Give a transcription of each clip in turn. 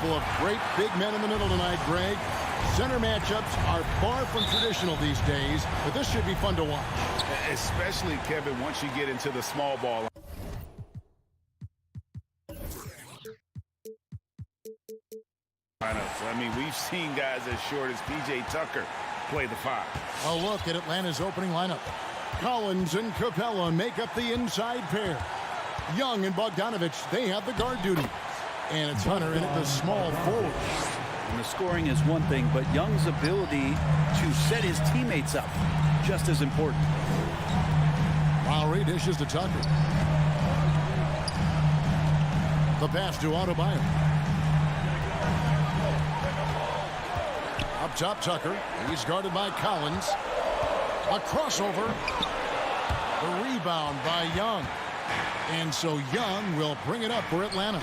couple of great big men in the middle tonight, Greg. Center matchups are far from traditional these days, but this should be fun to watch. Especially, Kevin, once you get into the small ball. I mean, we've seen guys as short as P.J. Tucker play the 5. A look at Atlanta's opening lineup. Collins and Capella make up the inside pair. Young and Bogdanovich, they have the guard duty. And it's Hunter in at the small forward. And the scoring is one thing, but Young's ability to set his teammates up, just as important. Lowry dishes to Tucker. The pass to Adebayo. Up top, Tucker. He's guarded by Collins. A crossover. The rebound by Young. And so Young will bring it up for Atlanta.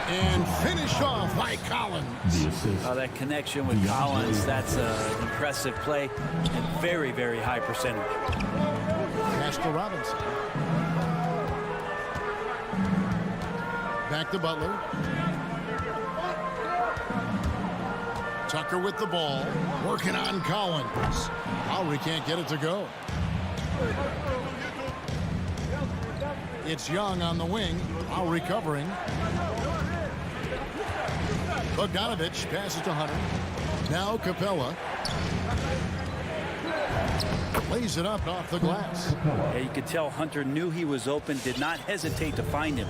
And finish off by Collins. That connection with Collins, that's an impressive play and very, very high percentage. Pass to Robinson. Back to Butler. Tucker with the ball. Working on Collins. Lowry can't get it to go. It's Young on the wing. Lowry covering. Bogdanovich passes to Hunter. Now Capella. Lays it up off the glass. Yeah, you could tell Hunter knew he was open, did not hesitate to find him.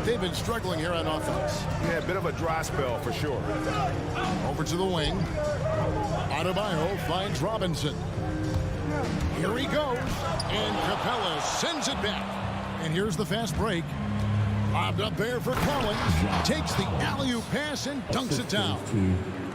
They've been struggling here on offense. Yeah, a bit of a dry spell for sure. Over to the wing. Adebayo finds Robinson. Here he goes. And Capella sends it back. And here's the fast break. Lobbed up there for Collins. Takes the alley-oop pass and dunks it down.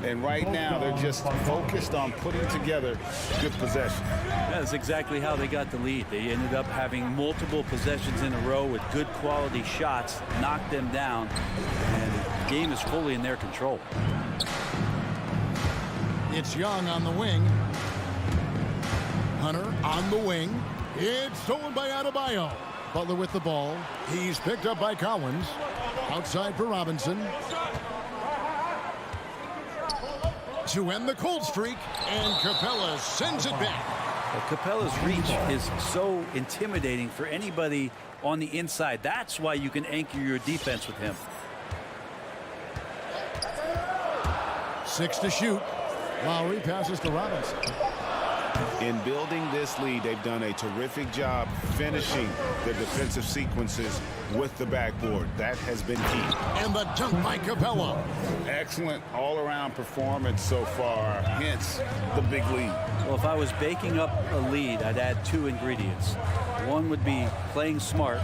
And right now, they're just focused on putting together good possession. That's exactly how they got the lead. They ended up having multiple possessions in a row with good quality shots, knocked them down, and the game is fully in their control. It's Young on the wing. Hunter on the wing. It's stolen by Adebayo. Butler with the ball. He's picked up by Collins. Outside for Robinson. To end the cold streak, and Capella sends it back. Well, Capella's reach is so intimidating for anybody on the inside. That's why you can anchor your defense with him. 6 to shoot. Lowry passes to Robinson. In building this lead, they've done a terrific job finishing the defensive sequences with the backboard. That has been key. And the dunk by Capella. Excellent all-around performance so far, hence the big lead. Well, if I was baking up a lead, I'd add 2 ingredients. One would be playing smart.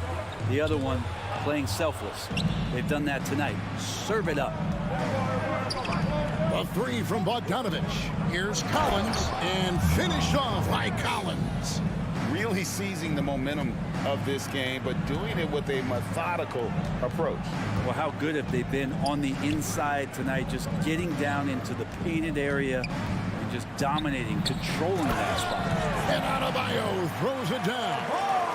The other one, playing selfless. They've done that tonight. Serve it up. A 3 from Bogdanovich. Here's Collins, and finished off by Collins. Really seizing the momentum of this game, but doing it with a methodical approach. Well, how good have they been on the inside tonight, just getting down into the painted area and just dominating, controlling that spot. And Adebayo throws it down.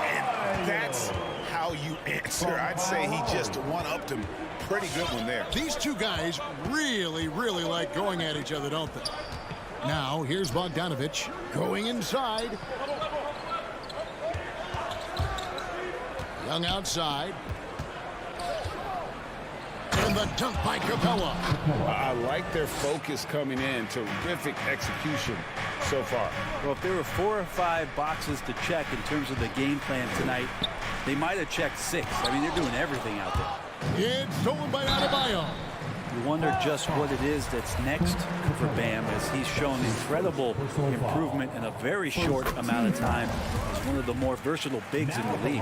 And that's how you answer. I'd say he just one-upped him. Pretty good one there. These two guys really like going at each other, don't they? Now, here's Bogdanovich going inside. Young outside. And the dunk by Capella. I like their focus coming in. Terrific execution so far. Well, if there were 4 or 5 boxes to check in terms of the game plan tonight, they might have checked 6. I mean, they're doing everything out there. It's stolen by Adebayo. You wonder just what it is that's next for Bam, as he's shown incredible improvement in a very short amount of time. He's one of the more versatile bigs in the league.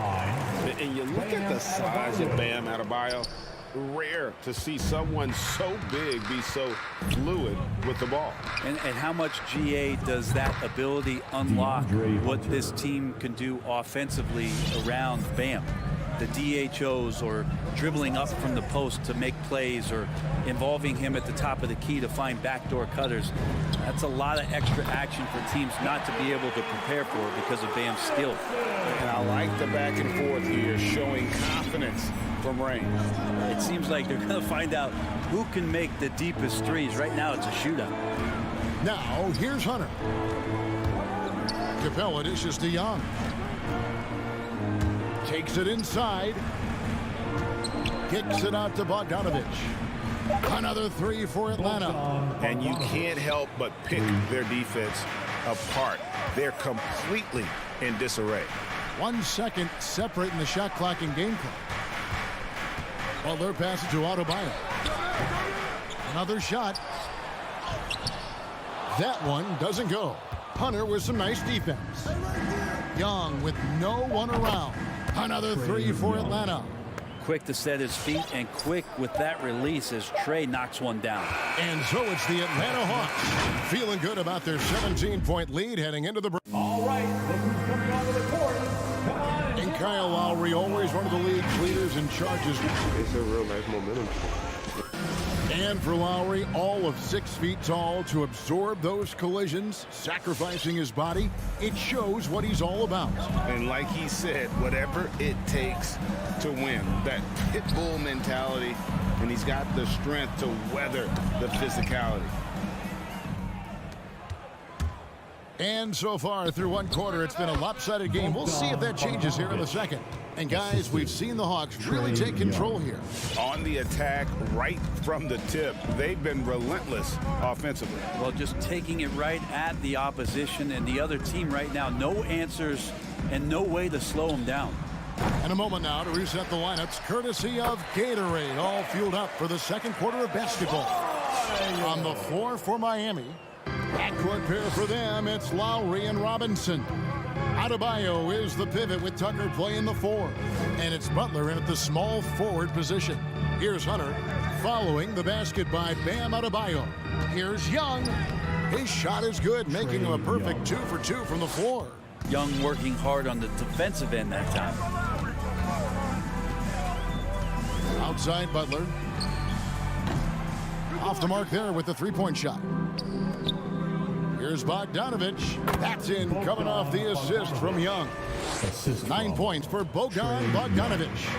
And you look at the size of Bam Adebayo. Rare to see someone so big be so fluid with the ball. And how much GA does that ability unlock what this team can do offensively around Bam? The DHOs, or dribbling up from the post to make plays, or involving him at the top of the key to find backdoor cutters. That's a lot of extra action for teams not to be able to prepare for because of Bam's skill. And I like the back and forth here, showing confidence from range. It seems like they're going to find out who can make the deepest threes. Right now, it's a shootout. Now, here's Hunter. Capella dishes to Young. Takes it inside. Kicks it out to Bogdanovich. Another three for Atlanta. And you can't help but pick their defense apart. They're completely in disarray. 1 second separating the shot clock and game clock. Butler passes to Adebayo. Another shot. That one doesn't go. Hunter with some nice defense. Young with no one around. Another three for Atlanta. Quick to set his feet and quick with that release as Trey knocks one down. And so it's the Atlanta Hawks feeling good about their 17-point lead heading into the break. All right, look who's coming onto the court. Come on. And Kyle Lowry, always one of the league's leaders in charges. It's a real nice momentum. And for Lowry, all of 6 feet tall, to absorb those collisions, sacrificing his body, it shows what he's all about. And like he said, whatever it takes to win, that pit bull mentality, and he's got the strength to weather the physicality. And so far through 1 quarter, it's been a lopsided game. We'll see if that changes here in the second. And guys, we've seen the Hawks really take control here. On the attack right from the tip, they've been relentless offensively. Well, just taking it right at the opposition and the other team right now. No answers and no way to slow them down. And a moment now to reset the lineups, courtesy of Gatorade, all fueled up for the second quarter of basketball. On the floor for Miami, backcourt pair for them, it's Lowry and Robinson. Adebayo is the pivot with Tucker playing the 4. And it's Butler in at the small forward position. Here's Hunter following the basket by Bam Adebayo. Here's Young. His shot is good, making him a perfect 2 for 2 from the floor. Young working hard on the defensive end that time. Outside Butler. Off the mark there with the 3-point shot. Here's Bogdanovich. That's in, coming off the assist from Young. 9 points for Bogdanovich.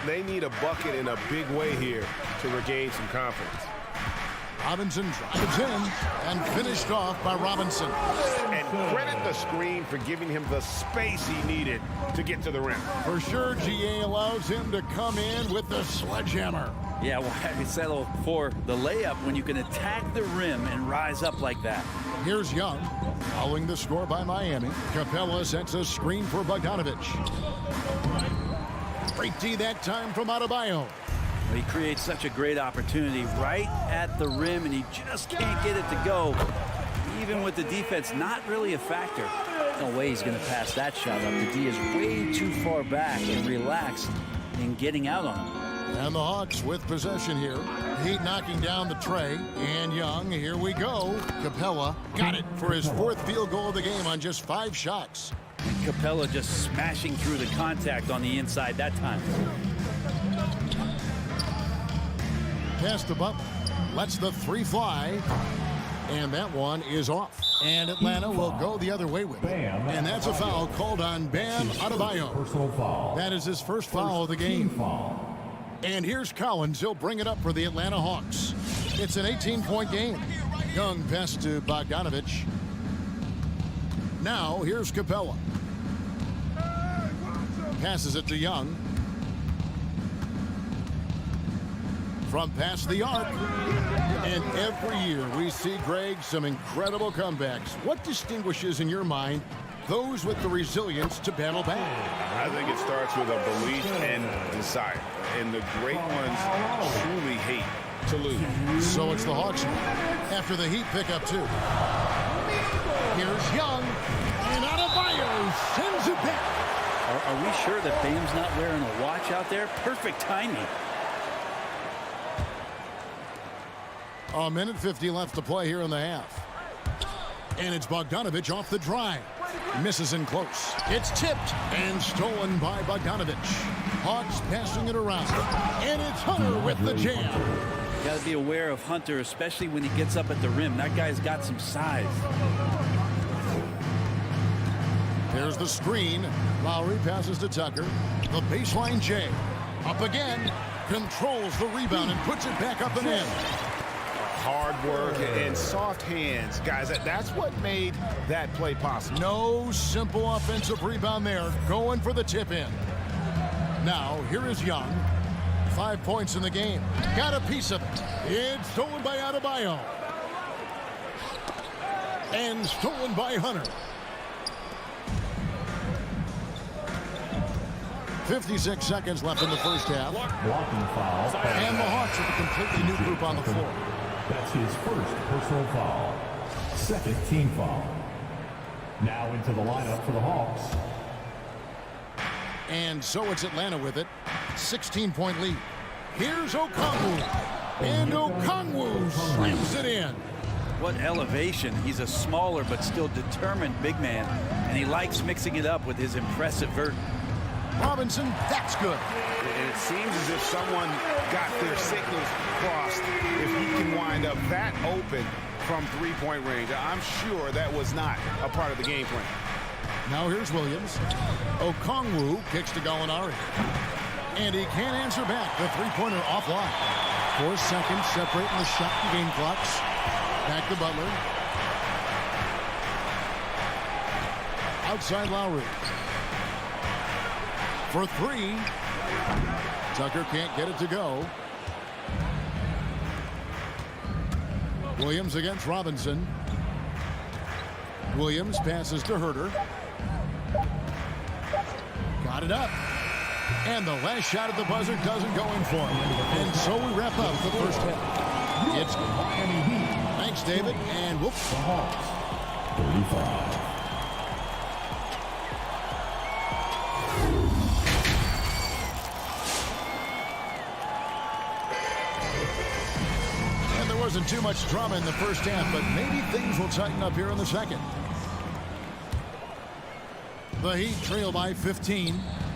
They need a bucket in a big way here to regain some confidence. Robinson drives in and finished off by Robinson. And credit the screen for giving him the space he needed to get to the rim. For sure, GA allows him to come in with the sledgehammer. Yeah, why settle for the layup when you can attack the rim and rise up like that? Here's Young, following the score by Miami. Capella sets a screen for Bogdanovich. Great D that time from Adebayo. He creates such a great opportunity right at the rim, and he just can't get it to go. Even with the defense, not really a factor. No way he's going to pass that shot up. The D is way too far back and relaxed in getting out on him. And the Hawks with possession here. Heat knocking down the tray. And Young, here we go. Capella got it for his 4th field goal of the game on just 5 shots. And Capella just smashing through the contact on the inside that time. Pass to Butler. Lets the 3 fly. And that one is off. And Atlanta will go the other way with it. And that's a foul called on Bam Adebayo. That is his first foul of the game. And here's Collins. He'll bring it up for the Atlanta Hawks. It's an 18-point game. Young pass to Bogdanovich. Now here's Capella. Passes it to Young. From past the arc. And every year we see, Greg, some incredible comebacks. What distinguishes, in your mind, those with the resilience to battle back? I think it starts with a belief and desire. And the great ones truly hate to lose. So it's the Hawks after the Heat pick up 2. Here's Young. And Adebayo sends it back. Are we sure that Bam's not wearing a watch out there? Perfect timing. A minute 50 left to play here in the half. And it's Bogdanovich off the drive. Misses in close. It's tipped and stolen by Bogdanovich. Hawks passing it around. And it's Hunter with the jam. Got to be aware of Hunter, especially when he gets up at the rim. That guy's got some size. There's the screen. Lowry passes to Tucker. The baseline J. Up again. Controls the rebound and puts it back up and in. Hard work and soft hands. Guys, that's what made that play possible. No simple offensive rebound there. Going for the tip in. Now, here is Young. 5 points in the game. Got a piece of it. It's stolen by Adebayo. And stolen by Hunter. 56 seconds left in the first half. Blocking foul. And the Hawks with a completely new group on the floor. That's his first personal foul. Second team foul. Now into the lineup for the Hawks. And so it's Atlanta with it. 16-point lead. Here's Okongwu. And Okongwu slams it in. What elevation. He's a smaller but still determined big man. And he likes mixing it up with his impressive vert. Robinson, that's good. And it seems as if someone got their signals crossed. If he can wind up that open from three-point range, I'm sure that was not a part of the game plan. Now here's Williams. Okongwu kicks to Gallinari. And he can't answer back. The three-pointer offline. 4 seconds separating the shot and game clocks. Back to Butler. Outside Lowry. For 3. Tucker can't get it to go. Williams against Robinson. Williams passes to Herter. Got it up. And the last shot at the buzzer doesn't go in for him. And so we wrap up the first half. It's thanks, David. And whoops. The Hawks, 35. Wasn't too much drama in the first half, but maybe things will tighten up here in the second. The Heat trail by 15.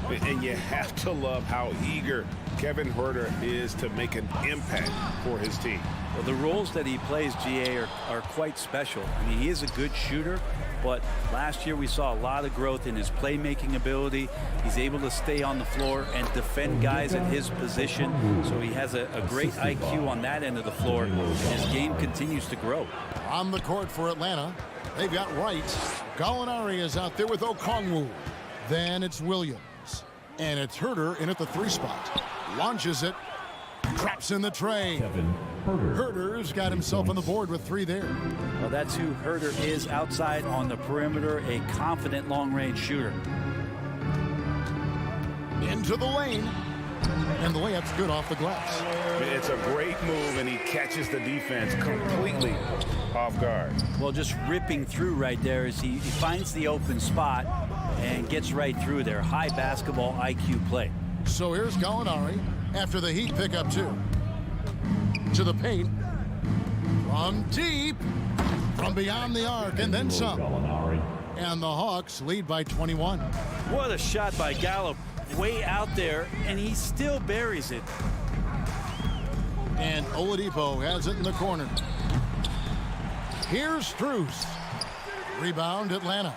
And you have to love how eager Kevin Herter is to make an impact for his team. Well, the roles that he plays, GA, are quite special. I mean, he is a good shooter, but last year we saw a lot of growth in his playmaking ability. He's able to stay on the floor and defend guys at his position, so he has a great IQ on that end of the floor. His game continues to grow. On the court for Atlanta, they've got Wright. Gallinari is out there with Okongwu. Then it's Williams. And it's Herter in at the 3 spot. Launches it. Traps in the tray. Kevin Herter. Herter's got himself on the board with 3 there. Well, that's who Herter is outside on the perimeter, a confident long-range shooter. Into the lane. And the layup's good off the glass. It's a great move, and he catches the defense completely off guard. Well, just ripping through right there as he finds the open spot and gets right through there. High basketball IQ play. So here's Gallinari after the Heat pick up 2. To the paint. From deep. From beyond the arc, and then some. And the Hawks lead by 21. What a shot by Gallo. Way out there, and he still buries it. And Oladipo has it in the corner. Here's Strus. Rebound Atlanta.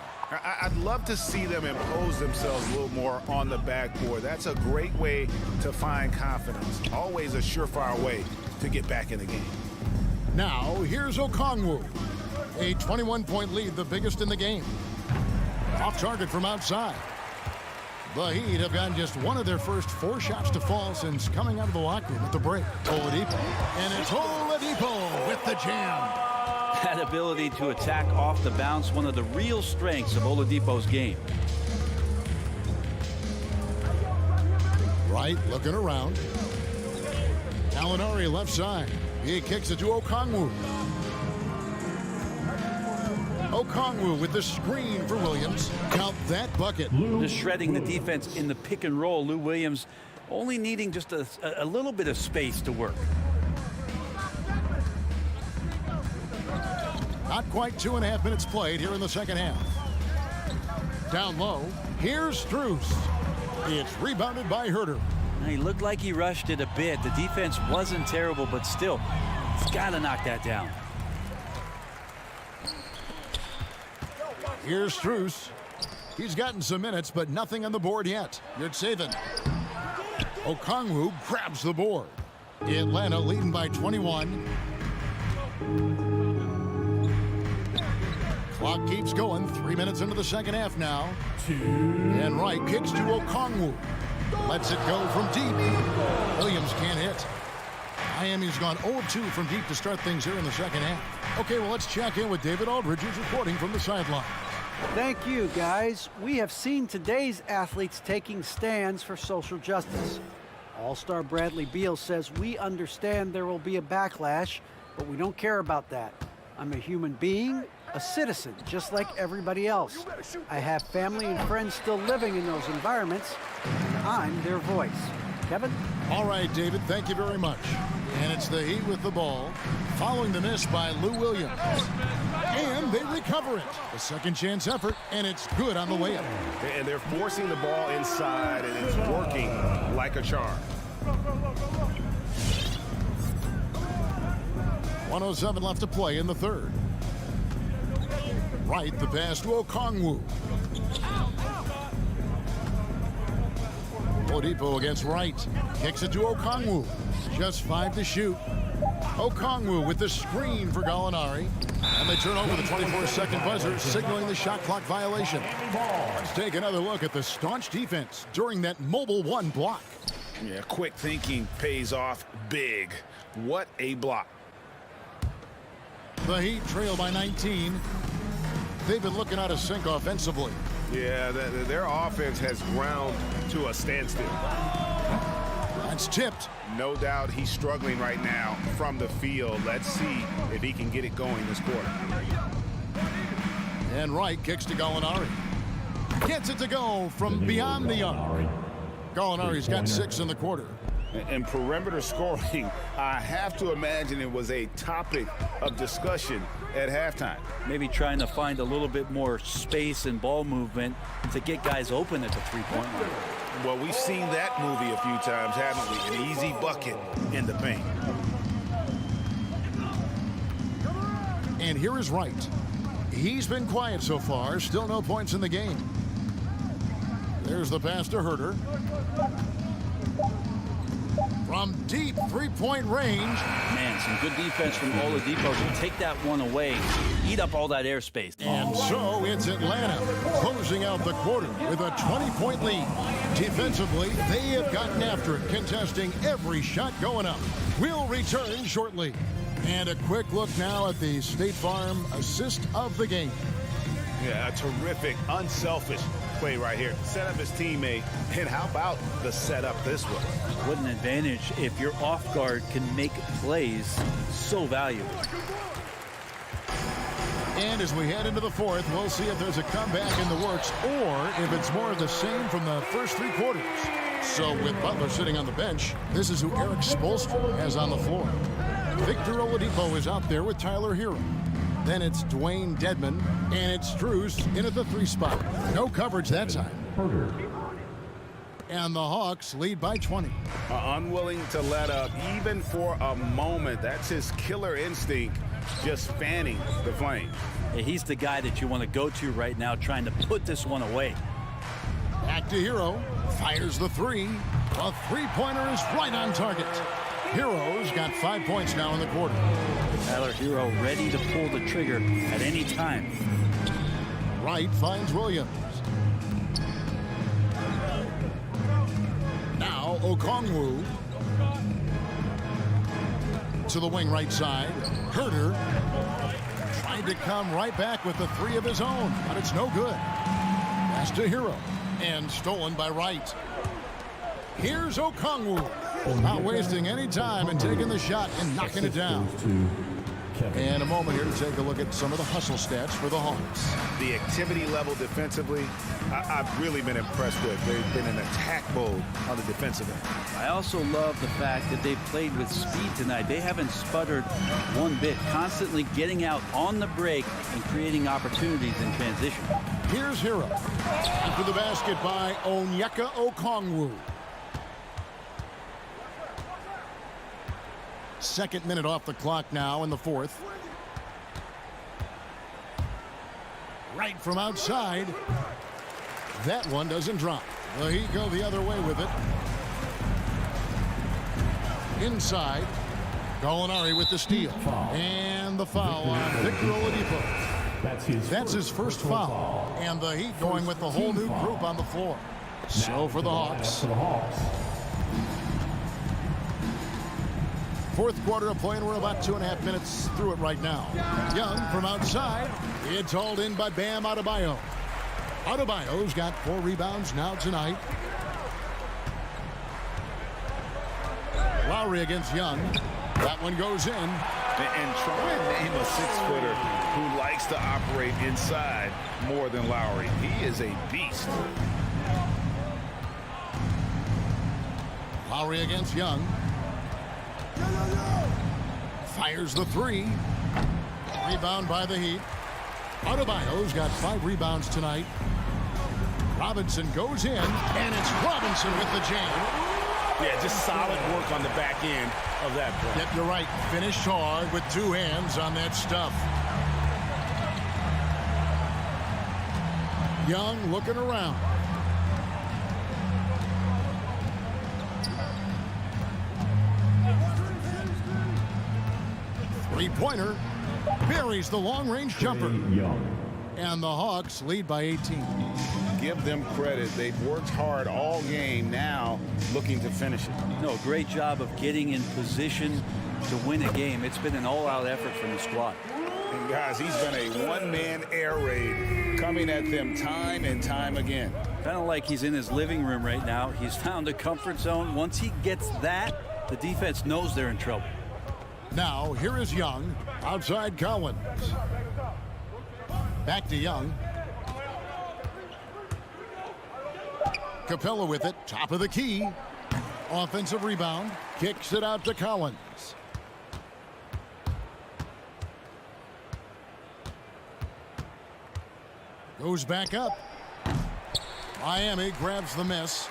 I'd love to see them impose themselves a little more on the backboard. That's a great way to find confidence. Always a surefire way to get back in the game. Now, here's Okongwu. A 21-point lead, the biggest in the game. Off target from outside. The Heat have gotten just one of their first 4 shots to fall since coming out of the locker room at the break. Oladipo. And it's Oladipo with the jam. That ability to attack off the bounce, one of the real strengths of Oladipo's game. Right, looking around. Gallinari left side. He kicks it to Okongwu. Okongwu with the screen for Williams. Count that bucket. Just shredding the defense in the pick and roll. Lou Williams only needing just a little bit of space to work. Not quite 2.5 minutes played here in the second half. Down low. Here's Strus. It's rebounded by Herter. He looked like he rushed it a bit. The defense wasn't terrible, but still, he's got to knock that down. Here's Strus. He's gotten some minutes, but nothing on the board yet. Yurtseven. Okongwu grabs the board. Atlanta leading by 21. Clock keeps going. 3 minutes into the second half now. And Wright kicks to Okongwu. Lets it go from deep. Williams can't hit. Miami's gone 0-2 from deep to start things here in the second half. Okay, well, let's check in with David Aldridge, who's reporting from the sideline. Thank you, guys. We have seen today's athletes taking stands for social justice. All-star Bradley Beal says, "We understand there will be a backlash, but we don't care about that. I'm a human being, a citizen, just like everybody else. I have family and friends still living in those environments, and I'm their voice." Kevin? All right, David, thank you very much. And it's the Heat with the ball, following the miss by Lou Williams. And they recover it. A second chance effort, and it's good on the way up. And they're forcing the ball inside, and it's working like a charm. 1:07 left to play in the third. Wright, the pass to Okongwu. Oladipo against Wright. Kicks it to Okongwu. Just 5 to shoot. Okongwu with the screen for Gallinari. And they turn over the 24-second buzzer, signaling the shot clock violation. Let's take another look at the staunch defense during that mobile one block. Yeah, quick thinking pays off big. What a block. The Heat trail by 19. They've been looking out of sync offensively. Yeah, their offense has ground to a standstill. That's tipped. No doubt he's struggling right now from the field. Let's see if he can get it going this quarter. And Wright kicks to Gallinari. Gets it to go from beyond the arc. Gallinari's got 6 in the quarter. And perimeter scoring, I have to imagine it was a topic of discussion at halftime. Maybe trying to find a little bit more space and ball movement to get guys open at the three-point line. Well, we've seen that movie a few times, haven't we? An easy bucket in the paint. And here is Wright. He's been quiet so far. Still no points in the game. There's the pass to Herter. From deep three-point range. Man, some good defense from Oladipo to take that one away, eat up all that airspace. And so it's Atlanta closing out the quarter with a 20-point lead. Defensively, they have gotten after it, contesting every shot going up. We'll return shortly. And a quick look now at the State Farm assist of the game. Yeah, a terrific, unselfish play right here. Set up his teammate, and how about the setup this way? What an advantage if your off guard can make plays so valuable. And as we head into the fourth, we'll see if there's a comeback in the works or if it's more of the same from the first 3 quarters. So with Butler sitting on the bench, this is who Eric Spoelstra has on the floor. Victor Oladipo is out there with Tyler Hero. Then it's Dwayne Dedman, and it's Strus in at the 3 spot. No coverage that time. And the Hawks lead by 20. Unwilling to let up even for a moment. That's his killer instinct, just fanning the flame. Yeah, he's the guy that you want to go to right now, trying to put this one away. Back to Hero. Fires the 3. A three-pointer is right on target. Hero's got 5 points now in the quarter. Tyler Hero ready to pull the trigger at any time. Wright finds Williams. Now Okongwu. To the wing right side. Herter tried to come right back with the 3 of his own, but it's no good. Pass to Hero. And stolen by Wright. Here's Okongwu. Not wasting any time and taking the shot and knocking it down. And a moment here to take a look at some of the hustle stats for the Hawks. The activity level defensively, I've really been impressed with. They've been in attack mode on the defensive end. I also love the fact that they played with speed tonight. They haven't sputtered one bit, constantly getting out on the break and creating opportunities in transition. Here's Hero. After the basket by Onyeka Okongwu. Second minute off the clock now in the fourth. Right from outside. That one doesn't drop. The Heat go the other way with it. inside. Gallinari with the steal. And the foul on Victor Oladipo. That's his first foul. And the Heat going with the whole new group on the floor. So for the Hawks. Fourth quarter of play, and we're about 2.5 minutes through it right now. Young from outside. It's hauled in by Bam Adebayo. Adebayo's got 4 rebounds now tonight. Lowry against Young. That one goes in. And try and name a 6-footer who likes to operate inside more than Lowry. He is a beast. Lowry against Young. Fires the 3. Rebound by the Heat. Adebayo's got 5 rebounds tonight. Robinson goes in, and it's Robinson with the jam. Yeah, just solid work on the back end of that play. Yep, you're right. Finished hard with 2 hands on that stuff. Young looking around. Three-pointer. Buries the long-range jumper. And the Hawks lead by 18. Give them credit. They've worked hard all game, now looking to finish it. No, great job of getting in position to win a game. It's been an all-out effort from the squad. And guys, he's been a one-man air raid coming at them time and time again. Kind of like he's in his living room right now. He's found a comfort zone. Once he gets that, the defense knows they're in trouble. Now, here is Young. Outside Collins. Back to Young. Capella with it. Top of the key. Offensive rebound. Kicks it out to Collins. Goes back up. Miami grabs the miss.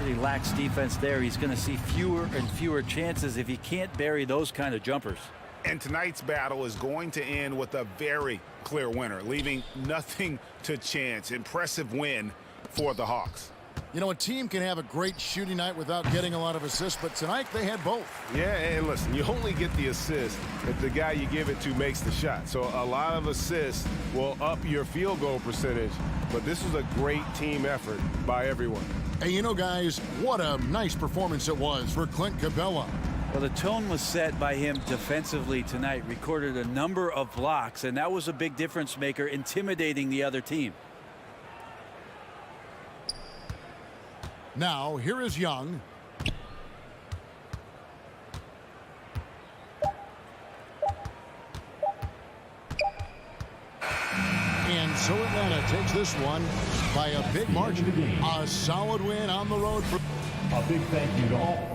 Really lacks defense there. He's going to see fewer and fewer chances if he can't bury those kind of jumpers. And tonight's battle is going to end with a very clear winner, leaving nothing to chance. Impressive win for the Hawks. You know, a team can have a great shooting night without getting a lot of assists, but tonight they had both. Yeah, and listen, you only get the assist if the guy you give it to makes the shot. So a lot of assists will up your field goal percentage, but this was a great team effort by everyone. Hey, you know, guys, what a nice performance it was for Clint Capella. Well, the tone was set by him defensively tonight. Recorded a number of blocks, and that was a big difference maker, intimidating the other team. Now, here is Young. And so Atlanta takes this one by a big margin. A solid win on the road. A big thank you to all.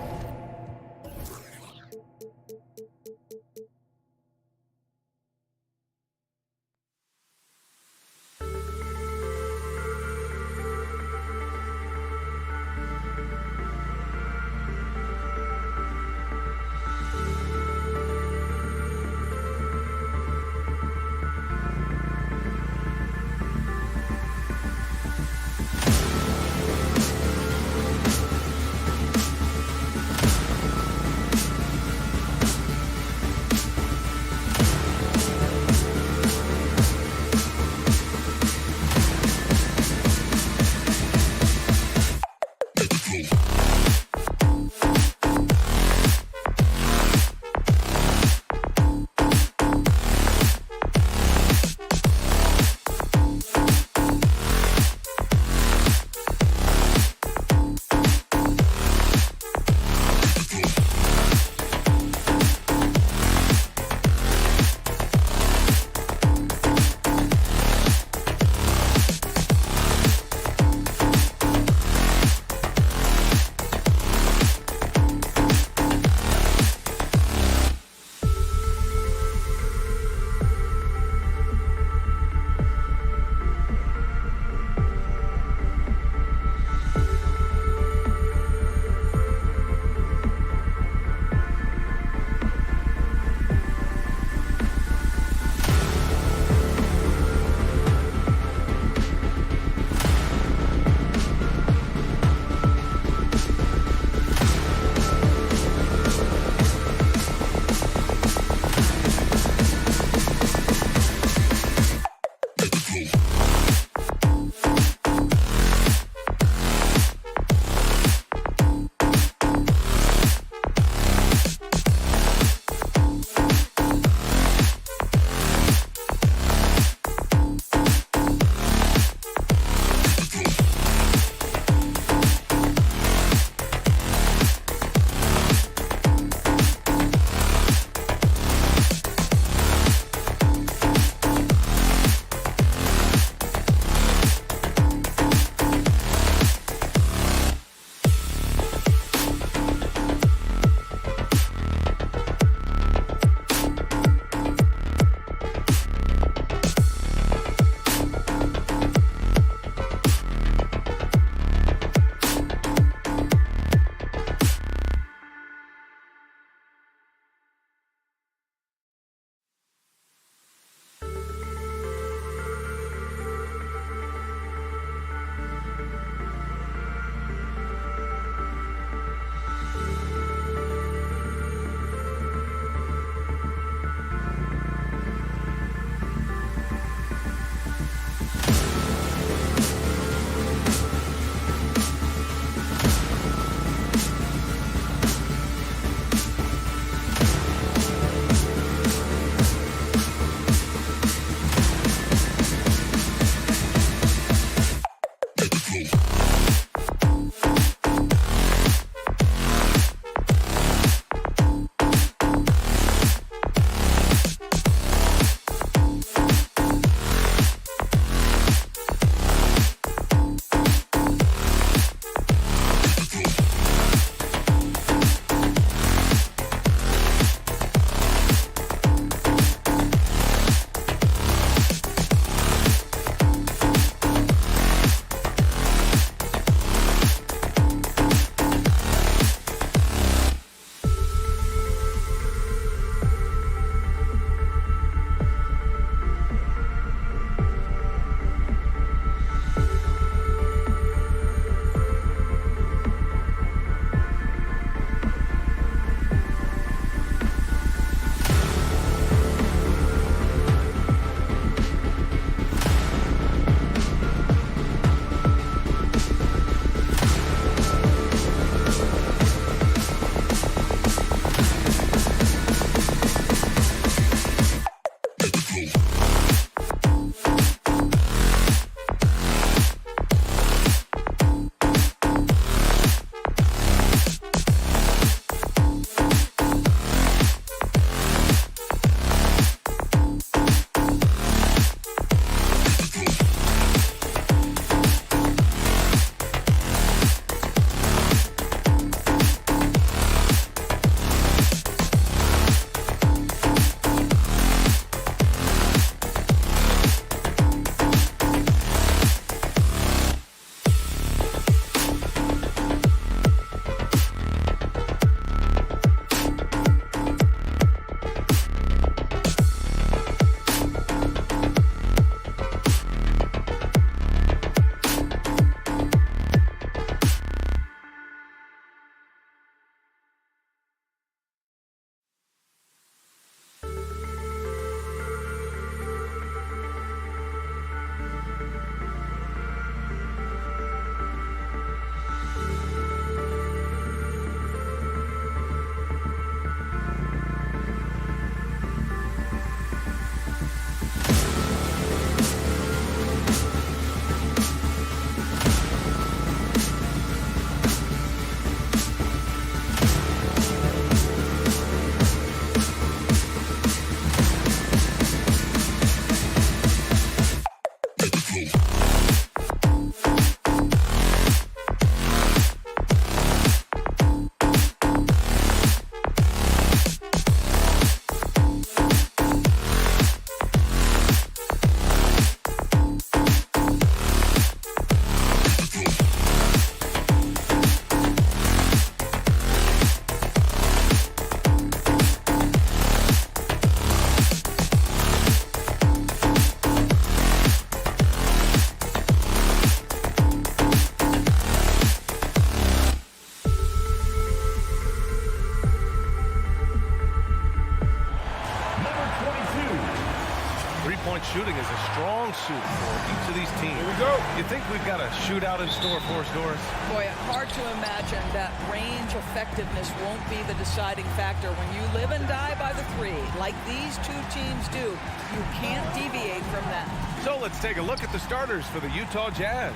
three-point shooting is a strong suit for each of these teams. Here we go. You think we've got a shootout in store for us, Doris? Boy, hard to imagine that range effectiveness won't be the deciding factor when you live and die by the three, like these two teams do. You can't deviate from that. So let's take a look at the starters for the Utah Jazz.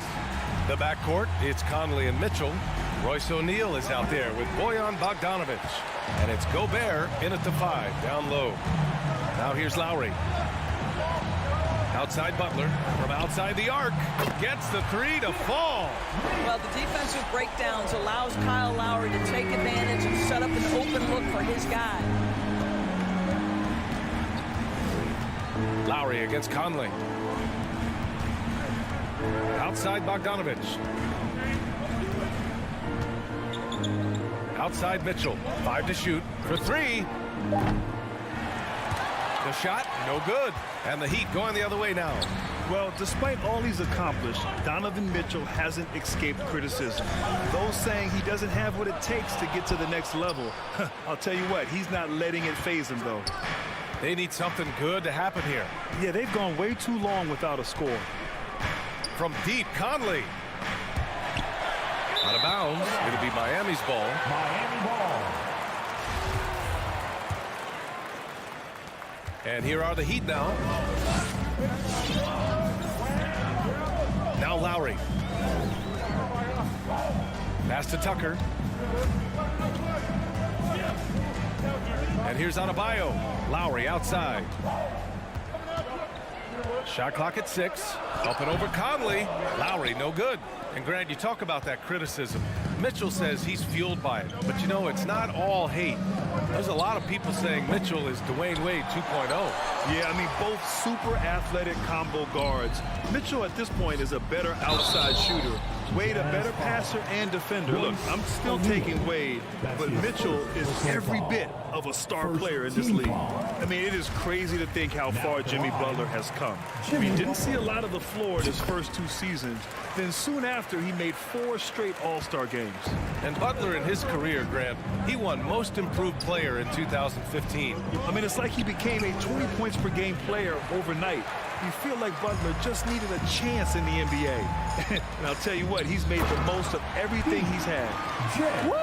The backcourt, it's Conley and Mitchell. Royce O'Neal is out there with Bojan Bogdanovic. And it's Gobert in at the 5, down low. Now here's Lowry. Outside Butler, from outside the arc, gets the 3 to fall. Well, the defensive breakdowns allows Kyle Lowry to take advantage and set up an open look for his guy. Lowry against Conley. Outside Bogdanovic. Outside Mitchell. 5 to shoot for 3. The shot, no good. And the Heat going the other way now. Well, despite all he's accomplished, Donovan Mitchell hasn't escaped criticism. Those saying he doesn't have what it takes to get to the next level. I'll tell you what, he's not letting it faze him, though. They need something good to happen here. Yeah, they've gone way too long without a score. From deep, Conley. Out of bounds. It'll be Miami's ball. Miami ball. And here are the Heat now. Now Lowry. Pass to Tucker. And here's Adebayo. Lowry outside. Shot clock at 6. Up and over Conley. Lowry no good. And Grant, you talk about that criticism. Mitchell says he's fueled by it. But you know, it's not all hate. There's a lot of people saying Mitchell is Dwayne Wade 2.0. Yeah, I mean, both super athletic combo guards. Mitchell at this point is a better outside shooter. Wade a better passer and defender. Look, I'm still taking Wade, but Mitchell is every bit of a star player in this league. I mean, it is crazy to think how far Jimmy Butler has come. I mean, didn't see a lot of the floor in his first 2 seasons. Then soon after, he made 4 straight All-Star games. And Butler in his career, Grant, he won Most Improved Player in 2015. I mean, it's like he became a 20 points per game player overnight. You feel like Butler just needed a chance in the NBA. And I'll tell you what, he's made the most of everything he's had. Woo!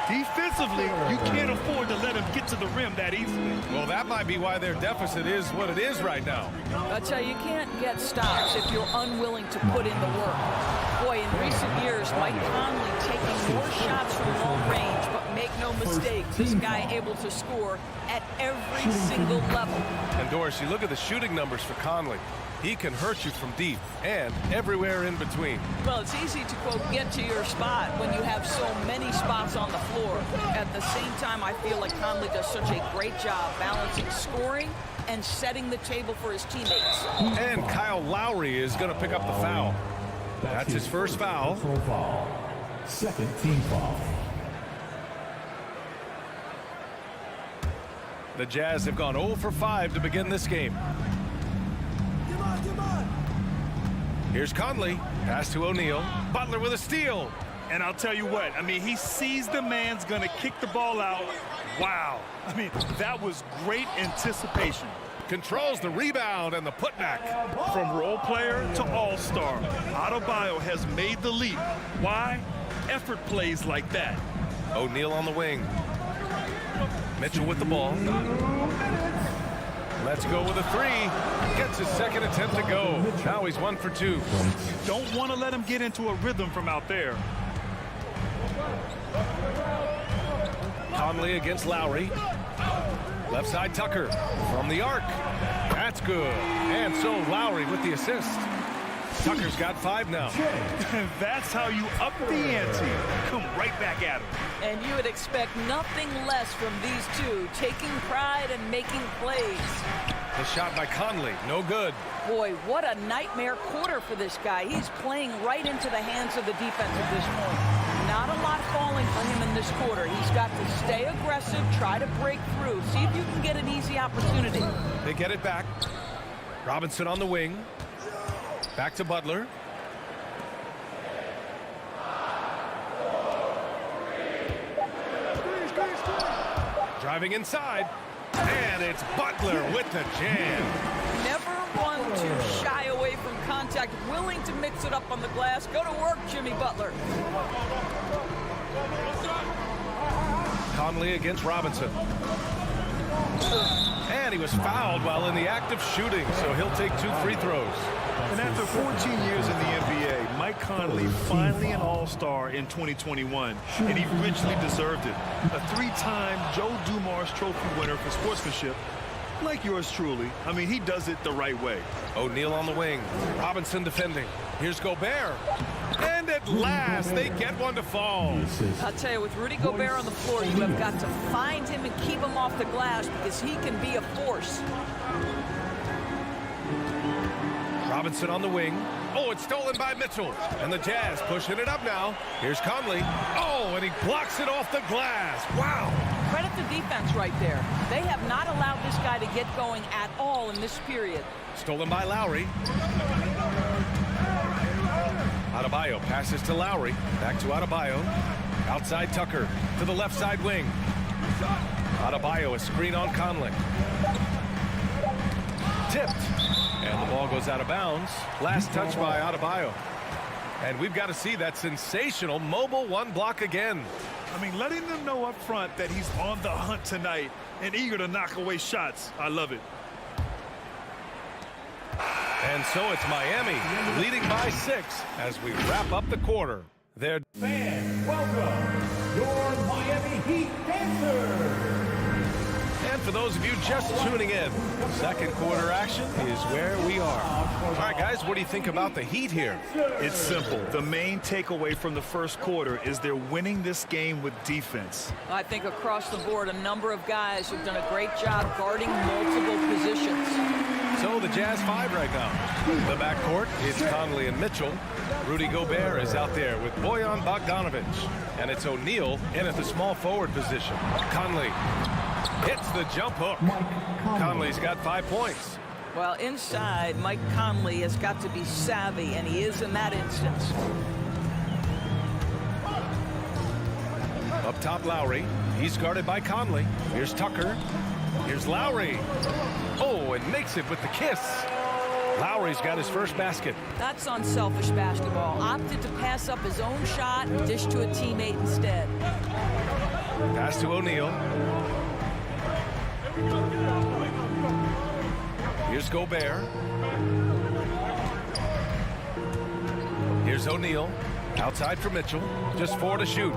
Defensively, you can't afford to let him get to the rim that easily. Well, that might be why their deficit is what it is right now. I'll tell you, you can't get stops if you're unwilling to put in the work. Boy, in recent years, Mike Conley taking more shots from long range, but make no mistake, this guy able to score at every single level. And Doris, you look at the shooting numbers for Conley. He can hurt you from deep and everywhere in between. Well, it's easy to, quote, get to your spot when you have so many spots on the floor. At the same time, I feel like Conley does such a great job balancing scoring and setting the table for his teammates. And Kyle Lowry is going to pick up the foul. That's his first foul. Second team foul. The Jazz have gone 0 for 5 to begin this game. Here's Conley. Pass to O'Neal. Butler with a steal. And I'll tell you what, I mean, he sees the man's going to kick the ball out. Wow. I mean, that was great anticipation. Controls the rebound and the putback. From role player to all-star, Adebayo has made the leap. Why? Effort plays like that. O'Neal on the wing. Mitchell with the ball. Let's go with a 3. Gets his second attempt to go. Now he's 1 for 2. You don't want to let him get into a rhythm from out there. Conley against Lowry. Left side Tucker from the arc. That's good. And so Lowry with the assist. Tucker's got 5 now. That's how you up the ante. Come right back at him. And you would expect nothing less from these two, taking pride and making plays. The shot by Conley, no good. Boy, what a nightmare quarter for this guy. He's playing right into the hands of the defense at this point. Not a lot falling for him in this quarter. He's got to stay aggressive, try to break through, see if you can get an easy opportunity. They get it back. Robinson on the wing. Back to Butler. Driving inside. And it's Butler with the jam. Never one to shy away from contact, willing to mix it up on the glass. Go to work, Jimmy Butler. Conley against Robinson. And he was fouled while in the act of shooting, so he'll take 2 free throws. And after 14 years in the NBA, Mike Conley finally an All-Star in 2021, and he richly deserved it. A 3-time Joe Dumars Trophy winner for sportsmanship, like yours truly. I mean, he does it the right way. O'Neal on the wing. Robinson defending. Here's Gobert. And at last, they get one to fall. I'll tell you, with Rudy Gobert on the floor, you have got to find him and keep him off the glass because he can be a force. Robinson on the wing. Oh, it's stolen by Mitchell. And the Jazz pushing it up now. Here's Conley. Oh, and he blocks it off the glass. Wow. Credit the defense right there. They have not allowed this guy to get going at all in this period. Stolen by Lowry. Adebayo passes to Lowry. Back to Adebayo. Outside Tucker to the left side wing. Adebayo, a screen on Conley. Tipped. And the ball goes out of bounds. Last touch by Adebayo. And we've got to see that sensational mobile one block again. I mean, letting them know up front that he's on the hunt tonight and eager to knock away shots. I love it. And so it's Miami leading by 6 as we wrap up the quarter. They're Fans, welcome your Miami Heat dancers. And for those of you just tuning in, second quarter action is where we are. All right, guys, what do you think about the Heat here? It's simple. The main takeaway from the first quarter is they're winning this game with defense. I think across the board, a number of guys have done a great job guarding multiple positions. So the Jazz 5 right now. The backcourt, it's Conley and Mitchell. Rudy Gobert is out there with Bojan Bogdanovic. And it's O'Neal in at the small forward position. Conley hits the jump hook. Conley's got 5 points. Well, inside, Mike Conley has got to be savvy, and he is in that instance. Up top, Lowry. He's guarded by Conley. Here's Tucker. Here's Lowry. Oh, and makes it with the kiss. Lowry's got his first basket. That's unselfish basketball. Opted to pass up his own shot and dish to a teammate instead. Pass to O'Neal. Here's Gobert. Here's O'Neal. Outside for Mitchell. Just 4 to shoot.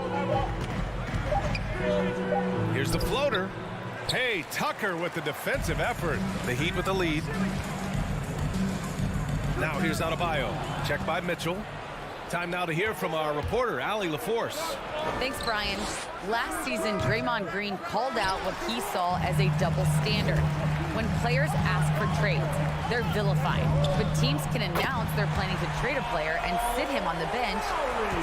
Here's the floater. Hey, Tucker with the defensive effort. The Heat with the lead. Now here's Adebayo. Checked by Mitchell. Time now to hear from our reporter, Allie LaForce. Thanks, Brian. Last season, Draymond Green called out what he saw as a double standard. When players ask for trades, they're vilified. But teams can announce they're planning to trade a player and sit him on the bench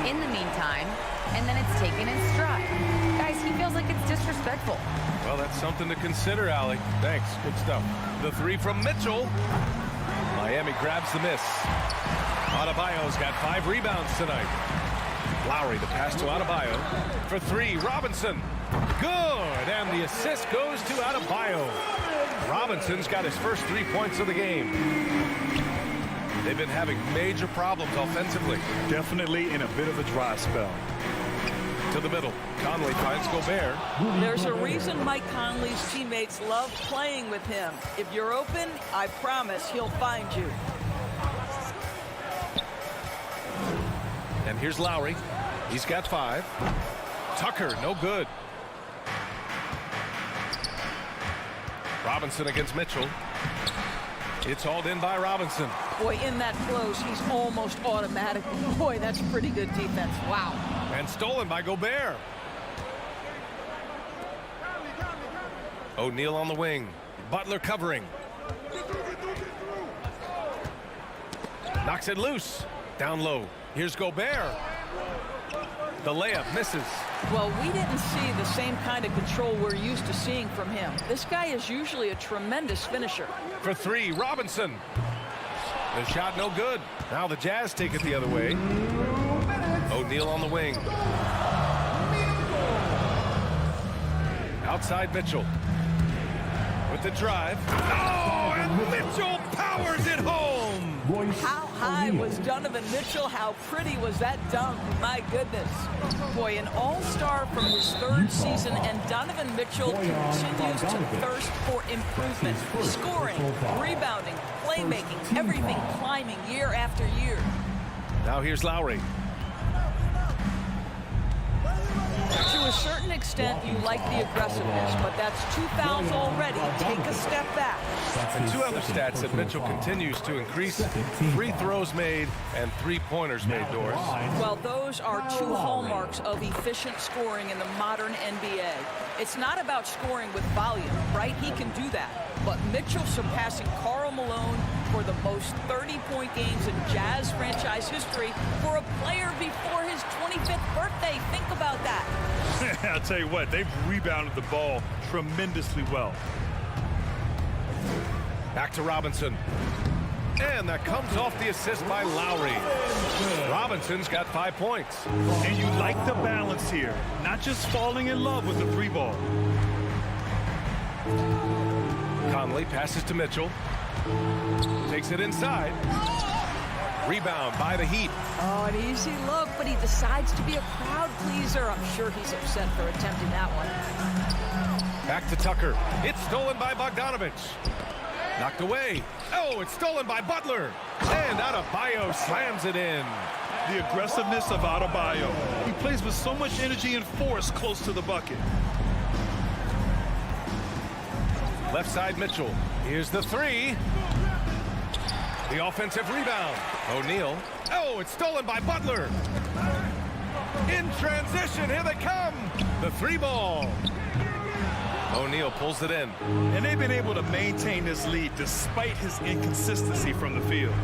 in the meantime, and then it's taken in stride. Guys, he feels like it's disrespectful. Well, that's something to consider, Allie. Thanks. Good stuff. The 3 from Mitchell. Miami grabs the miss. Adebayo's got 5 rebounds tonight. Lowry, the pass to Adebayo. For 3, Robinson. Good, and the assist goes to Adebayo. Robinson's got his first 3 points of the game. They've been having major problems offensively. Definitely in a bit of a dry spell. To the middle, Conley finds Gobert. There's a reason Mike Conley's teammates love playing with him. If you're open, I promise he'll find you. And here's Lowry. He's got 5. Tucker, no good. Robinson against Mitchell. It's hauled in by Robinson. Boy, in that close, he's almost automatic. Boy, that's pretty good defense. Wow. And stolen by Gobert. O'Neal on the wing. Butler covering. Knocks it loose. Down low. Here's Gobert. The layup misses. Well, we didn't see the same kind of control we're used to seeing from him. This guy is usually a tremendous finisher. For 3, Robinson. The shot no good. Now the Jazz take it the other way. O'Neal on the wing. Outside Mitchell. With with the drive. Oh, and Mitchell powers it home. How high was Donovan Mitchell? How pretty was that dunk? My goodness. Boy, an all-star from his third season, and Donovan Mitchell continues to thirst for improvement. Scoring, rebounding, playmaking, everything climbing year after year. Now here's Lowry. To a certain extent, you like the aggressiveness, but that's 2 fouls already. Take a step back. And 2 other stats that Mitchell continues to increase: free throws made and 3-pointers made, Doris. Well, those are 2 hallmarks of efficient scoring in the modern NBA. It's not about scoring with volume, right? He can do that. But Mitchell surpassing Karl Malone for the most 30-point games in Jazz franchise history for a player before his 25th birthday. Think about that. I'll tell you what, they've rebounded the ball tremendously well. Back to Robinson. And that comes off the assist by Lowry. Robinson's got 5 points. And you like the balance here, not just falling in love with the 3-ball. Conley passes to Mitchell. Takes it inside. Rebound by the Heat. Oh, an easy look, but he decides to be a crowd pleaser. I'm sure he's upset for attempting that one. Back to Tucker. It's stolen by Bogdanovich. Knocked away. Oh, it's stolen by Butler. And Adebayo slams it in. The aggressiveness of Adebayo. He plays with so much energy and force close to the bucket. Left side Mitchell. Here's the 3. The offensive rebound. O'Neal. Oh, it's stolen by Butler. In transition, here they come. The 3-ball. O'Neal pulls it in. And they've been able to maintain this lead despite his inconsistency from the field.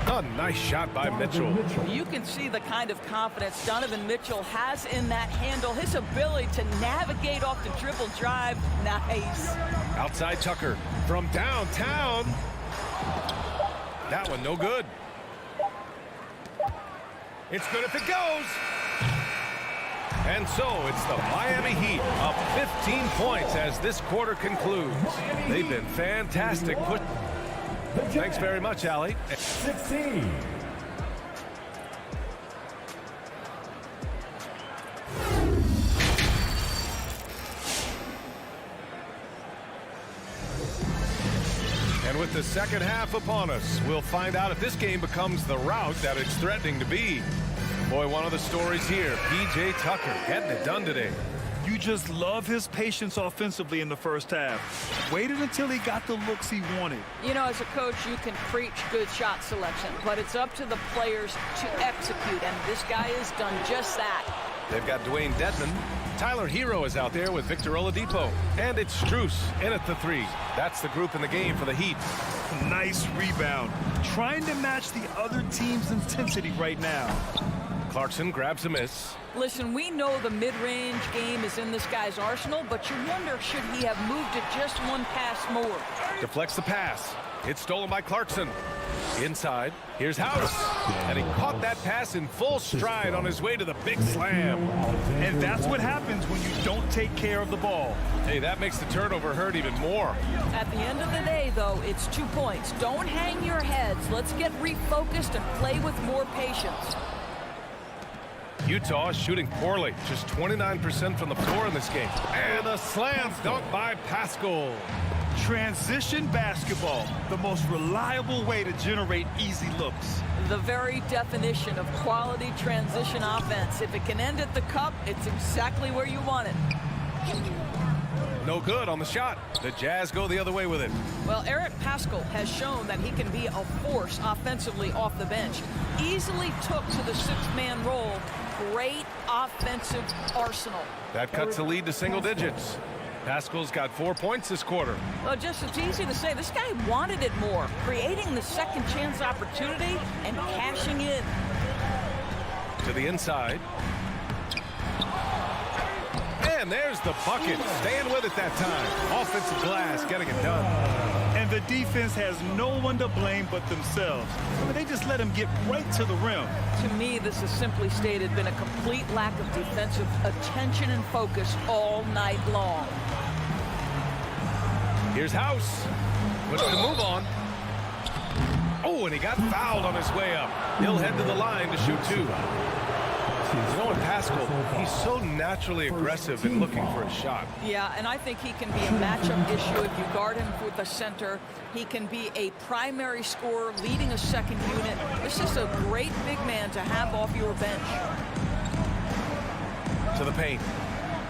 A nice shot by Mitchell. You can see the kind of confidence Donovan Mitchell has in that handle. His ability to navigate off the dribble drive. Nice. Outside Tucker from downtown. That one no good. It's good if it goes. And so it's the Miami Heat up 15 points as this quarter concludes. They've been fantastic. Thanks very much, Allie. 16. And with the second half upon us, we'll find out if this game becomes the rout that it's threatening to be. Boy, one of the stories here, P.J. Tucker getting it done today. You just love his patience offensively in the first half. Waited until he got the looks he wanted. You know, as a coach, you can preach good shot selection, but it's up to the players to execute, and this guy has done just that. They've got Dwayne Dedman. Tyler Hero is out there with Victor Oladipo. And it's Strus in at the 3. That's the group in the game for the Heat. Nice rebound. Trying to match the other team's intensity right now. Clarkson grabs a miss. Listen, we know the mid-range game is in this guy's arsenal, but you wonder, should he have moved it just one pass more? Deflects the pass. It's stolen by Clarkson. Inside, here's House. And he caught that pass in full stride on his way to the big slam. And that's what happens when you don't take care of the ball. Hey, that makes the turnover hurt even more. At the end of the day, though, it's 2 points. Don't hang your heads. Let's get refocused and play with more patience. Utah is shooting poorly, just 29% from the floor in this game. And a slam dunk by Pascal. Transition basketball, the most reliable way to generate easy looks. The very definition of quality transition offense. If it can end at the cup, it's exactly where you want it. No good on the shot. The Jazz go the other way with it. Well, Eric Pascal has shown that he can be a force offensively off the bench. Easily took to the 6-man role. Great offensive arsenal. That cuts the lead to single digits. Pascal's got 4 points this quarter. Well, just it's easy to say, this guy wanted it more, creating the second chance opportunity and cashing in. To the inside. And there's the bucket. Staying with it that time. Offensive glass, getting it done. And the defense has no one to blame but themselves. But they just let him get right to the rim. To me, this has simply stated been a complete lack of defensive attention and focus all night long. Here's House. Puts the move on. Oh, and he got fouled on his way up. He'll head to the line to shoot 2. You know what, Pascal, he's so naturally aggressive in looking for a shot. Yeah, and I think he can be a matchup issue if you guard him with the center. He can be a primary scorer leading a second unit. This is a great big man to have off your bench. To the paint.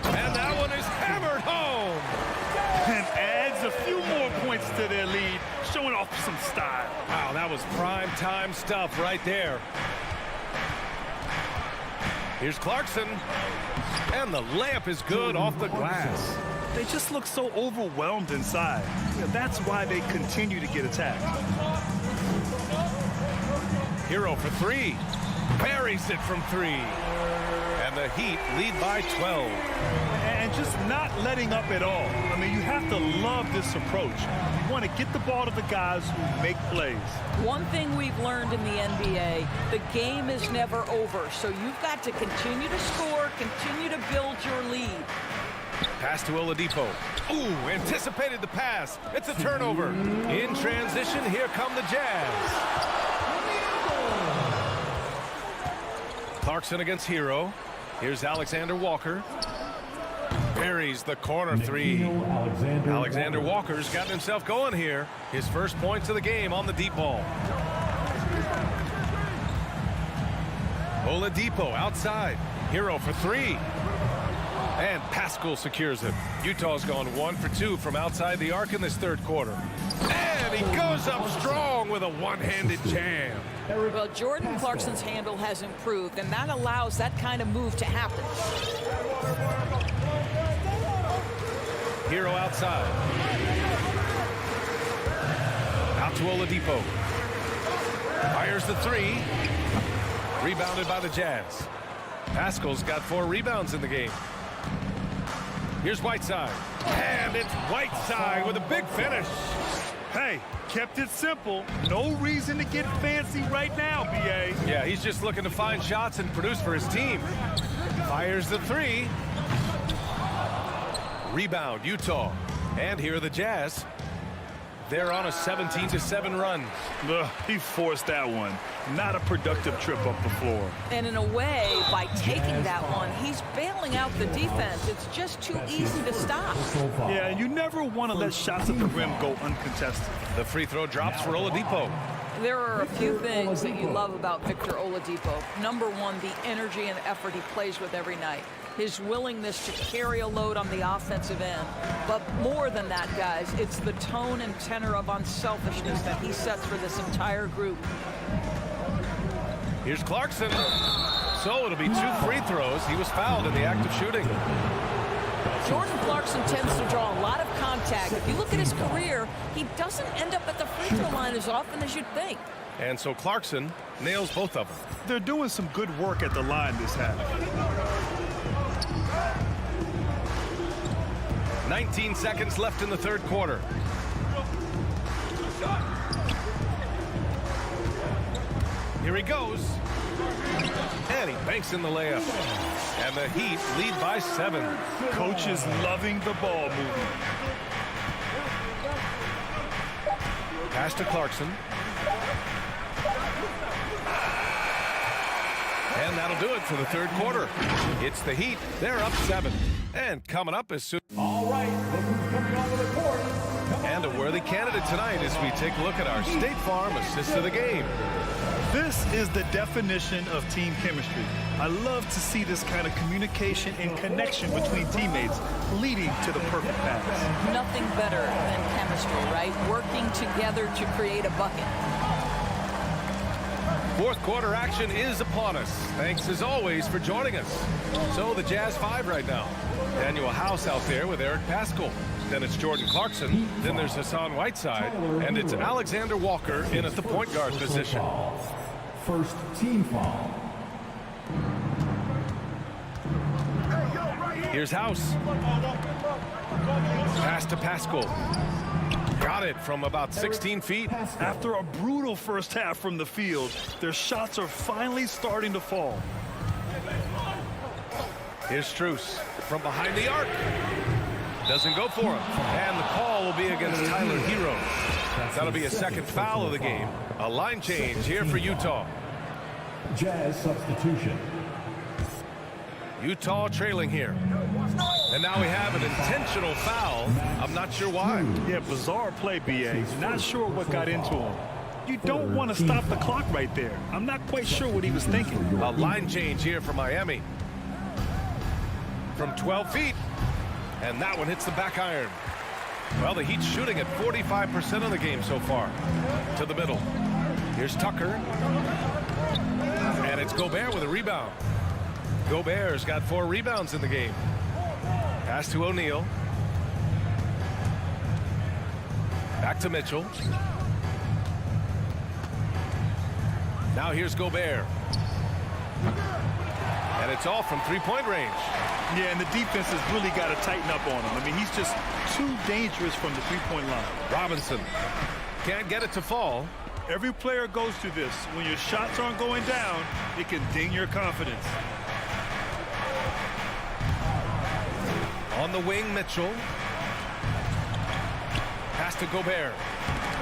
And that one is hammered home. And adds a few more points to their lead, showing off some style. Wow, that was prime time stuff right there. Here's Clarkson. And the layup is good off the glass. They just look so overwhelmed inside. Yeah, that's why they continue to get attacked. Hero for 3. Buries it from 3. And the Heat lead by 12. And just not letting up at all. I mean, you have to love this approach. You want to get the ball to the guys who make plays. One thing we've learned in the NBA, the game is never over. So you've got to continue to score, continue to build your lead. Pass to Oladipo. Ooh, anticipated the pass. It's a turnover. In transition, here come the Jazz. Clarkson against Hero. Here's Alexander Walker. Buries the corner 3. Alexander Walker's gotten himself going here. His first points of the game on the deep ball. Oladipo outside. Hero for 3. And Pascal secures it. Utah's gone 1 for 2 from outside the arc in this third quarter. And he goes up strong with a one-handed jam. Well, Jordan Clarkson's handle has improved, and that allows that kind of move to happen. Hero outside. Out to Oladipo. Fires the 3. Rebounded by the Jazz. Pascal's got 4 rebounds in the game. Here's Whiteside. And it's Whiteside with a big finish. Hey, kept it simple. No reason to get fancy right now, B.A. Yeah, he's just looking to find shots and produce for his team. Fires the 3. Rebound, Utah. And here are the Jazz. They're on a 17-7 run. He forced that one. Not a productive trip up the floor. And in a way, by taking that one, he's bailing out the defense. It's just too easy to stop. Yeah, and you never want to let shots at the rim go uncontested. The free throw drops for Oladipo. There are a few things that you love about Victor Oladipo. Number one, the energy and effort he plays with every night. His willingness to carry a load on the offensive end. But more than that, guys, it's the tone and tenor of unselfishness that he sets for this entire group. Here's Clarkson. So it'll be 2 free throws. He was fouled in the act of shooting. Jordan Clarkson tends to draw a lot of contact. If you look at his career, he doesn't end up at the free throw line as often as you'd think. And so Clarkson nails both of them. They're doing some good work at the line this half. 19 seconds left in the third quarter. Here he goes. And he banks in the layup. And the Heat lead by 7. Coach is loving the ball movement. Pass to Clarkson. And that'll do it for the third quarter. It's the Heat. They're up 7. And coming up as soon. All right, look who's coming onto the court. And a worthy candidate tonight as we take a look at our State Farm assist of the game. This is the definition of team chemistry. I love to see this kind of communication and connection between teammates leading to the perfect pass. Nothing better than chemistry, right? Working together to create a bucket. Fourth quarter action is upon us. Thanks as always for joining us. So the Jazz 5 right now. Daniel House out there with Eric Pascal. Then it's Jordan Clarkson. Then there's Hassan Whiteside. And it's Alexander Walker in at the point guard position. First team foul. Here's House. Pass to Pascal. Got it from about 16 feet. After a brutal first half from the field, their shots are finally starting to fall. Here's Strus from behind the arc. Doesn't go for him. And the call call will be against Tyler Hero. That'll be a second foul of the game. A line change here for Utah. Jazz substitution. Utah trailing here. And now we have an intentional foul. I'm not sure why. Yeah, bizarre play, B.A. Not sure what got into him. You don't want to stop the clock right there. I'm not quite sure what he was thinking. A line change here for Miami. From 12 feet. And that one hits the back iron. Well, the Heat's shooting at 45% of the game so far. To the middle. Here's Tucker. And it's Gobert with a rebound. Gobert's got 4 rebounds in the game. Pass to O'Neal. Back to Mitchell. Now here's Gobert. And it's all from three-point range. Yeah, and the defense has really got to tighten up on him. I mean, he's just too dangerous from the three-point line. Robinson can't get it to fall. Every player goes through this. When your shots aren't going down, it can ding your confidence. On the wing, Mitchell. Pass to Gobert.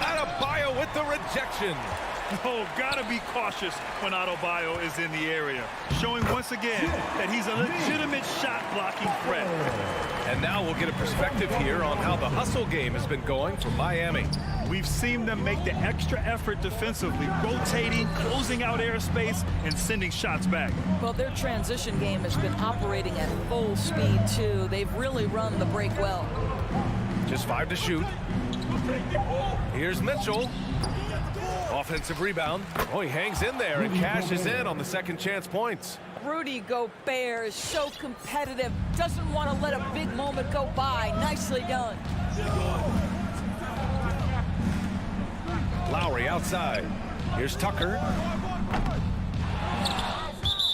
Adebayo with the rejection. Oh, gotta be cautious when Adebayo is in the area. Showing once again that he's a legitimate shot-blocking threat. And now we'll get a perspective here on how the hustle game has been going for Miami. We've seen them make the extra effort defensively, rotating, closing out airspace, and sending shots back. Well, their transition game has been operating at full speed, too. They've really run the break well. Just 5 to shoot. Here's Mitchell. Offensive rebound. Oh, he hangs in there and cashes in on the second chance points. Rudy Gobert is so competitive. Doesn't want to let a big moment go by. Nicely done. Lowry outside. Here's Tucker.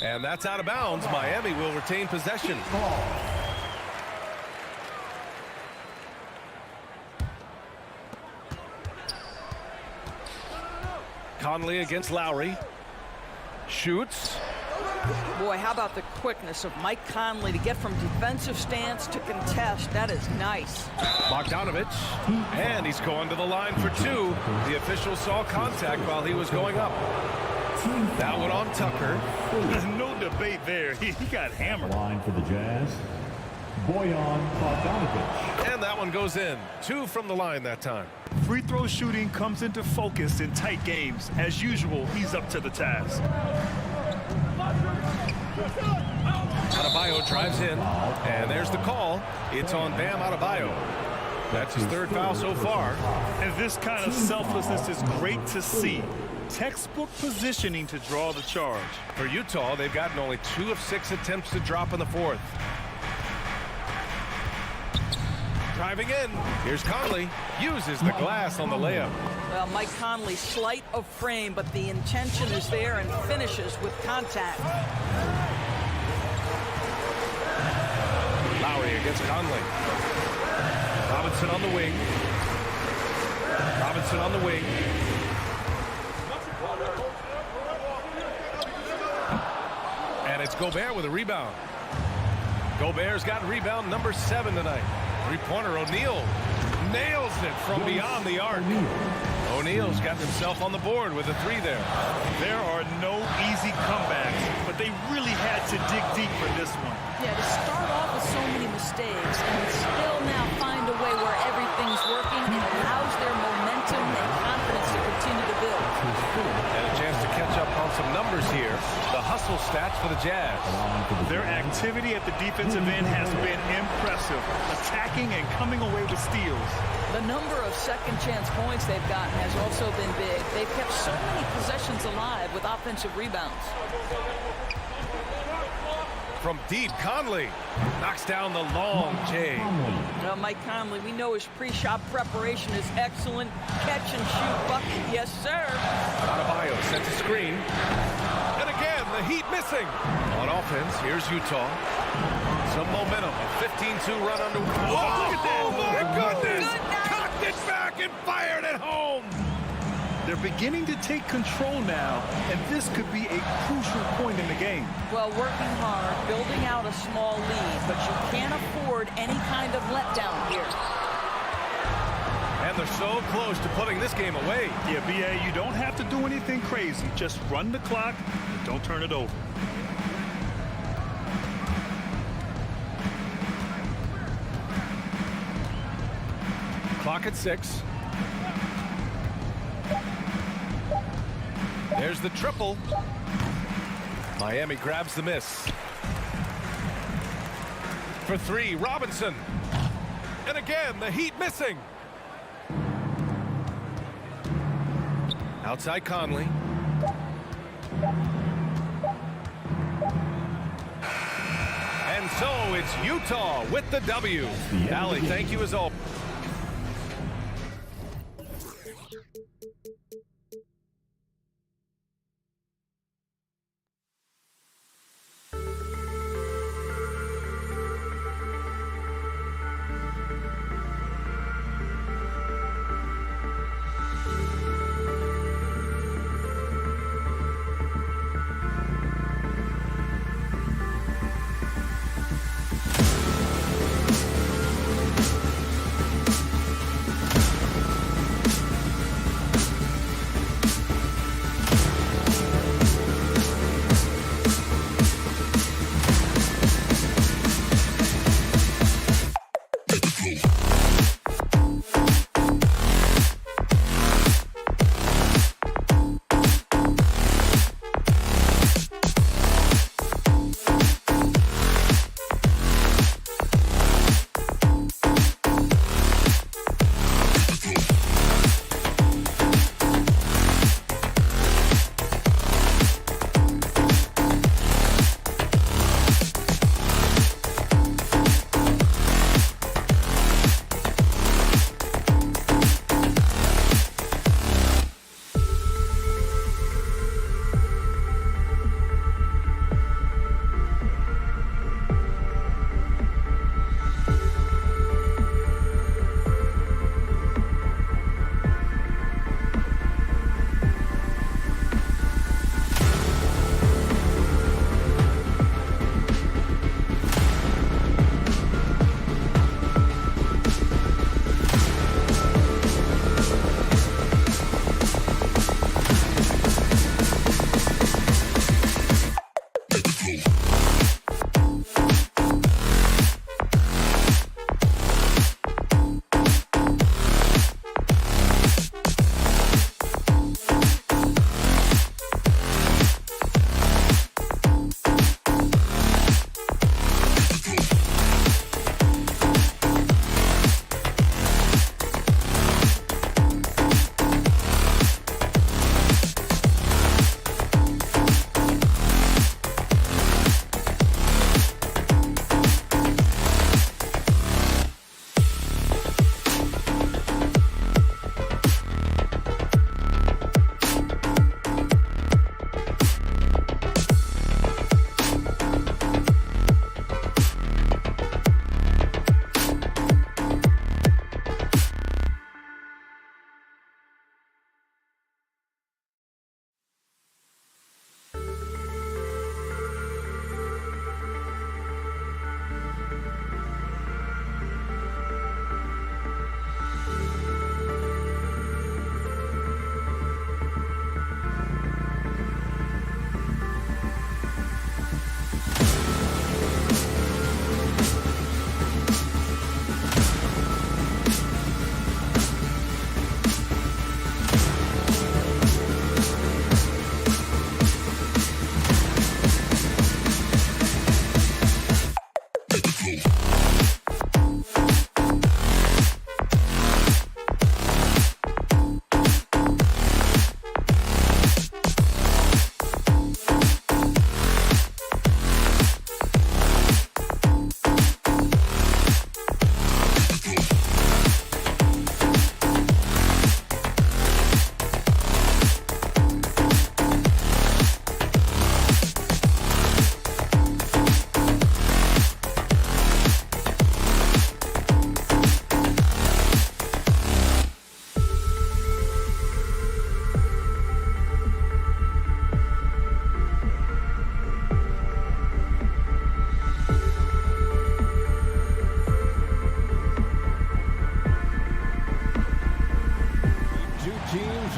And that's out of bounds. Miami will retain possession. Conley against Lowry. Shoots. Boy, how about the quickness of Mike Conley to get from defensive stance to contest. That is nice. Bogdanovich. And he's going to the line for 2. The official saw contact while he was going up. That one on Tucker. There's no debate there. He got hammered. Line for the Jazz. Bojan Bogdanovich. And that one goes in. 2 from the line that time. Free throw shooting comes into focus in tight games. As usual, he's up to the task. Adebayo drives in, and there's the call. It's on Bam Adebayo. That's his 3rd foul so far. And this kind of selflessness is great to see. Textbook positioning to draw the charge. For Utah, they've gotten only 2 of 6 attempts to drop in the 4th. Driving in. Here's Conley. Uses the glass on the layup. Well, Mike Conley, slight of frame, but the intention is there and finishes with contact. Lowry against Conley. Robinson on the wing. Robinson on the wing. And it's Gobert with a rebound. Gobert's got rebound number 7 tonight. Three-pointer, O'Neal nails it from beyond the arc. O'Neal's got himself on the board with a 3 there. There are no easy comebacks, but they really had to dig deep for this one. Yeah, to start off with so many mistakes and still now find a way where everything's working, it allows their momentum and confidence to continue to build. And a chance to catch up on some numbers here. The hustle stats for the Jazz. Their activity at the defensive end has been impressive, attacking and coming away with steals. The number of second chance points they've gotten has also been big. They've kept so many possessions alive with offensive rebounds. From deep, Conley knocks down the long J. Well, Mike Conley, we know his pre-shot preparation is excellent. Catch and shoot bucket, yes, sir. Adebayo sets a screen. And again, the Heat missing. On offense, here's Utah. Some momentum, a 15-2 run under. Oh, look at that! Oh, my goodness! Cocked it back and fired it home! They're beginning to take control now, and this could be a crucial point in the game. Well, working hard, building out a small lead, but you can't afford any kind of letdown here. And they're so close to putting this game away. Yeah, BA, you don't have to do anything crazy. Just run the clock and don't turn it over. Clock at 6. There's the triple. Miami grabs the miss. For 3, Robinson. And again, the Heat missing. Outside Conley. And so it's Utah with the W. Allie, thank you as always.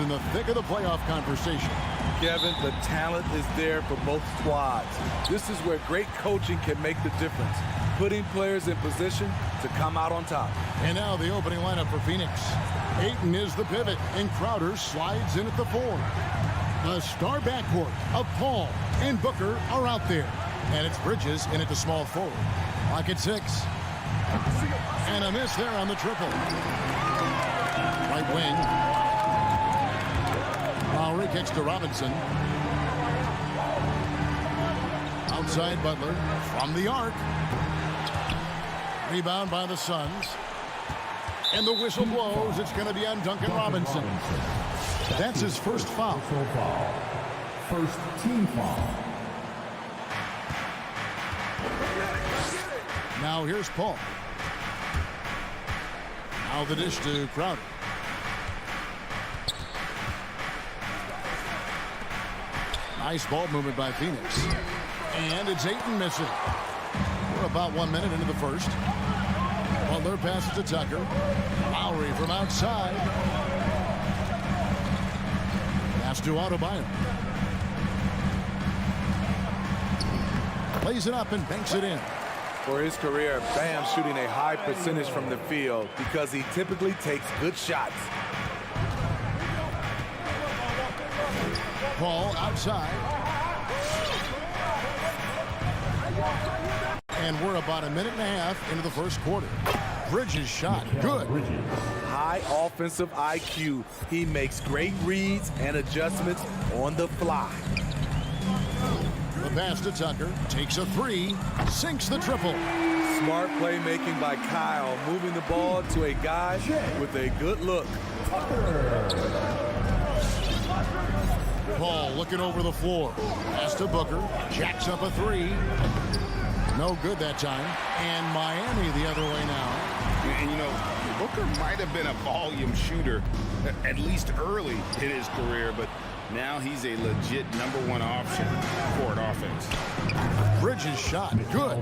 in the thick of the playoff conversation. Kevin, the talent is there for both squads. This is where great coaching can make the difference, putting players in position to come out on top. And now the opening lineup for Phoenix. Ayton is the pivot, and Crowder slides in at the 4. The star backcourt of Paul and Booker are out there. And it's Bridges in at the small forward. Lock at 6. And a miss there on the triple. Right wing. Lowry kicks to Robinson. Outside Butler from the arc. Rebound by the Suns. And the whistle blows. It's going to be on Duncan Robinson. That's his first foul. First team foul. Now here's Paul. Now the dish to Crowder. Nice ball movement by Phoenix. And it's Ayton missing. We're about 1 minute into the first. Butler passes to Tucker. Lowry from outside. Pass to Adebayo. Plays it up and banks it in. For his career, Bam shooting a high percentage from the field because he typically takes good shots. Paul outside. And we're about a minute and a half into the first quarter. Bridges shot. Good. High offensive IQ. He makes great reads and adjustments on the fly. The pass to Tucker. Takes a 3. Sinks the triple. Smart playmaking by Kyle, moving the ball to a guy with a good look. Paul looking over the floor. Pass to Booker. Jacks up a 3. No good that time. And Miami the other way now. And, you know, Booker might have been a volume shooter, at least early in his career, but now he's a legit #1 option for an offense. Bridges shot. Good.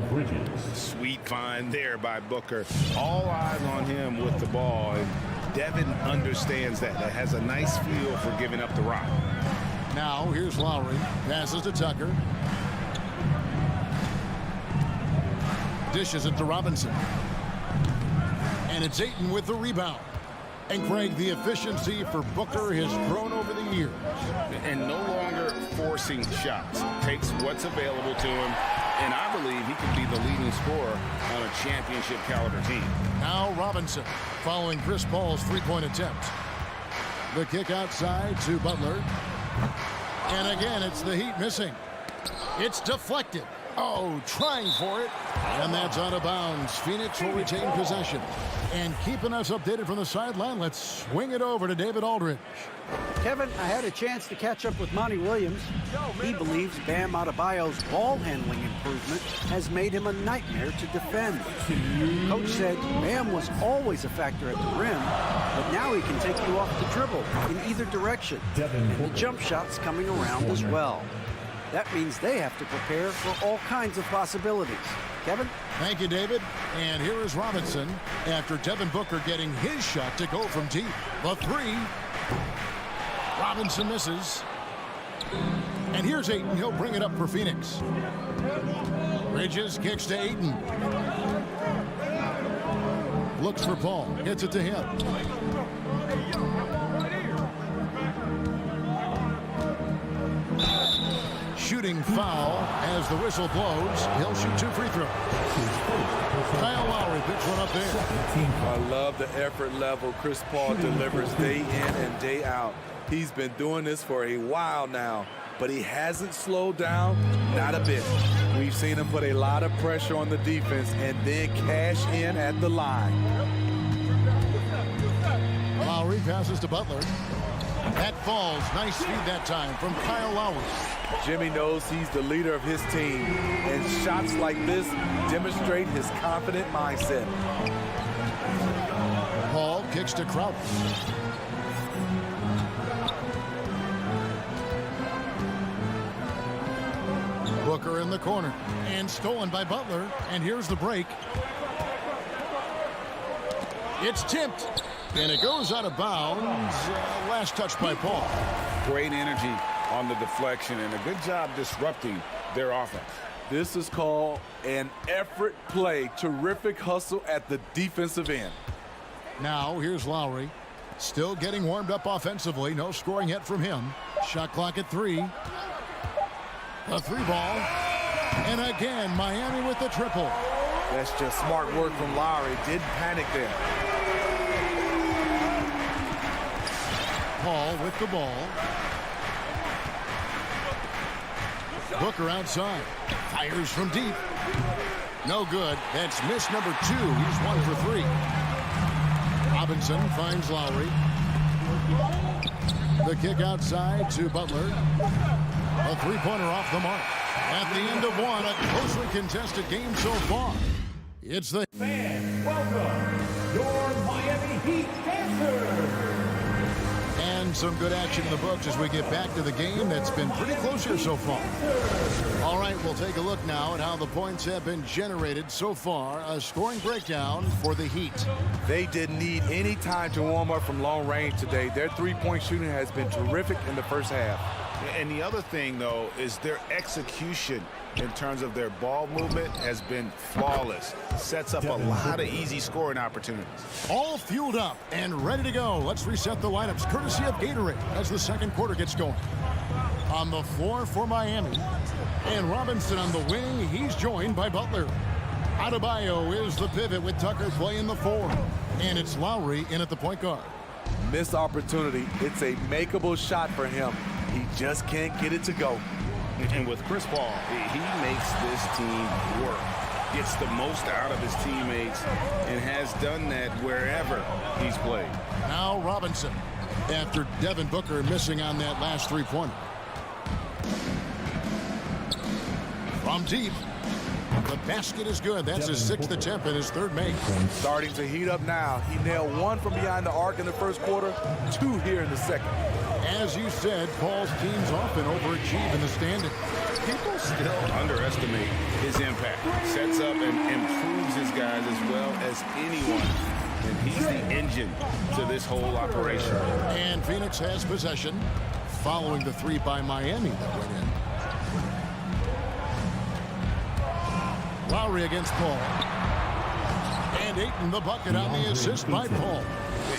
Sweet find there by Booker. All eyes on him with the ball. And Devin understands that. That has a nice feel for giving up the rock. Now here's Lowry. Passes to Tucker. Dishes it to Robinson. And it's Ayton with the rebound. And Craig, the efficiency for Booker has grown over the years. And no longer forcing shots. Takes what's available to him. And I believe he could be the leading scorer on a championship caliber team. Now Robinson following Chris Paul's three-point attempt. The kick outside to Butler. And again, it's the Heat missing. It's deflected. Oh, trying for it. And that's out of bounds. Phoenix will retain possession. And keeping us updated from the sideline, let's swing it over to David Aldridge. Kevin, I had a chance to catch up with Monty Williams. He believes Bam Adebayo's ball handling improvement has made him a nightmare to defend. Coach said Bam was always a factor at the rim, but now he can take you off the dribble in either direction. And the jump shot's coming around as well. That means they have to prepare for all kinds of possibilities. Kevin? Thank you, David. And here is Robinson after Devin Booker getting his shot to go from deep. The 3. Robinson misses. And here's Ayton. He'll bring it up for Phoenix. Bridges kicks to Ayton. Looks for Paul. Gets it to him. Shooting foul as the whistle blows. He'll shoot 2 free throws. Kyle Lowry picks one up there. I love the effort level Chris Paul delivers day in and day out. He's been doing this for a while now, but he hasn't slowed down, not a bit. We've seen him put a lot of pressure on the defense and then cash in at the line. Lowry passes to Butler. That falls. Nice feed that time from Kyle Lowry. Jimmy knows he's the leader of his team, and shots like this demonstrate his confident mindset. Paul kicks to Crowder. Booker in the corner and stolen by Butler. And here's the break. It's tipped. And it goes out of bounds. Last touch by Paul. Great energy on the deflection and a good job disrupting their offense. This is called an effort play. Terrific hustle at the defensive end. Now here's Lowry. Still getting warmed up offensively. No scoring yet from him. Shot clock at 3. A 3-ball. And again, Miami with the triple. That's just smart work from Lowry. Didn't panic there. Paul with the ball. Booker outside. Fires from deep. No good. That's miss number 2. He's 1 for 3. Robinson finds Lowry. The kick outside to Butler. A 3-pointer off the mark. At the end of one, a closely contested game so far. It's the Fans, welcome your Miami Heat Panthers. And some good action in the books as we get back to the game that's been pretty close here so far. All right, we'll take a look now at how the points have been generated so far. A scoring breakdown for the Heat. They didn't need any time to warm up from long range today. Their three-point shooting has been terrific in the first half. And the other thing, though, is their execution in terms of their ball movement has been flawless. Sets up a lot of easy scoring opportunities. All fueled up and ready to go. Let's reset the lineups courtesy of Gatorade as the second quarter gets going. On the floor for Miami. And Robinson on the wing. He's joined by Butler. Adebayo is the pivot with Tucker playing the 4. And it's Lowry in at the point guard. Missed opportunity. It's a makeable shot for him. He just can't get it to go. And with Chris Paul, he makes this team work. Gets the most out of his teammates and has done that wherever he's played. Now Robinson after Devin Booker missing on that last 3-pointer. From deep. The basket is good. That's his 6th attempt and his 3rd make. Starting to heat up now. He nailed 1 from behind the arc in the first quarter, 2 here in the second. As you said, Paul's teams often overachieve in the standings. People still underestimate his impact. Sets up and improves his guys as well as anyone. And he's the engine to this whole operation. And Phoenix has possession following the 3 by Miami that went in. Lowry against Paul. And Ayton the bucket on the assist by Paul.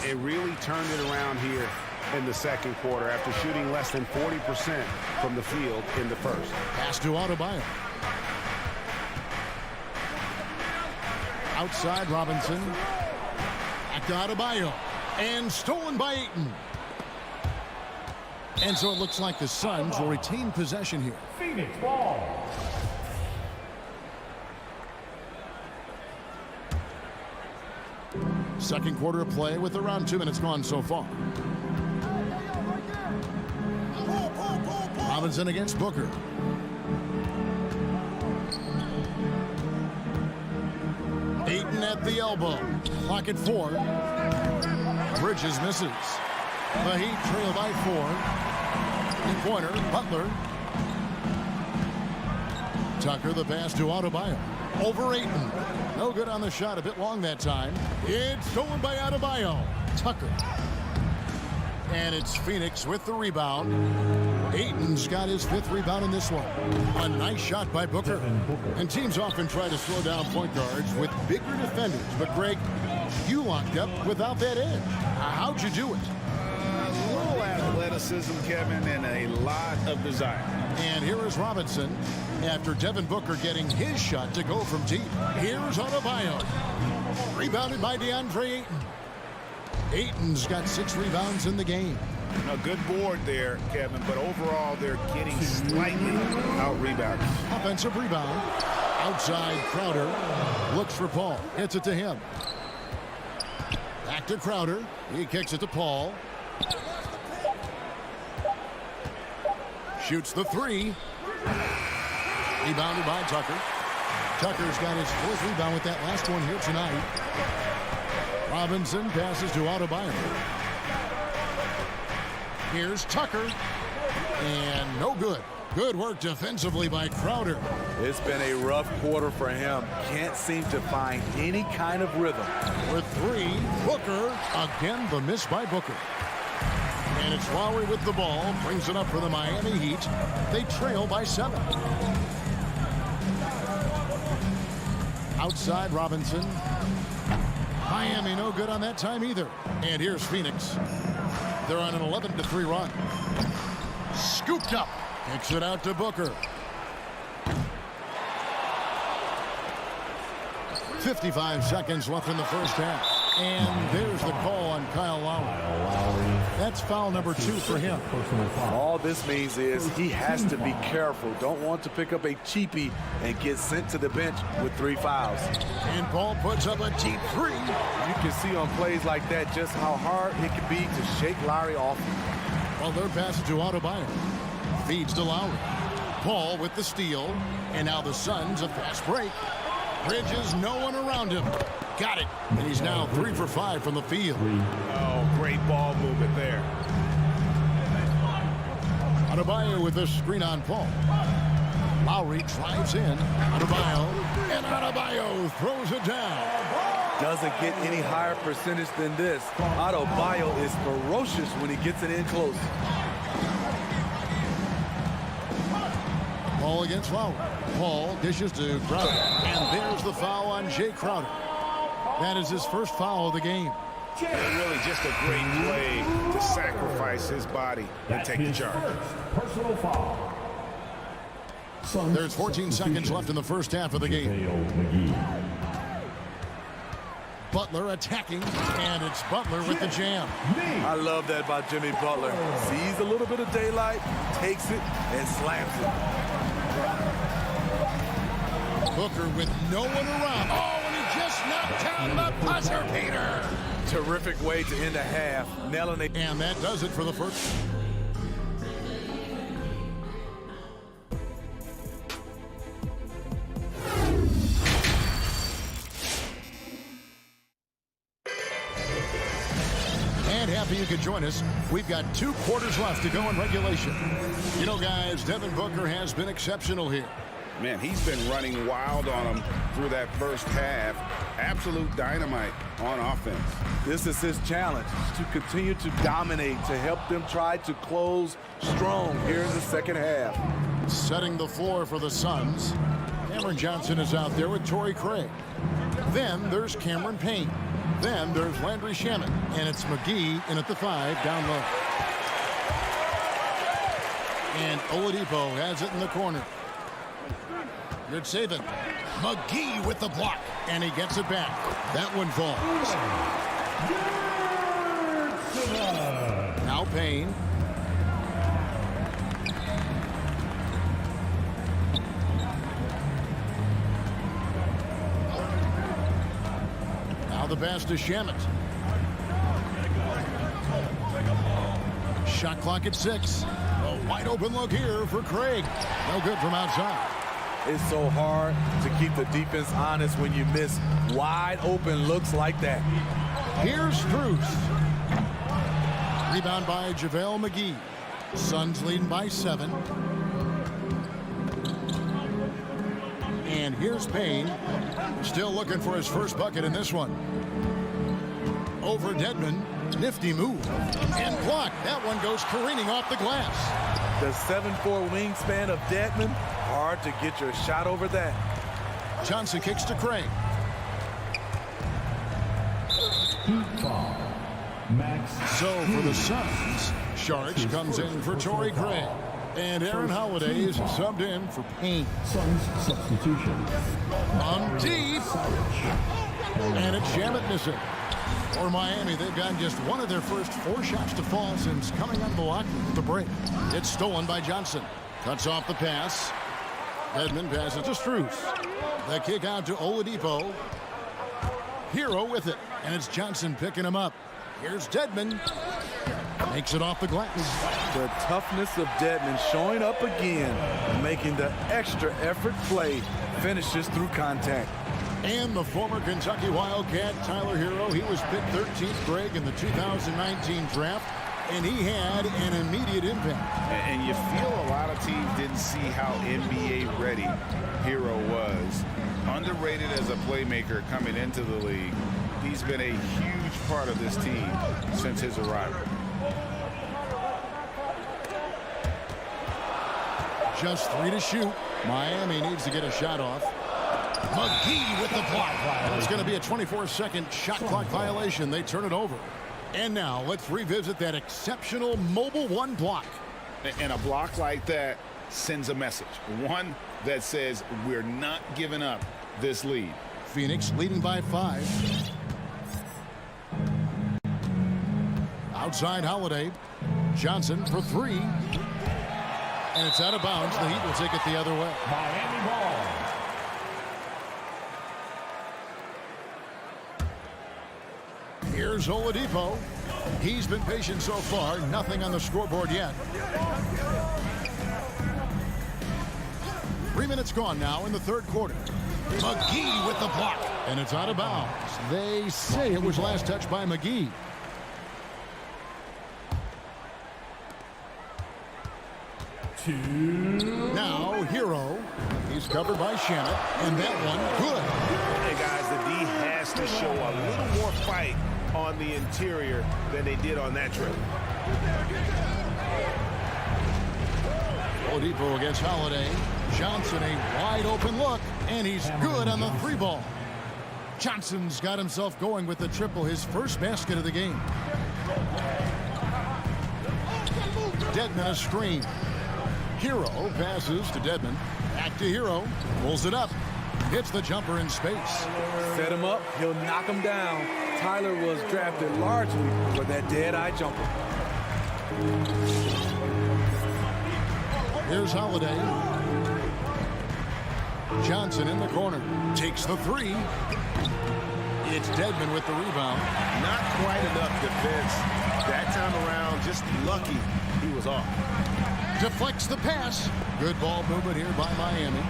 It really turned it around here in the second quarter after shooting less than 40% from the field in the first. Pass to Adebayo. Outside Robinson. Back to Adebayo. And stolen by Ayton. And so it looks like the Suns will retain possession here. Phoenix ball. Second quarter of play with around 2 minutes gone so far. Robinson against Booker. Ayton at the elbow. Clock at 4. Bridges misses. The Heat trail by 4. In-pointer, Butler. Tucker the pass to Adebayo. Over Ayton. No good on the shot. A bit long that time. It's stolen by Adebayo. Tucker. And it's Phoenix with the rebound. Ayton's got his 5th rebound in this one. A nice shot by Booker. And teams often try to slow down point guards with bigger defenders. But, Greg, you locked up without that edge. How'd you do it? A little athleticism, Kevin, and a lot of desire. And here is Robinson after Devin Booker getting his shot to go from deep. Here's Adebayo. Rebounded by DeAndre Ayton. Ayton's got 6 rebounds in the game. A good board there, Kevin, but overall they're getting slightly out-rebounded. Offensive rebound. Outside, Crowder looks for Paul. Hits it to him. Back to Crowder. He kicks it to Paul. Shoots the 3. Rebounded by Tucker. Tucker's got his 4th rebound with that last one here tonight. Robinson passes to Adebayo. Here's Tucker. And no good. Good work defensively by Crowder. It's been a rough quarter for him. Can't seem to find any kind of rhythm. For three, Booker. Again, the miss by Booker. And it's Lowry with the ball. Brings it up for the Miami Heat. They trail by 7. Outside Robinson. Miami no good on that time either. And here's Phoenix. They're on an 11-3 run. Scooped up. Kicks it out to Booker. 55 seconds left in the first half. And there's the call on Kyle Lowry. That's foul number 2 for him. All this means is he has to be careful. Don't want to pick up a cheapie and get sent to the bench with 3 fouls. And Paul puts up a deep 3. You can see on plays like that just how hard it can be to shake Lowry off. Well, they're passing to Adebayo. Feeds to Lowry. Paul with the steal. And now the Suns a fast break. Bridges, no one around him. Got it. And he's now 3 for 5 from the field. Oh, great ball movement there. Adebayo with a screen on Paul. Lowry drives in. Adebayo. And Adebayo throws it down. Doesn't get any higher percentage than this. Adebayo is ferocious when he gets it in close. Ball against Lowry. Paul dishes to Crowder. And there's the foul on Jay Crowder. That is his first foul of the game. And really just a great play to sacrifice his body and take the charge. Personal foul. There's 14 seconds left in the first half of the game. Butler attacking, and it's Butler with the jam. I love that by Jimmy Butler. Sees a little bit of daylight, takes it, and slams it. Booker with no one around. Oh, and he just knocked down the buzzer beater. Terrific way to end a half. Nailing it. And that does it for the first. And happy you could join us. We've got 2 quarters left to go in regulation. You know, guys, Devin Booker has been exceptional here. Man, he's been running wild on him through that first half. Absolute dynamite on offense. This is his challenge, to continue to dominate, to help them try to close strong here in the second half. Setting the floor for the Suns. Cameron Johnson is out there with Torrey Craig. Then there's Cameron Payne. Then there's Landry Shamet. And it's McGee in at the 5 down low. And Oladipo has it in the corner. Good saving. McGee with the block. And he gets it back. That one falls. Now Payne. Now the pass to Shamet. Shot clock at 6. A wide open look here for Craig. No good from outside. It's so hard to keep the defense honest when you miss wide open looks like that. Here's Strus. Rebound by JaVale McGee. Suns leading by 7. And here's Payne. Still looking for his first bucket in this one. Over Dedmon. Nifty move. And blocked. That one goes careening off the glass. The 7'4" wingspan of Dedmon. Hard to get your shot over that. Johnson kicks to Craig. So for the Suns, Sharks comes in for Torrey Craig. And Aaron Holiday is subbed in for Payne. Suns substitution. On deep. And it's Shamet missing. For Miami, they've gotten just one of their first 4 shots to fall since coming on the lock with the break. It's stolen by Johnson. Cuts off the pass. Dedmon passes to Strus. The kick out to Oladipo. Hero with it. And it's Johnson picking him up. Here's Dedmon. Makes it off the glass. The toughness of Dedmon showing up again, making the extra effort play, finishes through contact. And the former Kentucky Wildcat, Tyler Hero, he was picked 13th, Greg, in the 2019 draft. and he had an immediate impact. And you feel a lot of teams didn't see how NBA ready Hero was. Underrated as a playmaker coming into the league. He's been a huge part of this team since his arrival. Just 3 to shoot. Miami needs to get a shot off. McGee with the block. It's going to be a 24-second shot clock violation. They turn it over. And now let's revisit that exceptional mobile one block. And a block like that sends a message. One that says we're not giving up this lead. Phoenix leading by 5. Outside Holiday. Johnson for 3. And it's out of bounds. The Heat will take it the other way. Miami ball. Here's Oladipo. He's been patient so far. Nothing on the scoreboard yet. 3 minutes gone now in the third quarter. McGee with the block. And it's out of bounds. They say it was last touched by McGee. Now Hero. He's covered by Shannon. And that one good. Hey guys, the D has to show a little more fight on the interior than they did on that trip. Oladipo against Holiday. Johnson a wide open look. And he's good on the 3-ball. Johnson's got himself going with the triple. His first basket of the game. Dedmon a screen. Hero passes to Dedmon. Back to Hero. Pulls it up. Hits the jumper in space. Set him up. He'll knock him down. Tyler was drafted largely for that dead-eye jumper. Here's Holiday. Johnson in the corner. Takes the 3. It's Dedmon with the rebound. Not quite enough defense. That time around, just lucky he was off. Deflects the pass. Good ball movement here by Miami.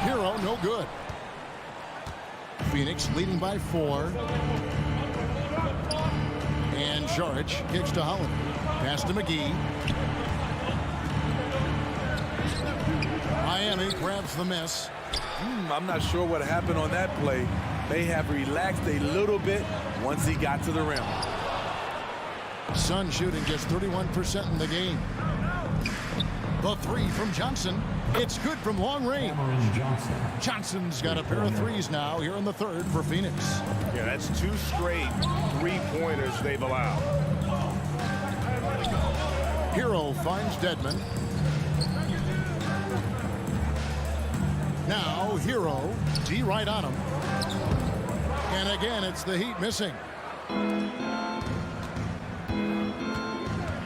Hero no good. Phoenix leading by 4. And Saric kicks to Holiday. Pass to McGee. Miami grabs the miss. I'm not sure what happened on that play. May have relaxed a little bit once he got to the rim. Sun shooting just 31% in the game. The 3 from Johnson. It's good from long range. Johnson's got a pair of 3s now here in the third for Phoenix. Yeah, that's 2 straight 3-pointers they've allowed. Hero finds Dedmon. Now Hero, D right on him. And again, it's the Heat missing.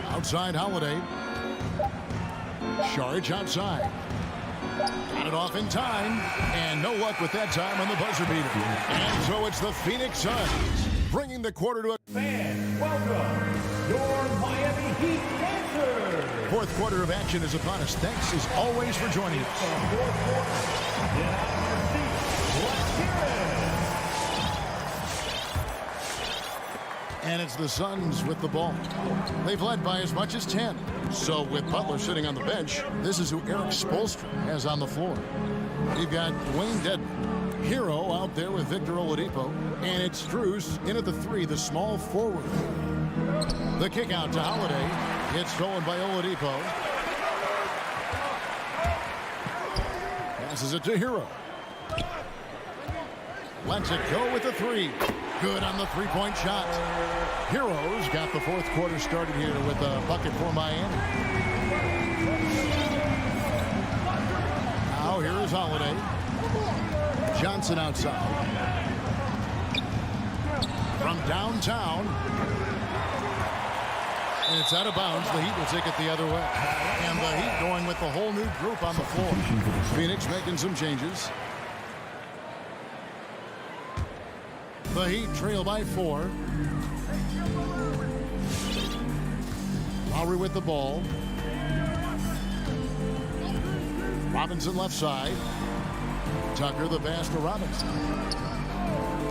Outside Holiday. Saric outside. Got it off in time. And no luck with that time on the buzzer beater. And so it's the Phoenix Suns bringing the quarter to a... Fans, welcome your Miami Heat Panthers. Fourth quarter of action is upon us. Thanks as always for joining us. And it's the Suns with the ball. They've led by as much as 10. So with Butler sitting on the bench, this is who Eric Spoelstra has on the floor. You've got Dwayne Dedmon, Hero out there with Victor Oladipo, and it's Strus in at the 3, the small forward. The kick out to Holiday. It's stolen by Oladipo. Passes it to Hero. Lets it go with the 3. Good on the 3-point shot. Heroes got the fourth quarter started here with a bucket for Miami. Now here is Holiday. Johnson outside. From downtown. And it's out of bounds. The Heat will take it the other way. And the Heat going with the whole new group on the floor. Phoenix making some changes. The Heat trail by 4. Lowry with the ball. Robinson left side. Tucker the pass to Robinson.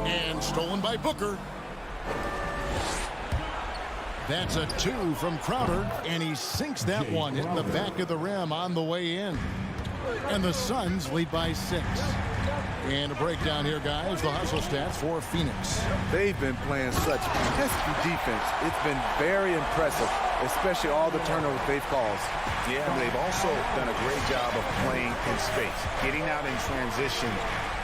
And stolen by Booker. That's a 2 from Crowder, and he sinks that one, hitting the back of the rim on the way in. And the Suns lead by 6. And a breakdown here, guys. The hustle stats for Phoenix. They've been playing such pesky defense. It's been very impressive, especially all the turnovers they've caused. Yeah, and they've also done a great job of playing in space, getting out in transition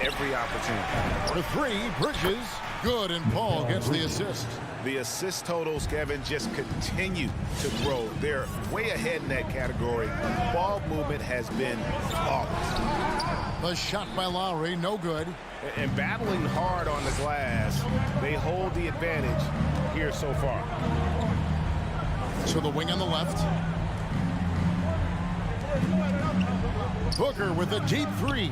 every opportunity. For 3, Bridges. Good, and Paul gets the assist. The assist totals, Kevin, just continue to grow. They're way ahead in that category. Ball movement has been flawless. The shot by Lowry, no good. And battling hard on the glass, they hold the advantage here so far. So the wing on the left. Booker with a deep 3.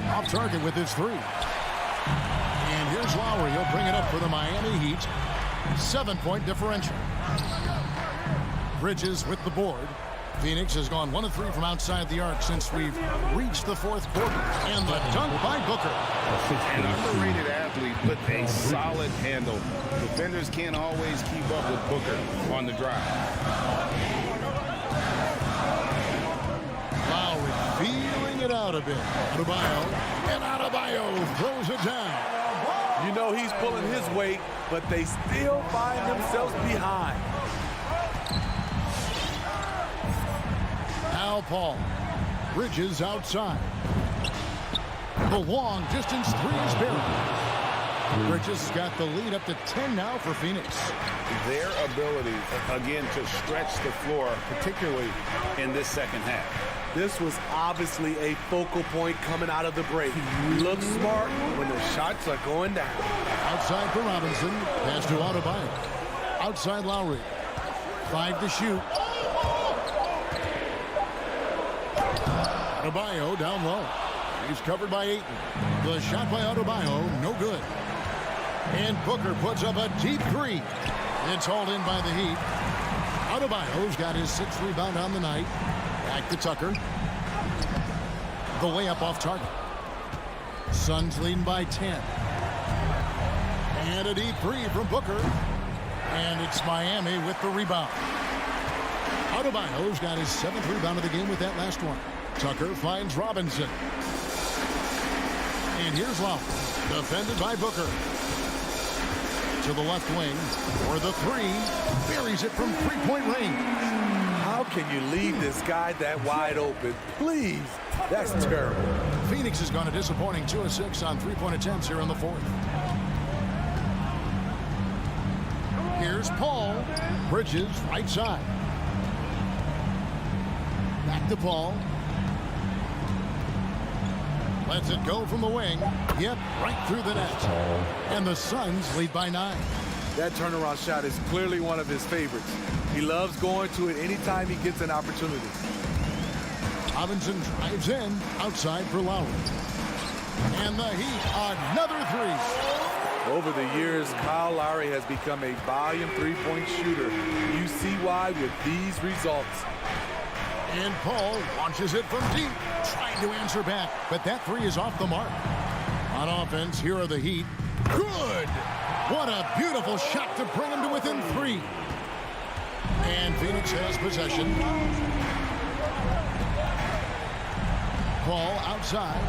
Off target with his 3. And here's Lowry. He'll bring it up for the Miami Heat. 7-point differential. Bridges with the board. Phoenix has gone 1 of 3 from outside the arc since we've reached the 4th quarter. And the dunk by Booker. An underrated athlete with a solid handle. Defenders can't always keep up with Booker on the drive. Lowry feeling it out a bit. Adebayo. And Adebayo throws it down. You know he's pulling his weight, but they still find themselves behind. Now Paul. Bridges outside. The long distance 3 is buried. Bridges has got the lead up to 10 now for Phoenix. Their ability, again, to stretch the floor, particularly in this second half. This was obviously a focal point coming out of the break. Look smart when the shots are going down. Outside for Robinson. Pass to Adebayo. Outside Lowry. 5 to shoot. Adebayo down low. He's covered by Ayton. The shot by Adebayo, no good. And Booker puts up a deep 3. It's hauled in by the Heat. Adebayo's got his 6th rebound on the night. Back to Tucker. The layup off target. Suns leading by 10. And a deep 3 from Booker. And it's Miami with the rebound. Adebayo's got his 7th rebound of the game with that last one. Tucker finds Robinson. And here's Lowry. Defended by Booker. To the left wing. For the 3. Buries it from 3-point range. How can you leave this guy that wide open? Please. That's terrible. Phoenix has gone a disappointing 2 of 6 on 3-point attempts here in the 4th. Here's Paul. Bridges right side. Back to Paul. Lets it go from the wing. Yep, right through the net. And the Suns lead by 9. That turnaround shot is clearly one of his favorites. He loves going to it anytime he gets an opportunity. Robinson drives in. Outside for Lowry. And the Heat, another 3. Over the years, Kyle Lowry has become a volume 3-point shooter. You see why with these results. And Paul launches it from deep, trying to answer back, but that 3 is off the mark. On offense, here are the Heat. Good! What a beautiful shot to bring him to within 3. And Phoenix has possession. Paul outside.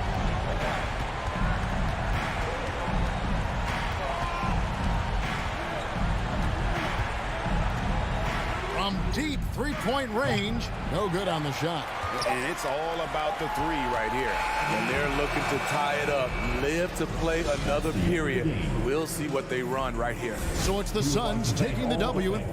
From deep 3-point range, no good on the shot. And it's all about the 3 right here. And they're looking to tie it up, live to play another period. We'll see what they run right here. So it's the Suns taking the W.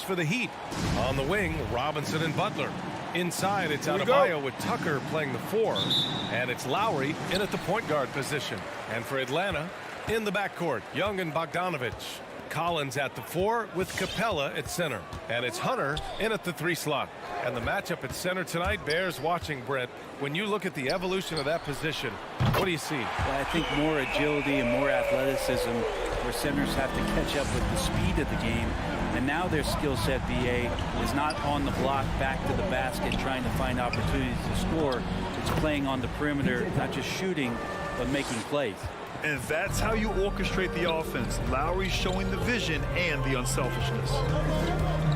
For the Heat. On the wing, Robinson and Butler. Inside, it's Adebayo with Tucker playing the 4. And it's Lowry in at the point guard position. And for Atlanta, in the backcourt, Young and Bogdanovich. Collins at the 4 with Capella at center. And it's Hunter in at the 3 slot. And the matchup at center tonight bears watching, Brent. When you look at the evolution of that position, what do you see? Well, I think more agility and more athleticism where centers have to catch up with the speed of the game. And now their skill set, BA, is not on the block back to the basket trying to find opportunities to score. It's playing on the perimeter, not just shooting, but making plays. And that's how you orchestrate the offense. Lowry showing the vision and the unselfishness.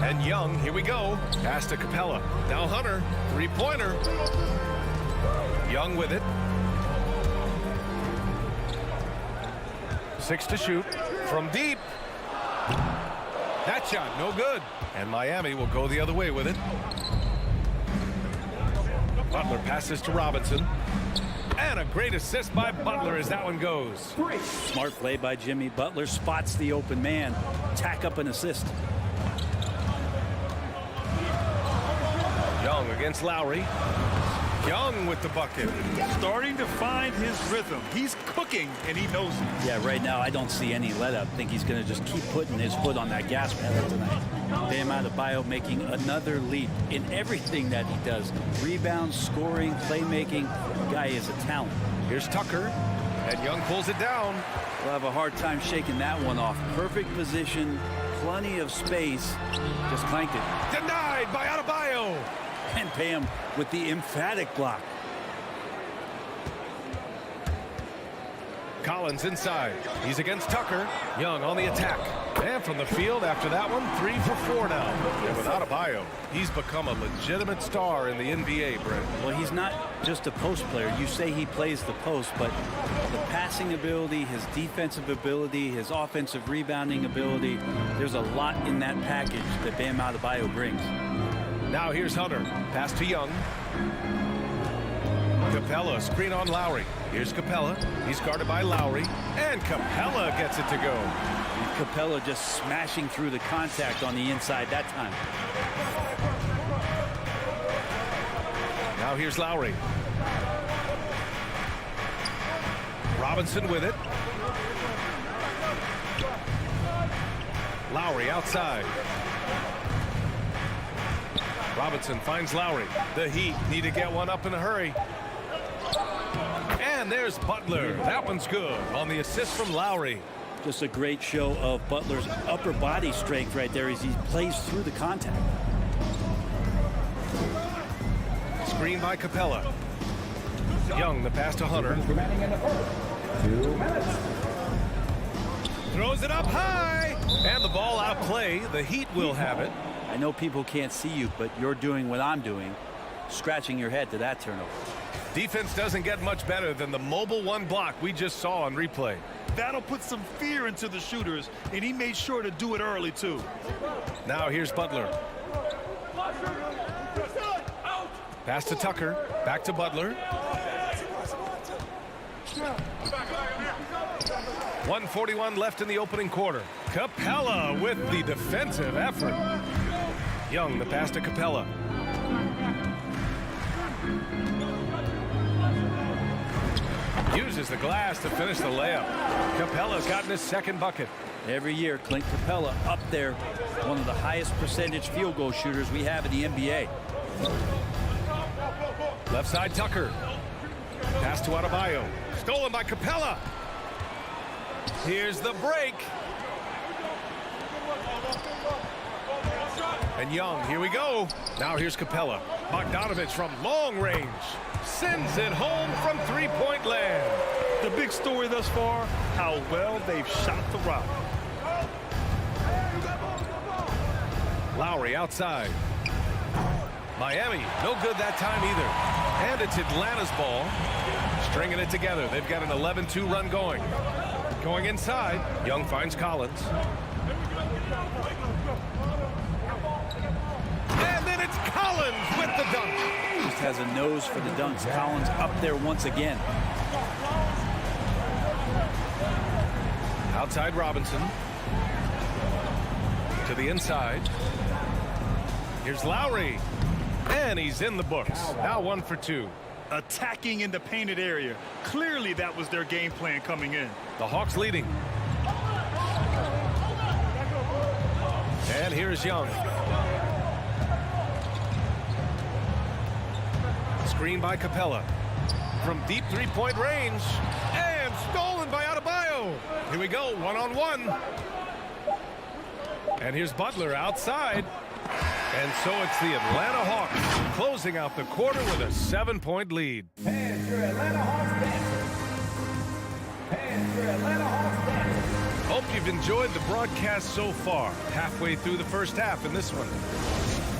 And Young, here we go. Pass to Capella. Now Hunter, three-pointer. Young with it. 6 to shoot. From deep. That shot, no good. And Miami will go the other way with it. Butler passes to Robinson. And a great assist by Butler as that one goes. Smart play by Jimmy. Butler spots the open man. Tack up an assist. Young against Lowry. Young with the bucket. Starting to find his rhythm. He's cooking, and he knows it. Yeah, right now I don't see any let up. I think he's going to just keep putting his foot on that gas pedal tonight. Bam Adebayo making another leap in everything that he does. Rebounds, scoring, playmaking. The guy is a talent. Here's Tucker, and Young pulls it down. We'll have a hard time shaking that one off. Perfect position, plenty of space. Just clanked it. Denied by Adebayo. And Bam with the emphatic block. Collins inside. He's against Tucker. Young on the attack. And from the field after that one, 3 for 4 now. And with Adebayo, he's become a legitimate star in the NBA, Brent. Well, he's not just a post player. You say he plays the post, but the passing ability, his defensive ability, his offensive rebounding ability, there's a lot in that package that Bam Adebayo brings. Now here's Hunter. Pass to Young. Capella, screen on Lowry. Here's Capella. He's guarded by Lowry. And Capella gets it to go. He Capella just smashing through the contact on the inside that time. Now here's Lowry. Robinson with it. Lowry outside. Robinson finds Lowry. The Heat need to get one up in a hurry. And there's Butler. That one's good on the assist from Lowry. Just a great show of Butler's upper body strength right there as he plays through the contact. Screen by Capella. Young, the pass to Hunter. 2 minutes. Throws it up high. And the ball out play. The Heat will have it. I know people can't see you, but you're doing what I'm doing, scratching your head to that turnover. Defense doesn't get much better than the mobile one block we just saw on replay. That'll put some fear into the shooters, and he made sure to do it early, too. Now here's Butler. Pass to Tucker. Back to Butler. 1:41 left in the opening quarter. Capella with the defensive effort. Young, the pass to Capella. Uses the glass to finish the layup. Capella's gotten his second bucket. Every year, Clint Capella up there, one of the highest percentage field goal shooters we have in the NBA. Left side Tucker. Pass to Adebayo. Stolen by Capella. Here's the break. And Young, here we go. Now here's Capella. Bogdanovich from long range. Sends it home from three-point land. The big story thus far, how well they've shot the rock. Lowry outside. Miami, no good that time either. And it's Atlanta's ball. Stringing it together. They've got an 11-2 run going. Going inside. Young finds Collins. And then it's Collins with the dunk. Just has a nose for the dunks. Collins up there once again. Outside Robinson. To the inside. Here's Lowry. And he's in the books. Now 1 for 2. Attacking in the painted area. Clearly that was their game plan coming in. The Hawks leading. And here's Young. Screen by Capella. From deep three-point range. And stolen by Adebayo. Here we go, one-on-one. And here's Butler outside. And so it's the Atlanta Hawks closing out the quarter with a 7-point lead. And your Atlanta Hawks dancers. And your Atlanta Hawks dancers. Hope you've enjoyed the broadcast so far. Halfway through the first half in this one.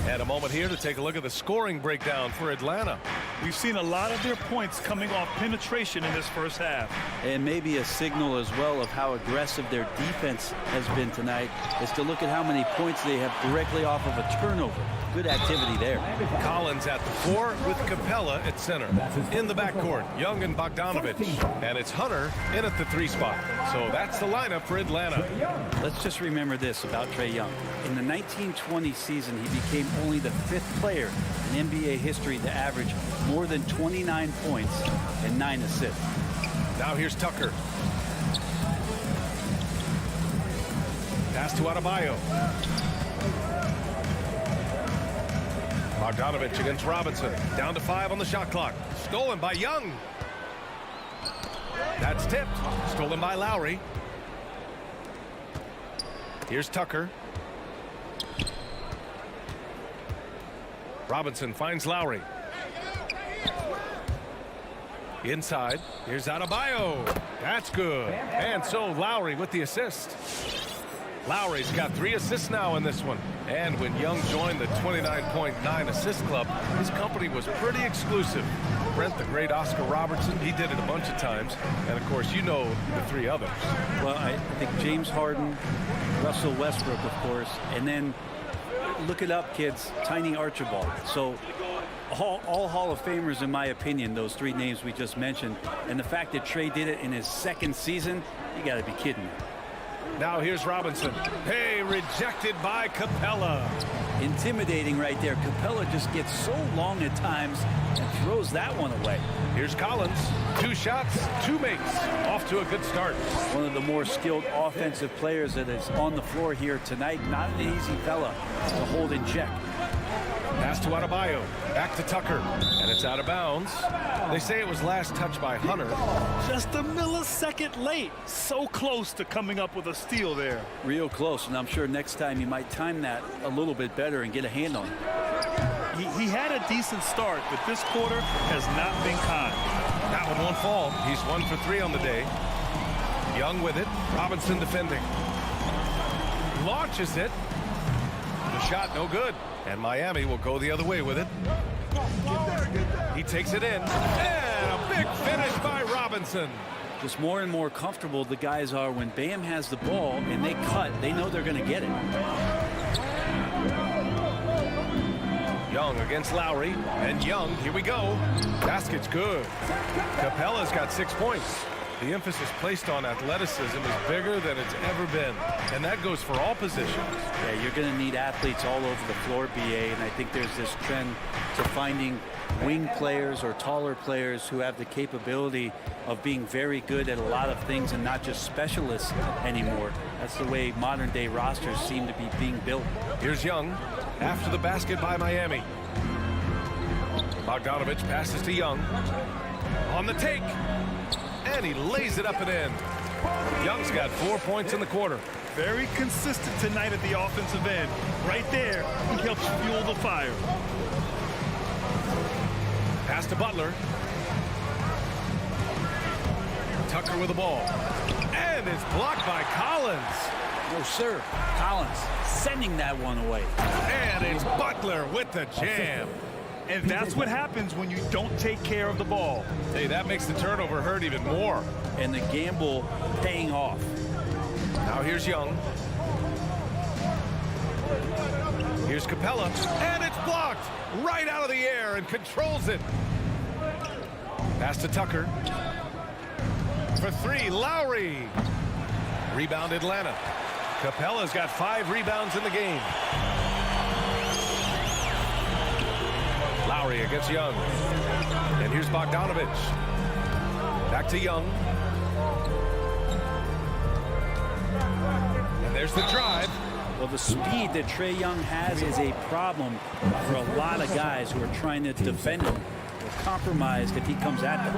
And a moment here to take a look at the scoring breakdown for Atlanta. We've seen a lot of their points coming off penetration in this first half. And maybe a signal as well of how aggressive their defense has been tonight is to look at how many points they have directly off of a turnover. Good activity there. Collins at the 4 with Capella at center. In the backcourt, Young and Bogdanovich. And it's Hunter in at the 3 spot. So that's the lineup for Atlanta. Let's just remember this about Trae Young. In the 1920 season, he became only the 5th player in NBA history to average more than 29 points and 9 assists. Now here's Tucker. Pass to Adebayo. Bogdanovich against Robinson. Down to 5 on the shot clock. Stolen by Young. That's tipped. Stolen by Lowry. Here's Tucker. Robinson finds Lowry. Inside. Here's Adebayo. That's good. And so Lowry with the assist. Lowry's got 3 assists now in this one. And when Young joined the 29.9 assist club, his company was pretty exclusive. Brent, the great Oscar Robertson, he did it a bunch of times. And, of course, you know the 3 others. Well, I think James Harden, Russell Westbrook, of course, and then look it up, kids, Tiny Archibald. So all Hall of Famers, in my opinion, those 3 names we just mentioned. And the fact that Trae did it in his 2nd season, you got to be kidding me. Now here's Robinson. Hey, rejected by Capella. Intimidating right there. Capella just gets so long at times and throws that one away. Here's Collins. 2 shots, 2 makes. Off to a good start. One of the more skilled offensive players that is on the floor here tonight. Not an easy fella to hold in check. Pass to Adebayo. Back to Tucker. And it's out of bounds. They say it was last touched by Hunter. Just a millisecond late. So close to coming up with a steal there. Real close, and I'm sure next time he might time that a little bit better and get a hand on it. He had a decent start, but this quarter has not been kind. That one won't fall. He's 1 for 3 on the day. Young with it. Robinson defending. Launches it. The shot no good. And Miami will go the other way with it. He takes it in. And a big finish by Robinson. Just more and more comfortable the guys are when Bam has the ball and they cut. They know they're going to get it. Young against Lowry. And Young, here we go. Basket's good. Capella's got 6 points. The emphasis placed on athleticism is bigger than it's ever been. And that goes for all positions. Yeah, you're going to need athletes all over the floor, BA, and I think there's this trend to finding wing players or taller players who have the capability of being very good at a lot of things and not just specialists anymore. That's the way modern day rosters seem to be being built. Here's Young after the basket by Miami. Bogdanovich passes to Young. On the take. And he lays it up and in. Young's got 4 points in the quarter. Very consistent tonight at the offensive end. Right there, he helps fuel the fire. Pass to Butler. Tucker with the ball. And it's blocked by Collins. No, sir. Collins sending that one away. And it's Butler with the jam. And that's what happens when you don't take care of the ball. Hey, that makes the turnover hurt even more. And the gamble paying off. Now here's Young. Here's Capella. And it's blocked right out of the air and controls it. Pass to Tucker. For 3, Lowry. Rebound Atlanta. Capella's got 5 rebounds in the game. Lowry against Young. And here's Bogdanovich. Back to Young. And there's the drive. Well, the speed that Trae Young has is a problem for a lot of guys who are trying to defend him. They're compromised if he comes at them.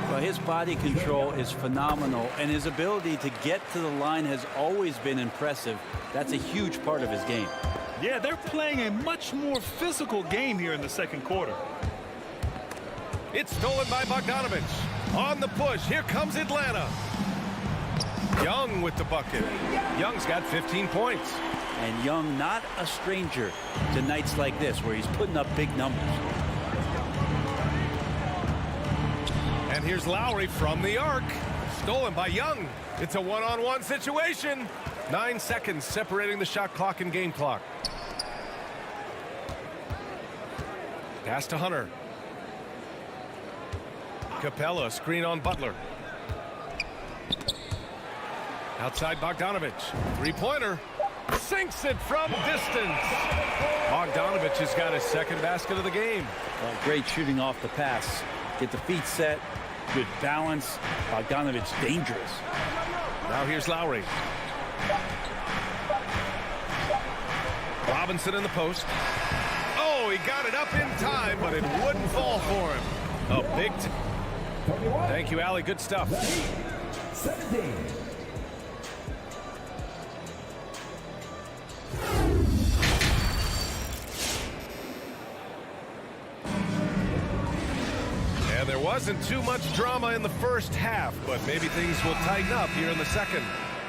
Well, his body control is phenomenal, and his ability to get to the line has always been impressive. That's a huge part of his game. Yeah, they're playing a much more physical game here in the second quarter. It's stolen by Bogdanovich. On the push, here comes Atlanta. Young with the bucket. Young's got 15 points. And Young not a stranger to nights like this where he's putting up big numbers. And here's Lowry from the arc. Stolen by Young. It's a one-on-one situation. 9 seconds separating the shot clock and game clock. Pass to Hunter. Capella, screen on Butler. Outside Bogdanovich. 3-pointer. Sinks it from distance. Bogdanovich has got his second basket of the game. Well, great shooting off the pass. Get the feet set. Good balance. Bogdanovich dangerous. Now here's Lowry. Robinson in the post. Oh, he got it up in time, but it wouldn't fall for him. A big thank you, Allie. Good stuff. 17. And there wasn't too much drama in the first half, but maybe things will tighten up here in the second.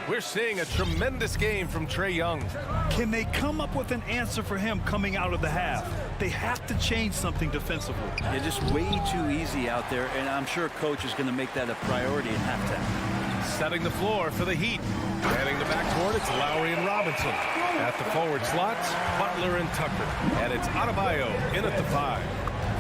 We're seeing a tremendous game from Trae Young. Can they come up with an answer for him coming out of the half? They have to change something defensively. They're just way too easy out there, and I'm sure coach is going to make that a priority in halftime. Setting the floor for the Heat. Heading the backcourt, it's Lowry and Robinson. At the forward slots, Butler and Tucker. And it's Adebayo in at the 5.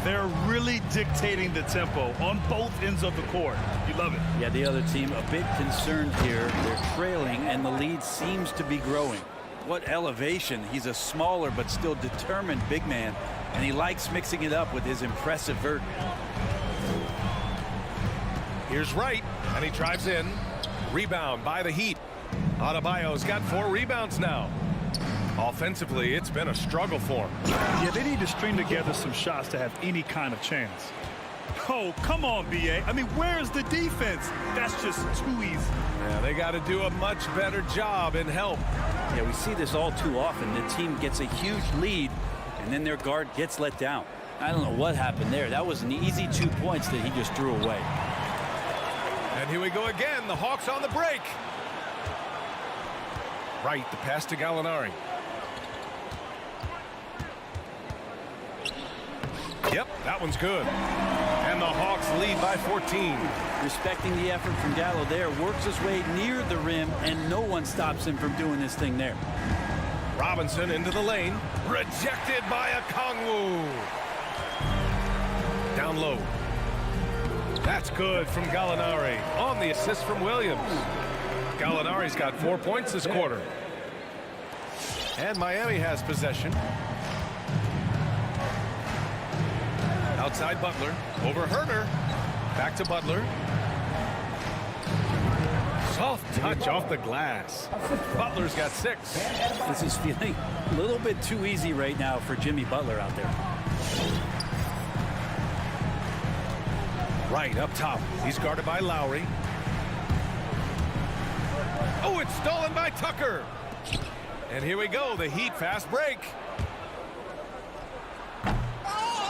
They're really dictating the tempo on both ends of the court. You love it. Yeah, the other team a bit concerned here. They're trailing, and the lead seems to be growing. What elevation. He's a smaller but still determined big man, and he likes mixing it up with his impressive vert. Here's Wright, and he drives in. Rebound by the Heat. Adebayo's got 4 rebounds now. Offensively, it's been a struggle for him. Yeah, they need to string together some shots to have any kind of chance. Oh, come on, B.A. I mean, where's the defense? That's just too easy. Yeah, they got to do a much better job in help. Yeah, we see this all too often. The team gets a huge lead, and then their guard gets let down. I don't know what happened there. That was an easy 2 points that he just threw away. And here we go again. The Hawks on the break. Right, the pass to Gallinari. Yep, that one's good. And the Hawks lead by 14. Respecting the effort from Gallo there, works his way near the rim, and no one stops him from doing this thing there. Robinson into the lane. Rejected by Okongwu. Down low. That's good from Gallinari on the assist from Williams. Gallinari's got 4 points this quarter. And Miami has possession. Outside Butler. Over Herter. Back to Butler. Soft touch off the glass. Butler's got 6. This is feeling a little bit too easy right now for Jimmy Butler out there. Right up top. He's guarded by Lowry. Oh, it's stolen by Tucker. And here we go. The Heat fast break.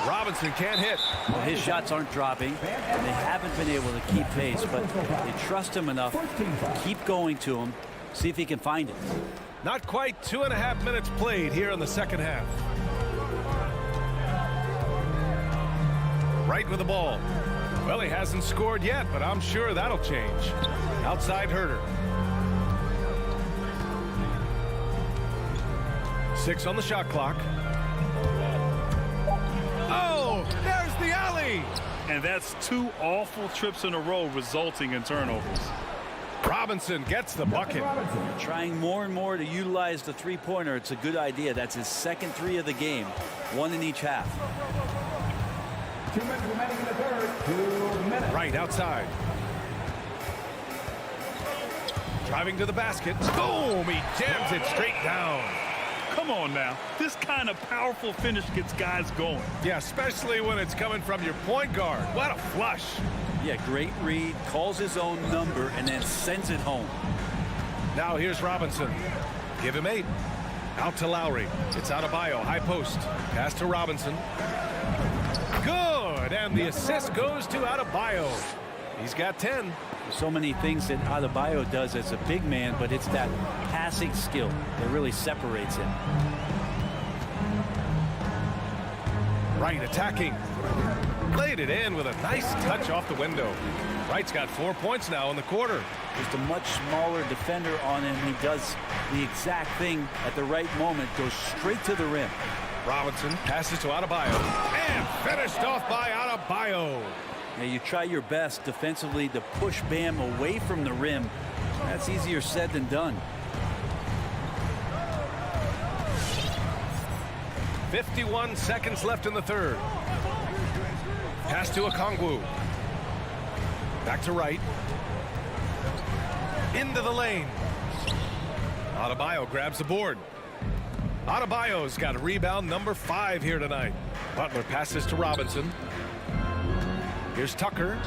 Robinson can't hit. Well, his shots aren't dropping. They haven't been able to keep pace, but they trust him enough to keep going to him, see if he can find it. Not quite 2.5 minutes played here in the second half. Right with the ball. Well, he hasn't scored yet, but I'm sure that'll change. Outside Herter. 6 on the shot clock. Oh, there's the alley. And that's 2 awful trips in a row resulting in turnovers. Robinson gets the bucket. Trying more and more to utilize the three-pointer. It's a good idea. That's his second 3 of the game. 1 in each half. 2 minutes remaining in the third. 2 minutes. Right outside. Driving to the basket. Boom! He jams it straight down. Come on now. This kind of powerful finish gets guys going. Yeah, especially when it's coming from your point guard. What a flush. Yeah, great read. Calls his own number and then sends it home. Now here's Robinson. Give him 8. Out to Lowry. It's Adebayo. High post. Pass to Robinson. Good. And the assist goes to Adebayo. He's got 10. So many things that Adebayo does as a big man, but it's that passing skill that really separates him. Wright attacking. Laid it in with a nice touch off the window. Wright's got 4 points now in the quarter. Just a much smaller defender on him. He does the exact thing at the right moment, goes straight to the rim. Robinson passes to Adebayo. And finished off by Adebayo. Now you try your best defensively to push Bam away from the rim. That's easier said than done. 51 seconds left in the third. Pass to Okongwu. Back to Wright. Into the lane. Adebayo grabs the board. Adebayo's got a rebound number 5 here tonight. Butler passes to Robinson. Here's Tucker.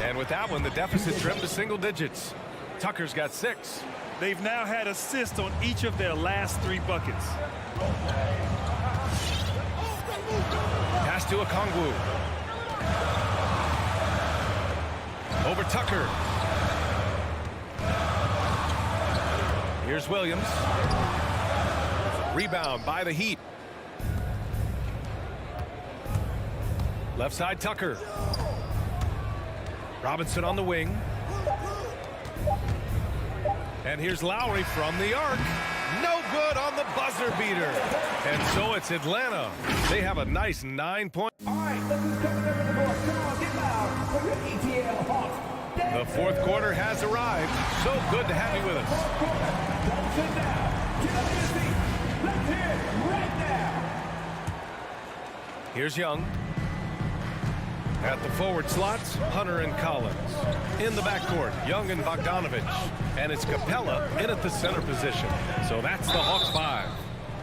And with that one, the deficit trimmed to single digits. Tucker's got 6. They've now had assists on each of their last 3 buckets. Pass to Okongwu. Over Tucker. Here's Williams. Rebound by the Heat. Left side Tucker. Robinson on the wing. And here's Lowry from the arc. No good on the buzzer beater. And so it's Atlanta. They have a nice 9-point. All right, look who's coming in the door. Come on, get loud for your ETL Hawks. The fourth quarter has arrived. So good to have you with us. Don't sit down. Get up your seat. Let's hear it right now. Here's Young. At the forward slots, Hunter and Collins. In the backcourt, Young and Bogdanovich. And it's Capella in at the center position. So that's the Hawks 5.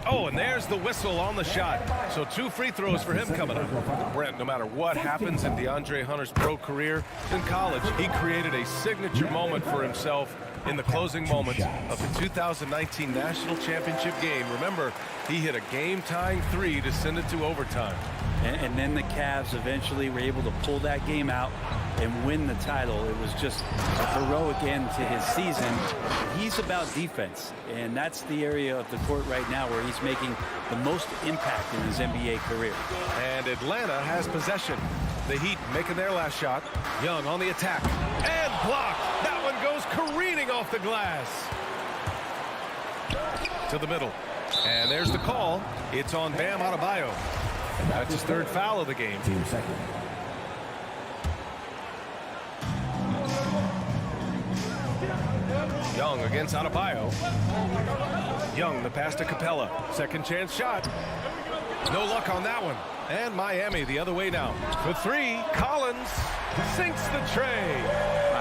Oh, and there's the whistle on the shot. So 2 free throws for him coming up. Brent, no matter what happens in DeAndre Hunter's pro career, in college, he created a signature moment for himself in the closing moments of the 2019 National Championship game. Remember, he hit a game-tying 3 to send it to overtime. And then the Cavs eventually were able to pull that game out and win the title. It was just a heroic end to his season. He's about defense, and that's the area of the court right now where he's making the most impact in his NBA career. And Atlanta has possession. The Heat making their last shot. Young on the attack. And blocked. That one goes careening off the glass. To the middle. And there's the call. It's on Bam Adebayo. That's his 3rd foul of the game. Team second. Young against Adebayo. Young, the pass to Capella. Second chance shot. No luck on that one. And Miami the other way now. For 3, Collins sinks the tray.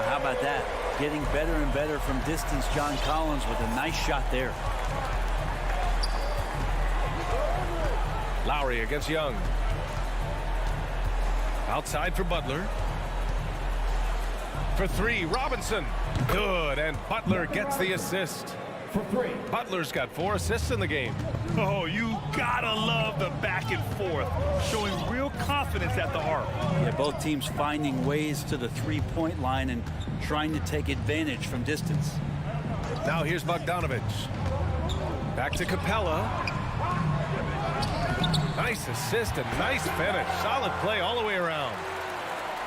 How about that? Getting better and better from distance. John Collins with a nice shot there. Lowry against Young. Outside for Butler. For 3, Robinson. Good, and Butler gets the assist. For 3. Butler's got 4 assists in the game. Oh, you gotta love the back and forth, showing real confidence at the arc. Yeah, both teams finding ways to the 3-point line and trying to take advantage from distance. Now here's Bogdanovich. Back to Capella. Nice assist and nice finish. Solid play all the way around.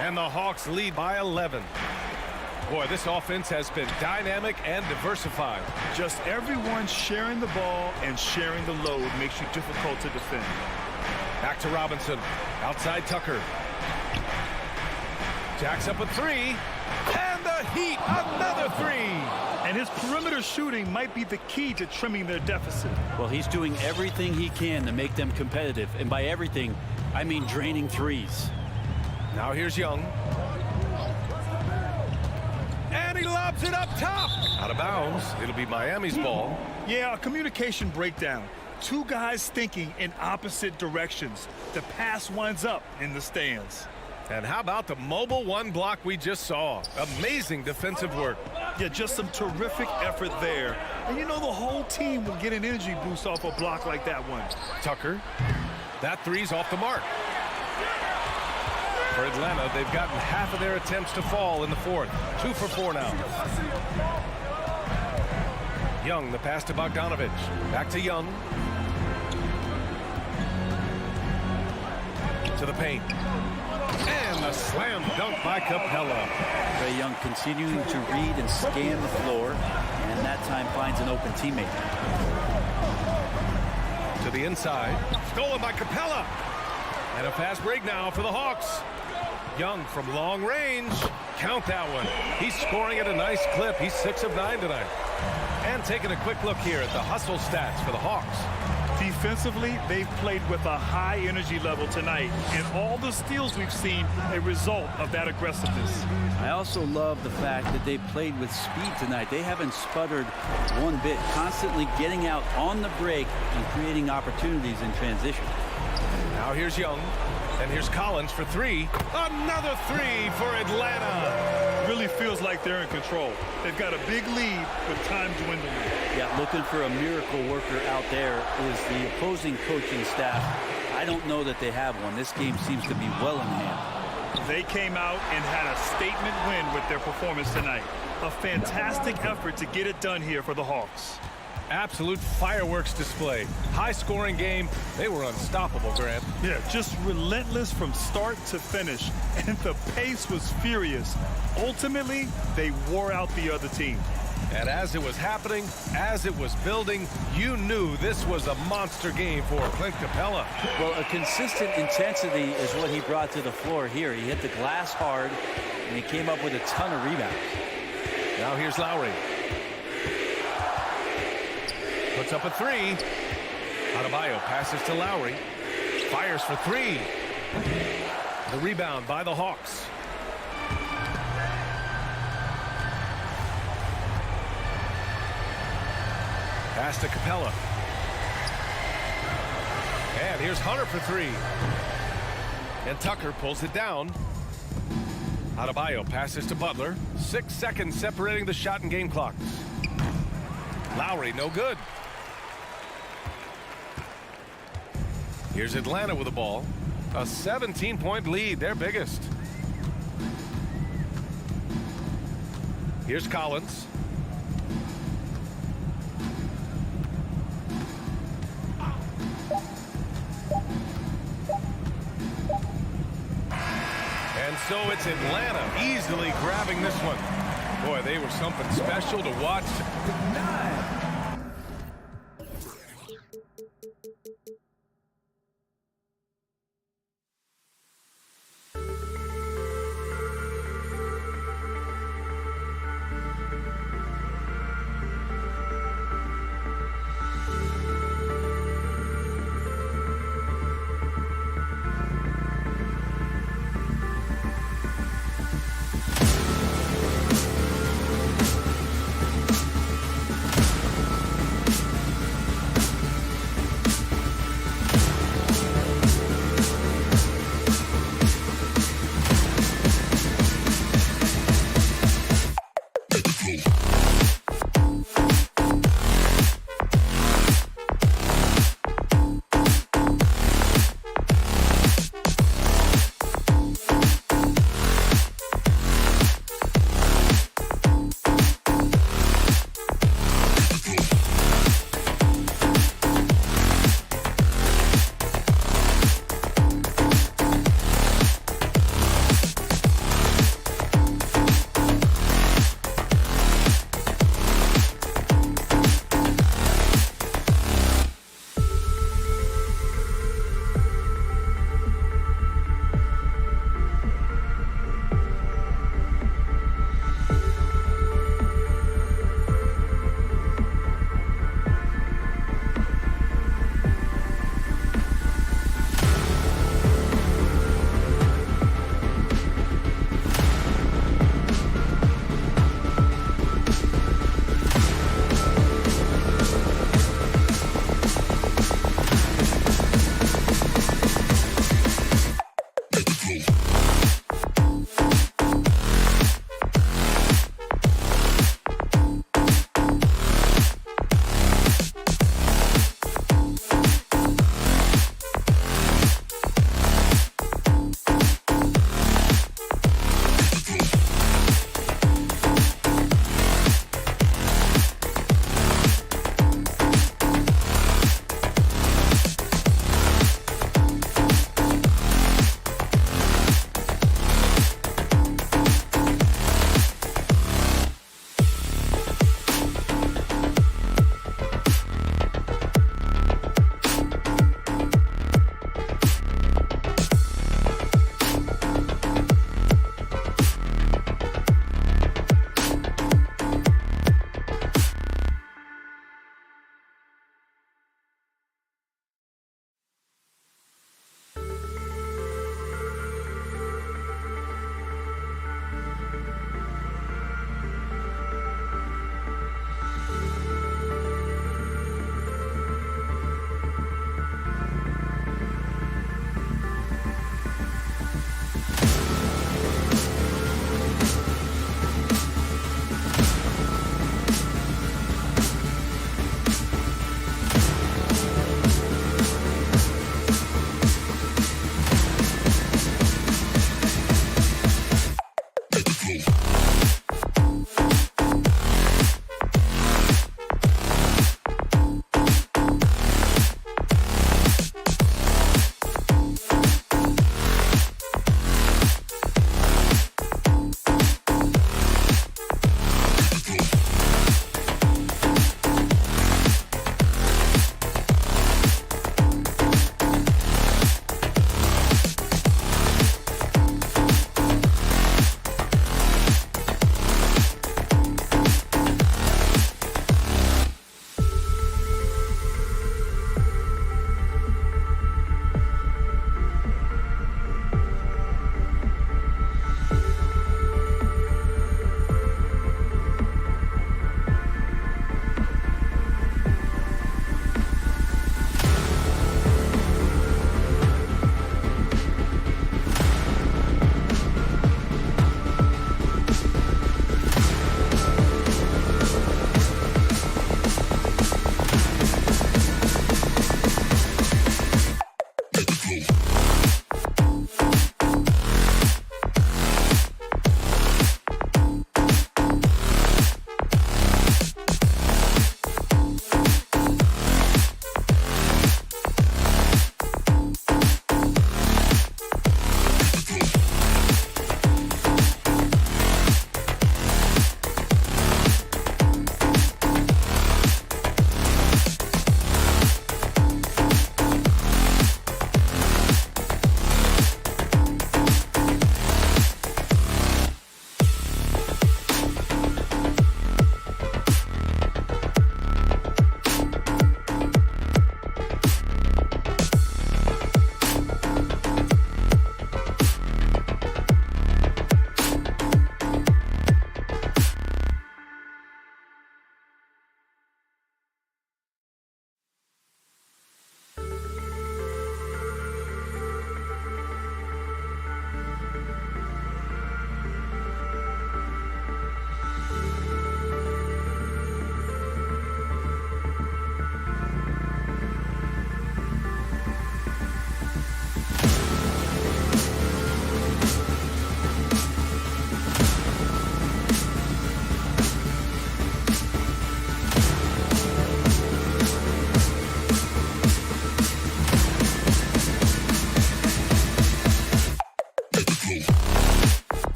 And the Hawks lead by 11. Boy, this offense has been dynamic and diversified. Just everyone sharing the ball and sharing the load makes you difficult to defend. Back to Robinson. Outside Tucker. Jacks up a 3. And the Heat, another 3. And his perimeter shooting might be the key to trimming their deficit. Well, he's doing everything he can to make them competitive. And by everything, I mean draining threes. Now here's Young. And he lobs it up top. Out of bounds. It'll be Miami's ball. Yeah, a communication breakdown. 2 guys thinking in opposite directions. The pass winds up in the stands. And how about the mobile 1 block we just saw? Amazing defensive work. Yeah, just some terrific effort there. And you know the whole team will get an energy boost off a block like that one. Tucker. That 3's off the mark. For Atlanta, they've gotten half of their attempts to fall in the 4th. 2 for 4 now. Young, the pass to Bogdanovich. Back to Young. To the paint. And a slam dunk by Capella. Trae Young continuing to read and scan the floor, and that time finds an open teammate. To the inside. Stolen by Capella. And a fast break now for the Hawks. Young from long range. Count that one. He's scoring at a nice clip. He's 6 of 9 tonight. And taking a quick look here at the hustle stats for the Hawks. Defensively, they've played with a high energy level tonight, and all the steals we've seen a result of that aggressiveness. I also love the fact that they played with speed tonight. They haven't sputtered one bit, constantly getting out on the break and creating opportunities in transition. Now here's Young, and here's Collins for 3. Another 3 for Atlanta. Really feels like they're in control. They've got a big lead with time dwindling. Yeah, looking for a miracle worker out there is the opposing coaching staff. I don't know that they have one. This game seems to be well in hand. They came out and had a statement win with their performance tonight. A fantastic effort to get it done here for the Hawks. Absolute fireworks display. High-scoring game. They were unstoppable, Grant. Yeah, just relentless from start to finish. And the pace was furious. Ultimately, they wore out the other team. And as it was happening, as it was building, you knew this was a monster game for Clint Capella. Well, a consistent intensity is what he brought to the floor here. He hit the glass hard, and he came up with a ton of rebounds. Now here's Lowry. Puts up a three. Adebayo passes to Lowry. Fires for three. The rebound by the Hawks. Pass to Capella. And here's Hunter for three. And Tucker pulls it down. Adebayo passes to Butler. 6 seconds separating the shot and game clocks. Lowry, no good. Here's Atlanta with the ball. A 17-point lead, their biggest. Here's Collins. And so it's Atlanta easily grabbing this one. Boy, they were something special to watch.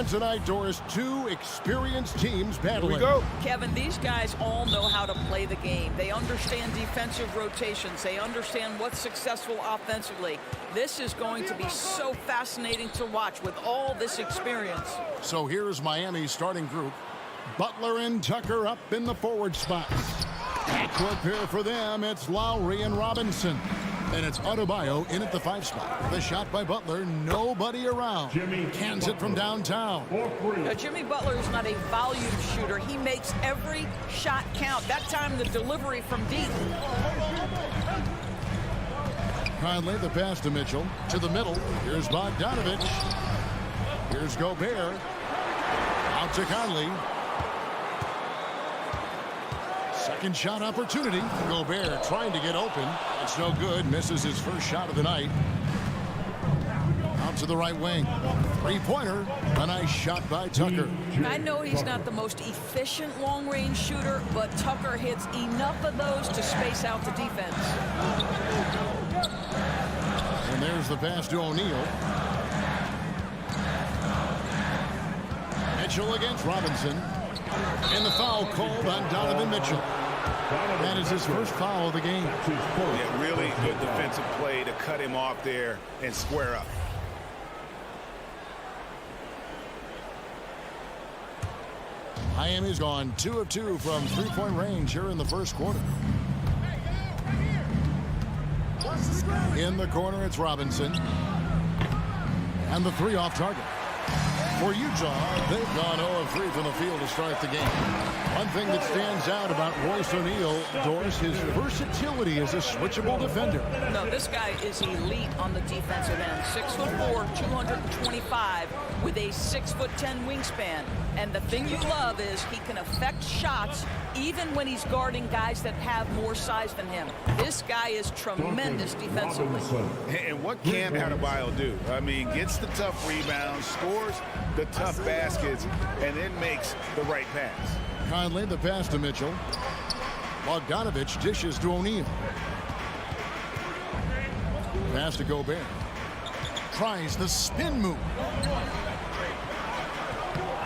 tonight, Doris. Two experienced teams battling. Here we go. Kevin, these guys all know how to play the game. They understand defensive rotations. They understand what's successful offensively. This is going to be so fascinating to watch with all this experience. So here's Miami's starting group. Butler and Tucker up in the forward spots. Backcourt pair for them, it's Lowry and Robinson. And it's Adebayo in at the 5 spot. The shot by Butler, nobody around. Cans it from downtown. Now, Jimmy Butler is not a volume shooter. He makes every shot count. That time the delivery from deep. Conley, the pass to Mitchell. To the middle, here's Bogdanovich. Here's Gobert. Out to Conley. Second shot opportunity. Gobert trying to get open. It's no good. Misses his first shot of the night. Out to the right wing. Three-pointer. A nice shot by Tucker. I know he's not the most efficient long-range shooter, but Tucker hits enough of those to space out the defense. And there's the pass to O'Neal. Mitchell against Robinson. And the foul called on Donovan Mitchell. That is his first foul of the game. Yeah, really good defensive play to cut him off there and square up. Miami's gone 2 of 2 from three-point range here in the first quarter. In the corner, it's Robinson. And the 3 off target. For Utah, they've gone 0 of 3 from the field to start the game. One thing that stands out about Royce O'Neal, Doris, his versatility as a switchable defender. No, this guy is elite on the defensive end. 6'4", 225, with a 6'10" wingspan. And the thing you love is he can affect shots even when he's guarding guys that have more size than him. This guy is tremendous defensively. And what can Adebayo do? I mean, gets the tough rebounds, scores the tough baskets, and then makes the right pass. Conley, the pass to Mitchell. Bogdanovich dishes to O'Neal. Pass to Gobert. Tries the spin move.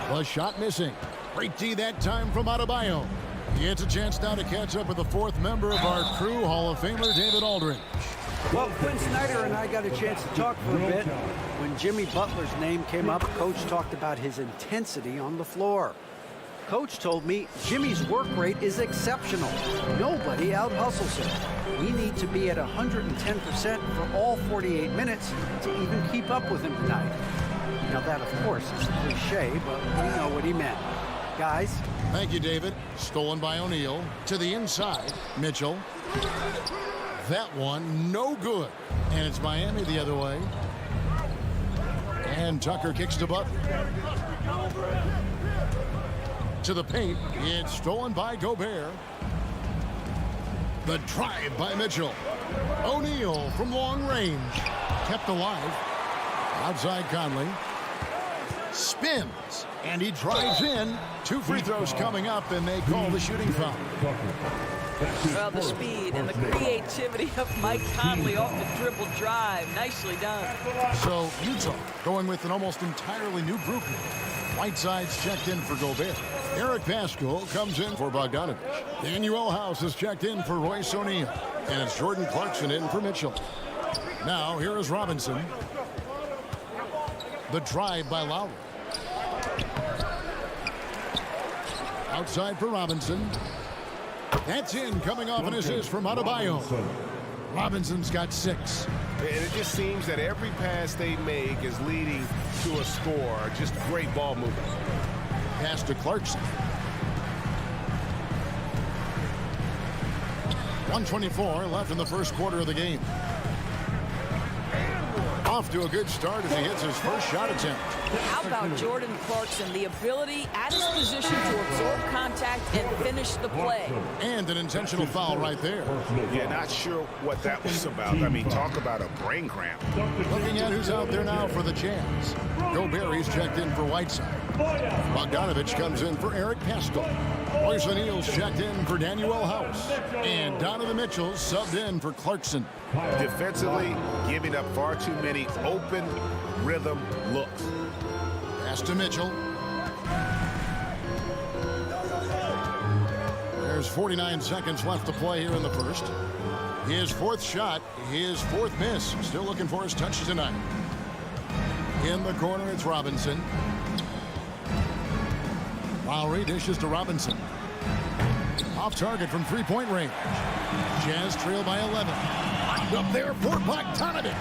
The shot missing. Great D that time from Adebayo. He gets a chance now to catch up with the 4th member of our crew, Hall of Famer David Aldridge. Well, Quinn Snyder and I got a chance to talk for a bit. When Jimmy Butler's name came up, Coach talked about his intensity on the floor. Coach told me Jimmy's work rate is exceptional. Nobody out-hustles him. We need to be at 110% for all 48 minutes to even keep up with him tonight. Now that, of course, is a cliche, but we know what he meant. Guys. Thank you, David. Stolen by O'Neal. To the inside, Mitchell. That one, no good. And it's Miami the other way. And Tucker kicks to Butler. To the paint. It's stolen by Gobert. The drive by Mitchell. O'Neal from long range. Kept alive. Outside Conley. Spins. And he drives in. 2 free throws coming up, and they call the shooting foul. Well, the speed and the creativity of Mike Conley off the dribble drive. Nicely done. So Utah going with an almost entirely new group here. Whiteside's checked in for Gobert. Eric Pascal comes in for Bogdanovich. Daniel House has checked in for Royce O'Neal. And it's Jordan Clarkson in for Mitchell. Now here is Robinson. The drive by Lowry. Outside for Robinson. That's in, coming off an assist from Adebayo. Robinson's got 6. And it just seems that every pass they make is leading to a score. Just great ball movement. Pass to Clarkson. 1:24 left in the first quarter of the game. Off to a good start as he hits his first shot attempt. How about Jordan Clarkson, the ability at his position to absorb contact and finish the play. And an intentional foul right there. Yeah, not sure what that was about. I mean, talk about a brain cramp. Looking at who's out there now for the Jazz. Gobert's checked in for Whiteside. Bogdanovich comes in for Eric Pascal. Royce O'Neal's checked in for Daniel House. And Donovan Mitchell subbed in for Clarkson. Defensively, giving up far too many open rhythm looks. Pass to Mitchell. There's 49 seconds left to play here in the first. His fourth shot, his fourth miss. Still looking for his touch tonight. In the corner, it's Robinson. Lowry dishes to Robinson. Off target from three-point range. Jazz trail by 11. Up there for Bogdanovich.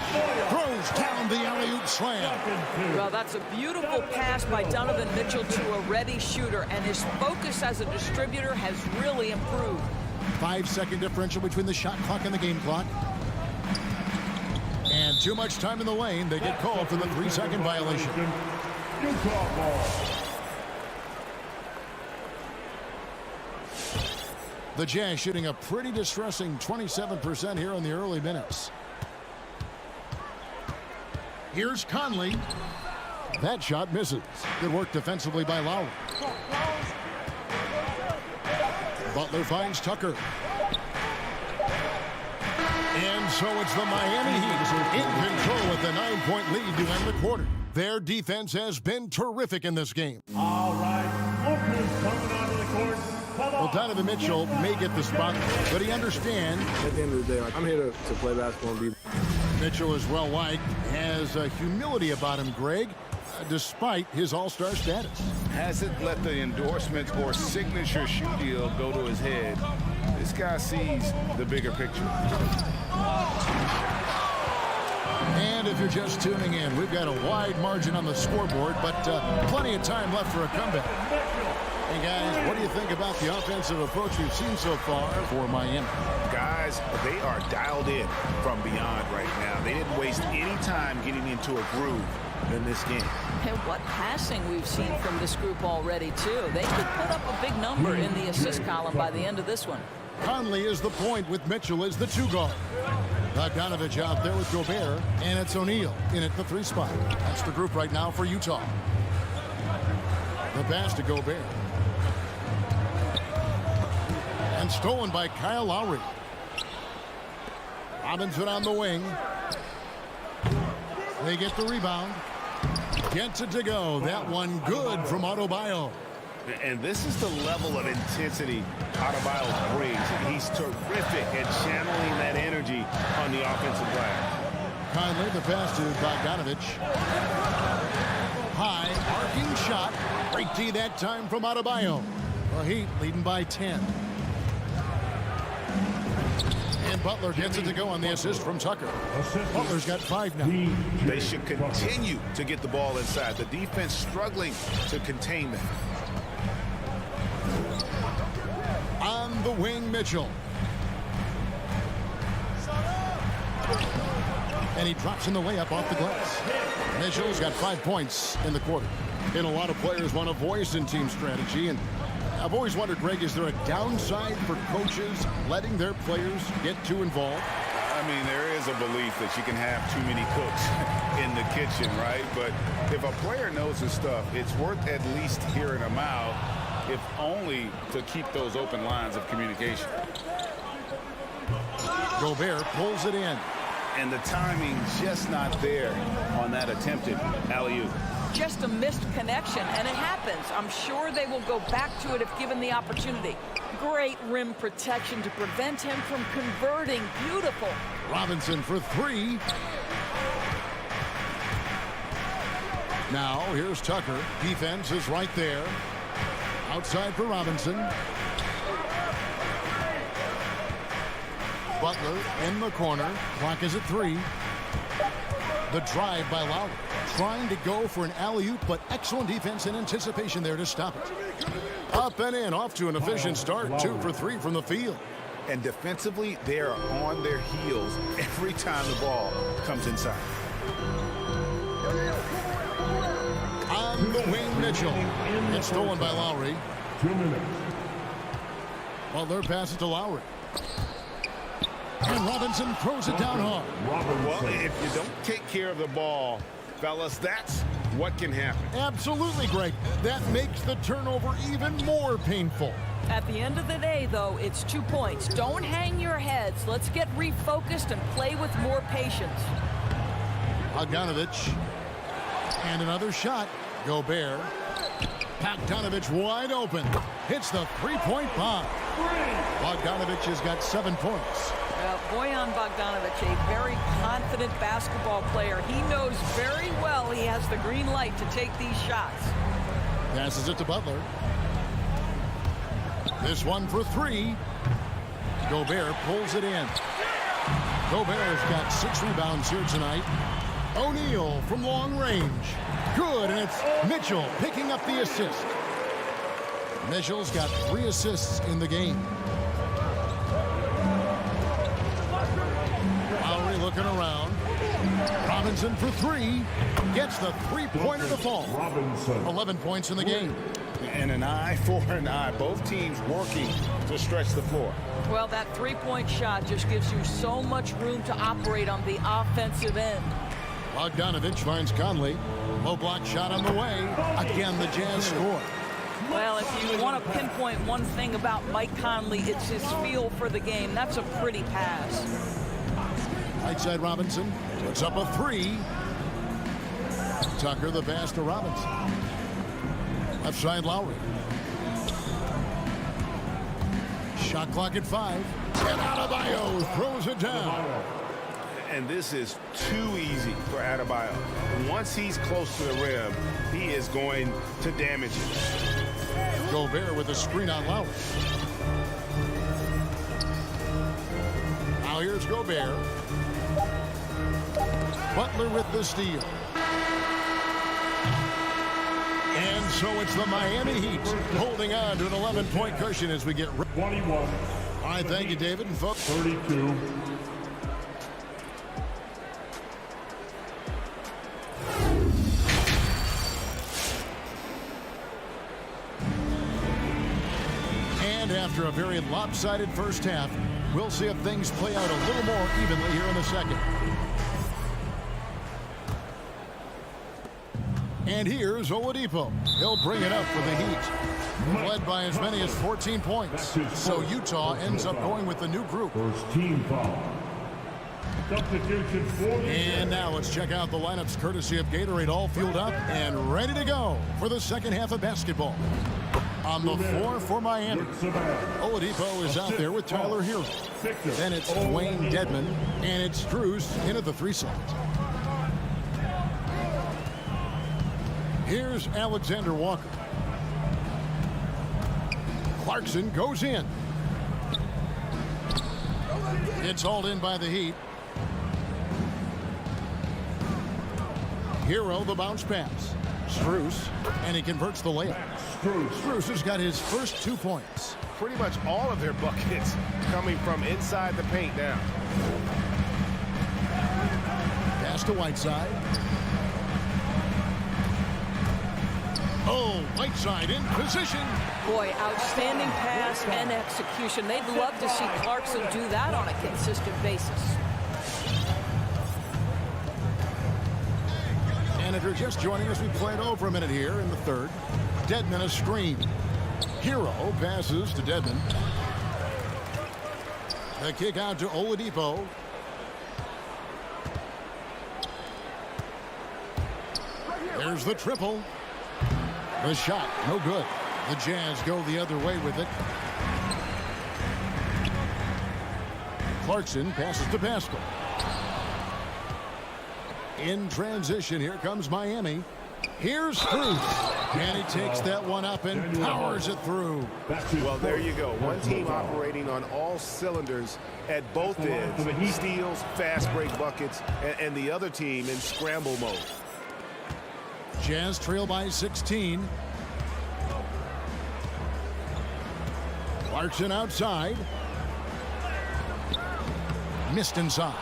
Throws down the alley-oop slam. Well, that's a beautiful pass by Donovan Mitchell to a ready shooter, and his focus as a distributor has really improved. 5-second differential between the shot clock and the game clock. And too much time in the lane. They get called for the 3-second violation. Utah ball. The Jazz shooting a pretty distressing 27% here in the early minutes. Here's Conley. That shot misses. Good work defensively by Lowry. Butler finds Tucker. And so it's the Miami Heat in control with the 9-point lead to end the quarter. Their defense has been terrific in this game. All right, Lucas coming onto the court. Well, Donovan Mitchell may get the spot, but he understands. At the end of the day, I'm here to play basketball and be. Mitchell is well liked, has a humility about him, Greg, despite his all-star status. Hasn't let the endorsement or signature shoe deal go to his head. This guy sees the bigger picture. And if you're just tuning in, we've got a wide margin on the scoreboard, but plenty of time left for a comeback. Hey, guys, what do you think about the offensive approach we've seen so far for Miami? Guys, they are dialed in from beyond right now. They didn't waste any time getting into a groove in this game. And what passing we've seen from this group already, too. They could put up a big number in the assist column by the end of this one. Conley is the point with Mitchell as the 2 guard. Bogdanovich out there with Gobert, and it's O'Neal in at the 3 spot. That's the group right now for Utah. The pass to Gobert. And stolen by Kyle Lowry. Robinson on the wing. They get the rebound. Gets it to go. That one good from Adebayo. And this is the level of intensity Adebayo brings. He's terrific at channeling that energy on the offensive glass. Conley, the pass to Bogdanovich. High, arcing shot. Great D that time from Adebayo. The Heat leading by 10. And Butler gets it to go on the assist from Tucker. Butler's got 5 now. They should continue to get the ball inside. The defense struggling to contain them. On the wing, Mitchell. And he drops in the layup off the glass. Mitchell's got 5 points in the quarter. And a lot of players want a voice in team strategy. And I've always wondered, Greg, is there a downside for coaches letting their players get too involved? I mean, there is a belief that you can have too many cooks in the kitchen, right? But if a player knows his stuff, it's worth at least hearing them out, if only to keep those open lines of communication. Gobert pulls it in. And the timing just not there on that attempted alley-oop. Just a missed connection, and it happens. I'm sure they will go back to it if given the opportunity. Great rim protection to prevent him from converting. Beautiful. Robinson for 3. Now, here's Tucker. Defense is right there. Outside for Robinson. Butler in the corner. Clock is at 3. The drive by Lowry. Trying to go for an alley-oop, but excellent defense and anticipation there to stop it. Up and in, off to an efficient start. 2 for 3 from the field. And defensively, they are on their heels every time the ball comes inside. On the wing, Mitchell. It's stolen by Lowry. 2 minutes. Butler passes to Lowry. And Robinson throws it down hard. Well, if you don't take care of the ball, fellas, that's what can happen. Absolutely, Greg. That makes the turnover even more painful. At the end of the day, though, it's 2 points. Don't hang your heads. Let's get refocused and play with more patience. Bogdanovich. And another shot. Gobert. Bogdanovich wide open. Hits the three-point bomb. Bogdanovich has got 7 points. Bojan Bogdanovich, a very confident basketball player. He knows very well he has the green light to take these shots. Passes it to Butler. This one for 3. Gobert pulls it in. Gobert has got 6 rebounds here tonight. O'Neal from long range. Good, and it's Mitchell picking up the assist. Mitchell's got 3 assists in the game. Lowry looking around. Robinson for 3. Gets the three-pointer to fall. 11 points in the game. And an eye for an eye. Both teams working to stretch the floor. Well, that three-point shot just gives you so much room to operate on the offensive end. Bogdanovich finds Conley. Low block shot on the way. Again, the Jazz score. Well, if you want to pinpoint one thing about Mike Conley, it's his feel for the game. That's a pretty pass. Right side Robinson. Puts up a 3. Tucker the pass to Robinson. Left side Lowry. Shot clock at 5. And Adebayo throws it down. And this is too easy for Adebayo. Once he's close to the rim, he is going to damage it. Gobert with a screen on Lowry. Now here's Gobert. Butler with the steal. And so it's the Miami Heat holding on to an 11-point cushion as we get 21. All right, thank you, David. And folks, 32. and after a very lopsided first half, we'll see if things play out a little more evenly here in the second. And here's Oladipo. He'll bring it up for the Heat. Led by as many as 14 points. So Utah ends up going with the new group. First team foul. Substitution for the And now let's check out the lineups courtesy of Gatorade, all fueled up and ready to go for the second half of basketball. On the floor for Miami, Oladipo is out there with Tyler Hero. Then it's Dwayne Dedmon, and it's Strus in at the 3 slot. Here's Alexander Walker. Clarkson goes in. It's hauled in by the Heat. Hero the bounce pass. Strus, and he converts the layup. Strus has got his first 2 points. Pretty much all of their buckets coming from inside the paint now. Pass to Whiteside. Oh, Whiteside in position. Boy, outstanding pass and execution. They'd love to see Clarkson do that on a consistent basis. And if you're just joining us, we played over a minute here in the third. Dedmon a screen. Hero passes to Dedmon. The kick out to Oladipo. There's the triple. The shot, no good. The Jazz go the other way with it. Clarkson passes to Pascal. In transition, here comes Miami. Here's Strus, and he takes that one up and powers it through. Well, there you go. One team operating on all cylinders at both ends. Steals, fast break buckets, and the other team in scramble mode. Jazz trail by 16. Clarkson outside. Missed inside.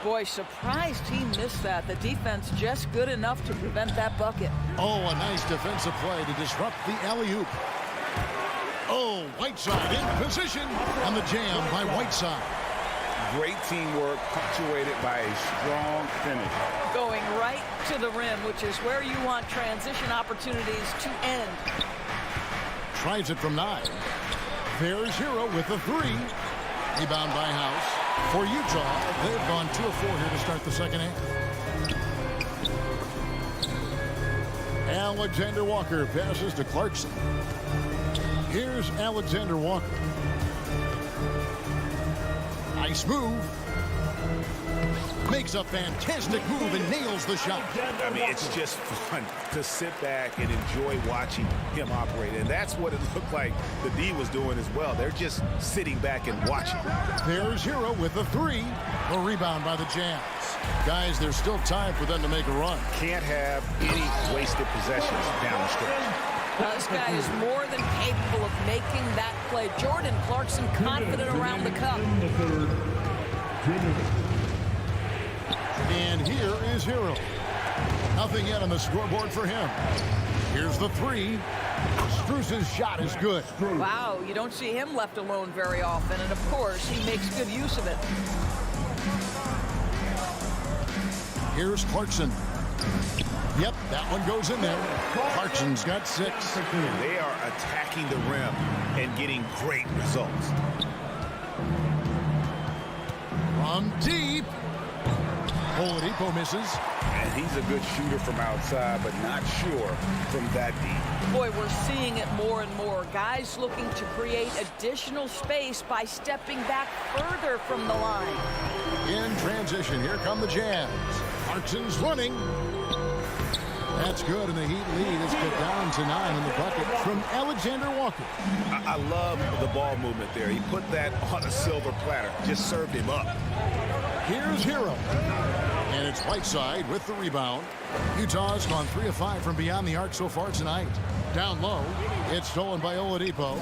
Boy, surprised he missed that. The defense just good enough to prevent that bucket. Oh, a nice defensive play to disrupt the alley-oop. Oh, Whiteside in position on the jam by Whiteside. Great teamwork punctuated by a strong finish. Going right to the rim, which is where you want transition opportunities to end. Tries it from 9. There's Hero with the 3. Rebound by House. For Utah, they've gone 2 of 4 here to start the second half. Alexander Walker passes to Clarkson. Here's Alexander Walker. Nice move. Makes a fantastic move and nails the shot. I mean, it's just fun to sit back and enjoy watching him operate. And that's what it looked like the D was doing as well. They're just sitting back and watching. There's Hero with the three. A rebound by the Jazz. Guys, there's still time for them to make a run. Can't have any wasted possessions down the stretch. This guy is more than capable of making that play. Jordan Clarkson confident around the cup. And here is Hero. Nothing yet on the scoreboard for him. Here's the three. Strus's shot is good. Wow, you don't see him left alone very often, and of course, he makes good use of it. Here's Clarkson. Yep, that one goes in there. Clarkson's got 6. They are attacking the rim and getting great results. From deep. Oladipo misses. And he's a good shooter from outside, but not sure from that deep. Boy, we're seeing it more and more. Guys looking to create additional space by stepping back further from the line. In transition, here come the Jazz. Clarkson's running. That's good, and the Heat lead is cut down to 9 in the bucket from Alexander Walker. I love the ball movement there. He put that on a silver platter. Just served him up. Here's Hero. And it's Whiteside with the rebound. Utah's gone 3 of 5 from beyond the arc so far tonight. Down low, it's stolen by Oladipo.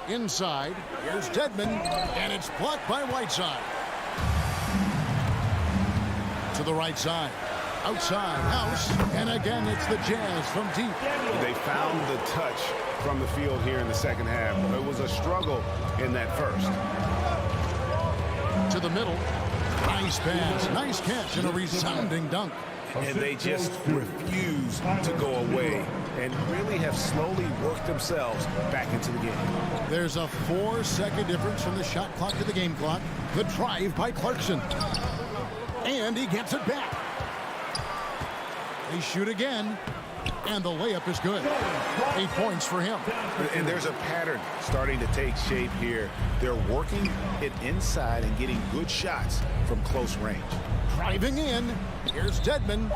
Inside, here's Dedmon, and it's blocked by Whiteside. To the right side. Outside, House, and again it's the Jazz from deep. They found the touch from the field here in the second half. It was a struggle in that first. To the middle. Nice pass, nice catch, and a resounding dunk. And they just refuse to go away and really have slowly worked themselves back into the game. There's a 4-second difference from the shot clock to the game clock. The drive by Clarkson. And he gets it back. They shoot again, and the layup is good. 8 points for him. And there's a pattern starting to take shape here. They're working it inside and getting good shots from close range. Driving in, here's Dedmon.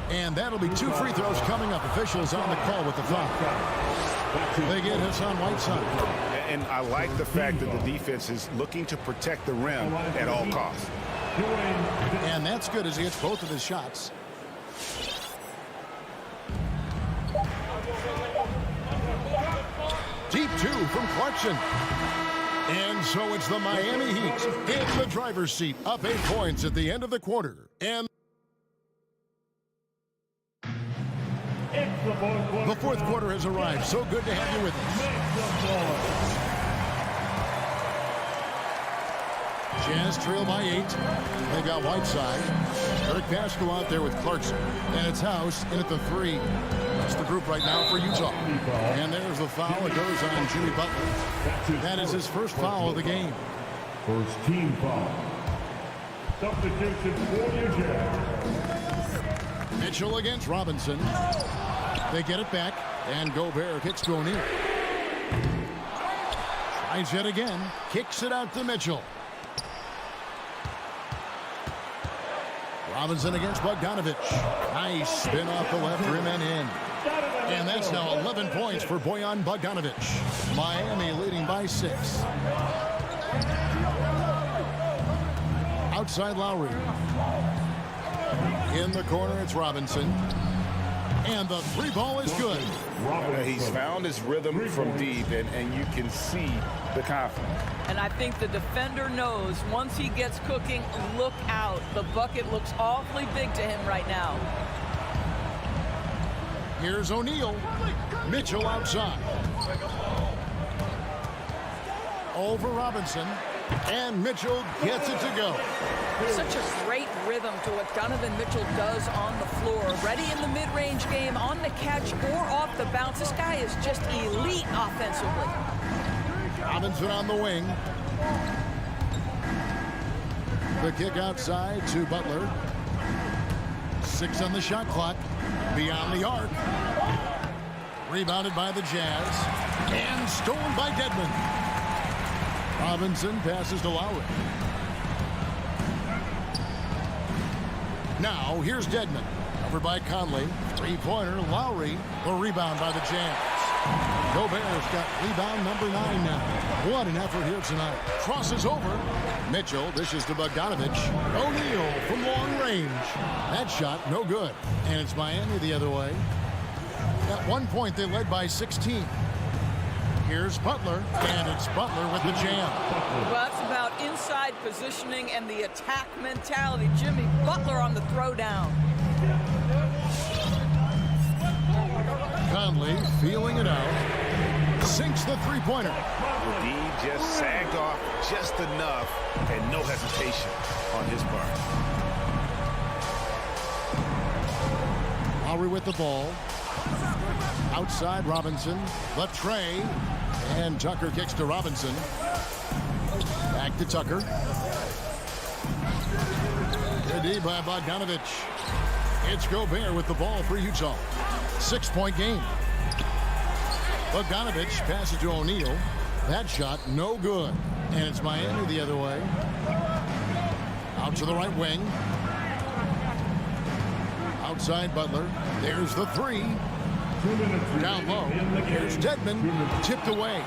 And that'll be 2 free throws coming up. Officials on the call with the foul. They get Hassan Whiteside. And I like the fact that the defense is looking to protect the rim at all costs. And that's good as he hits both of his shots. Deep 2 from Clarkson. And so it's the Miami Heat in the driver's seat, up 8 points at the end of the quarter. And the fourth quarter has arrived. So good to have you with us. Jazz trail by 8. They've got Whiteside. Eric Pascal out there with Clarkson. And it's House in at the 3. That's the group right now for Utah. And there's the foul. It goes on Jimmy Butler. That is his first foul of the game. First team foul. Substitution for your Jazz. Mitchell against Robinson. They get it back. And Gobert kicks to O'Neal. Tries yet again. Kicks it out to Mitchell. Robinson against Bogdanovich. Nice spin off the left rim and in. And that's now 11 points for Bojan Bogdanovich. Miami leading by 6. Outside Lowry. In the corner, it's Robinson. And the 3 ball is good. He's found his rhythm from deep, and you can see the confidence. And I think the defender knows once he gets cooking, look out. The bucket looks awfully big to him right now. Here's O'Neal. Mitchell outside. Over Robinson. And Mitchell gets it to go. Such a great rhythm to what Donovan Mitchell does on the floor. Ready in the mid-range game, on the catch, or off the bounce. This guy is just elite offensively. Robinson on the wing. The kick outside to Butler. 6 on the shot clock. Beyond the arc. Rebounded by the Jazz. And stolen by Dedmon. Robinson passes to Lowry. Now, here's Dedmon. Over by Conley. Three-pointer, Lowry. The rebound by the Jazz. Gobert's got rebound number 9 now. What an effort here tonight. Crosses over. Mitchell dishes to Bogdanovich. O'Neal from long range. That shot, no good. And it's Miami the other way. At one point, they led by 16. Here's Butler, and it's Butler with the jam. Well, that's about inside positioning and the attack mentality. Jimmy Butler on the throwdown. Conley feeling it out. Sinks the three-pointer. D just sagged off just enough, and no hesitation on his part. Lowry with the ball. Outside Robinson. The tray. And Tucker kicks to Robinson. Back to Tucker. Good D by Bogdanovich. It's Gobert with the ball for Utah. 6-point game. Bogdanovich passes to O'Neal. That shot, no good. And it's Miami the other way. Out to the right wing. Outside Butler. There's the three. Down low. Here's Dedmon. Tipped away.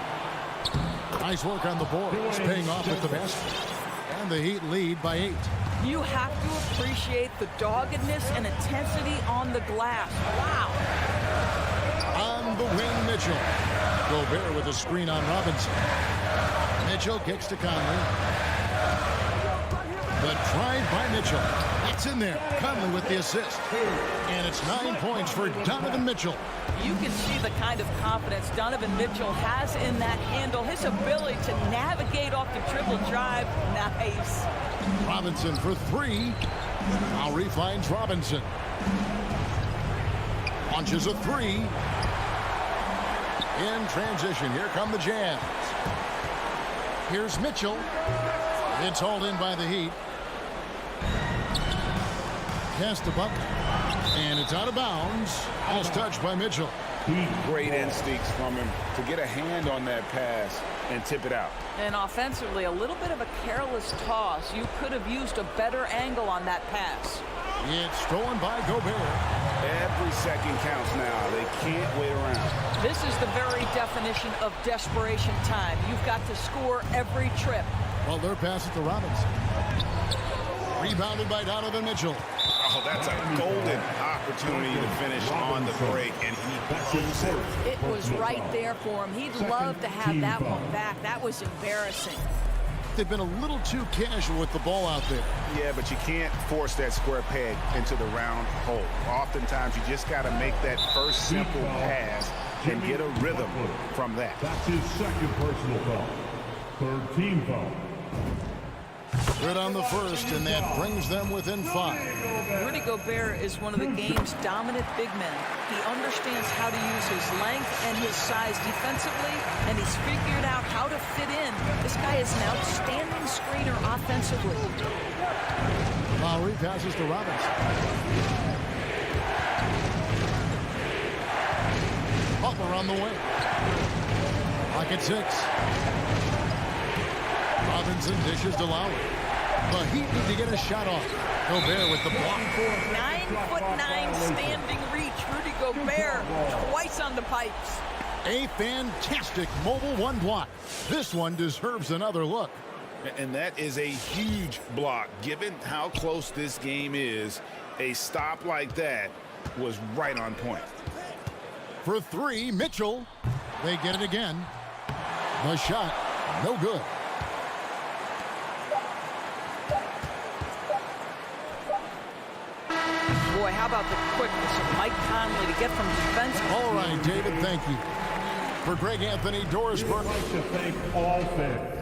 Nice work on the boards. Paying off with the basket. And the Heat lead by 8. You have to appreciate the doggedness and intensity on the glass. Wow. On the wing, Mitchell. Gobert with a screen on Robinson. Mitchell kicks to Conley. The drive by Mitchell. That's in there. Conley with the assist. And it's 9 points for Donovan Mitchell. You can see the kind of confidence Donovan Mitchell has in that handle. His ability to navigate off the dribble drive. Nice. Robinson for 3. Lowry finds Robinson. Launches a 3. In transition, here come the Jazz. Here's Mitchell. It's hauled in by the Heat. Pass to Butler. And it's out of bounds. False touch by Mitchell. Great instincts from him to get a hand on that pass and tip it out. And offensively, a little bit of a careless toss. You could have used a better angle on that pass. It's stolen by Gobert. Every second counts now. They can't wait around. This is the very definition of desperation time. You've got to score every trip. Butler passes to Robinson. Rebounded by Donovan Mitchell. Oh, that's a golden opportunity to finish on the break, and he blows it. It was right there for him. He'd love to have that one back. That was embarrassing. They've been a little too casual with the ball out there. Yeah, but you can't force that square peg into the round hole. Oftentimes, you just got to make that first simple pass and get a rhythm from that. That's his second personal foul. Third team foul. Good on the first, and that brings them within 5. Rudy Gobert is one of the game's dominant big men. He understands how to use his length and his size defensively, and he's figured out how to fit in. This guy is an outstanding screener offensively. Lowry passes to Robinson. Butler on the wing. Lock at 6. Robinson dishes to Lowry. The Heat need to get a shot off. Gobert with the block. 9'9" standing reach. Rudy Gobert twice on the pipes. A fantastic mobile 1 block. This one deserves another look. And that is a huge block. Given how close this game is, a stop like that was right on point. For 3, Mitchell. They get it again. The shot, no good. Boy, how about the quickness of Mike Conley to get from defense? All right, David, thank you. For Greg Anthony, Doris Burke. I'd like to thank all fans.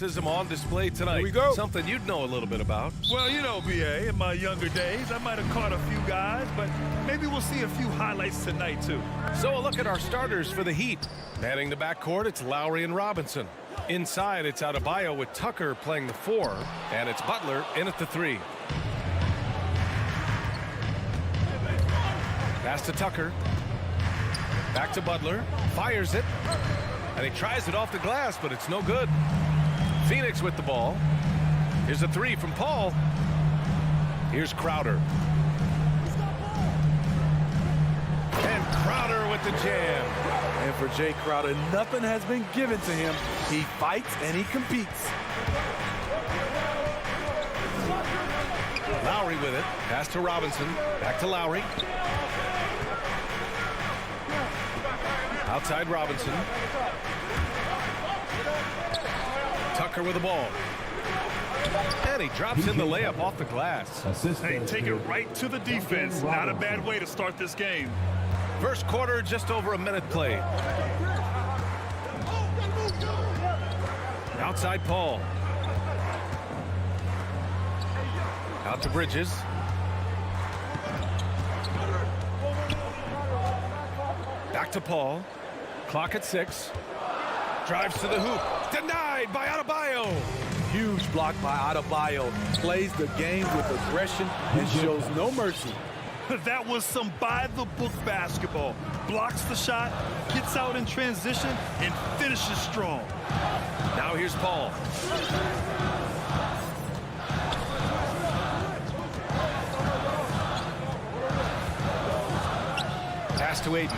On display tonight. Here we go. Something you'd know a little bit about. Well, you know, BA, in my younger days, I might have caught a few guys, but maybe we'll see a few highlights tonight, too. So a look at our starters for the Heat. Manning the backcourt, it's Lowry and Robinson. Inside, it's Adebayo with Tucker playing the 4, and it's Butler in at the 3. Pass to Tucker. Back to Butler. Fires it. And he tries it off the glass, but it's no good. Phoenix with the ball. Here's a 3 from Paul. Here's Crowder. And Crowder with the jam. And for Jay Crowder, nothing has been given to him. He fights and he competes. Lowry with it. Pass to Robinson. Back to Lowry. Outside Robinson. Tucker with the ball. And he drops in the layup off the glass. Hey, take it right to the defense. Not a bad way to start this game. First quarter, just over a minute played. Outside Paul. Out to Bridges. Back to Paul. Clock at 6. Drives to the hoop. Denied by Adebayo. Huge block by Adebayo. Plays the game with aggression and shows no mercy. That was some by-the-book basketball. Blocks the shot, gets out in transition, and finishes strong. Now here's Paul. Pass to Aiden.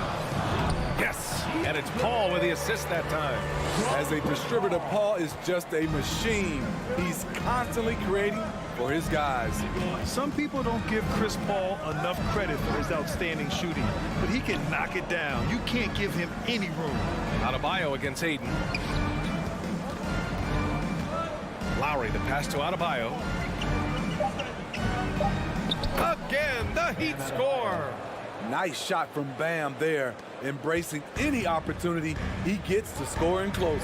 Yes, and it's Paul with the assist that time. As a distributor, Paul is just a machine. He's constantly creating for his guys. Some people don't give Chris Paul enough credit for his outstanding shooting, but he can knock it down. You can't give him any room. Adebayo against Aiden. Lowry, the pass to Adebayo. Again, the Heat score. Nice shot from Bam there, embracing any opportunity he gets to score in close.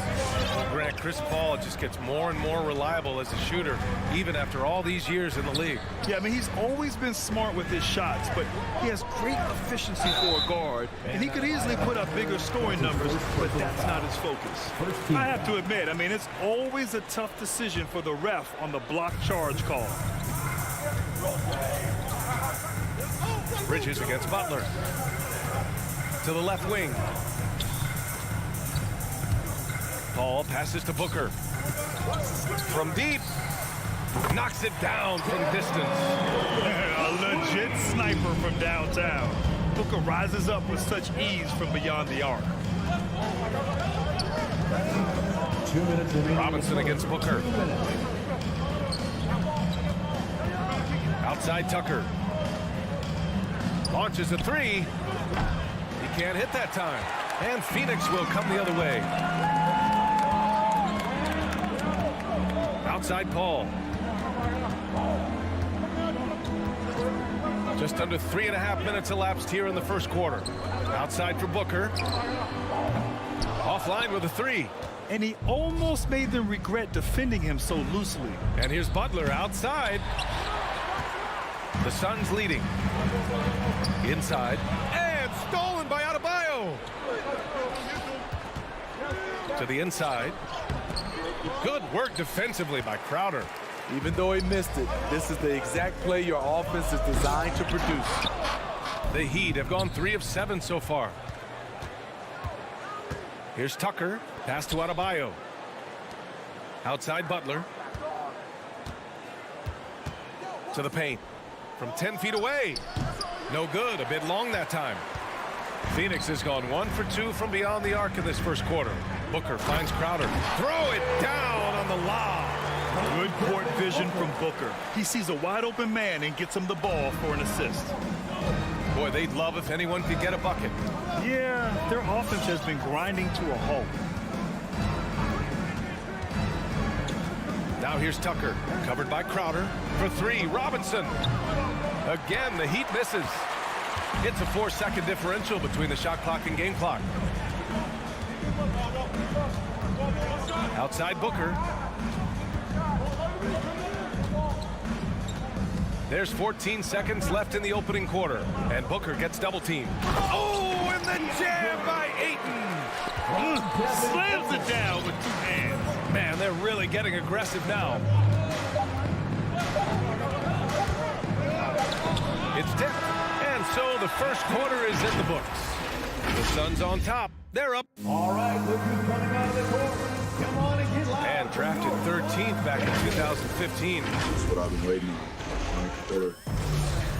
Grant, Chris Paul just gets more and more reliable as a shooter, even after all these years in the league. Yeah, I mean, he's always been smart with his shots, but he has great efficiency for a guard, and he could easily put up bigger scoring numbers, but that's not his focus. I have to admit, I mean, it's always a tough decision for the ref on the block charge call. Bridges against Butler. To the left wing. Paul passes to Booker. From deep. Knocks it down from distance. A legit sniper from downtown. Booker rises up with such ease from beyond the arc. 2 minutes remaining. Robinson against Booker. Outside Tucker. Launches a 3. He can't hit that time. And Phoenix will come the other way. Outside Paul. Just under 3.5 minutes elapsed here in the first quarter. Outside for Booker. Offline with a 3. And he almost made them regret defending him so loosely. And here's Butler outside. The Suns leading. Inside. And stolen by Adebayo. To the inside. Good work defensively by Crowder. Even though he missed it, this is the exact play your offense is designed to produce. The Heat have gone 3 of 7 so far. Here's Tucker. Pass to Adebayo. Outside Butler. To the paint. From 10 feet away. No good. A bit long that time. Phoenix has gone 1 for 2 from beyond the arc in this first quarter. Booker finds Crowder. Throw it down on the lob. Good court vision from Booker. He sees a wide open man and gets him the ball for an assist. Boy, they'd love if anyone could get a bucket. Yeah, their offense has been grinding to a halt. Now here's Tucker, covered by Crowder. For 3, Robinson. Again, the Heat misses. It's a 4-second differential between the shot clock and game clock. Outside Booker. There's 14 seconds left in the opening quarter, and Booker gets double teamed. Oh, and the jam by Ayton. Slams it down with 2 hands. Man, they're really getting aggressive now. It's tipped, and so the first quarter is in the books. The Suns on top. They're up. All right, look who's coming out of the court. Come on and get loud. And drafted 13th back in 2015. That's what I've been waiting on.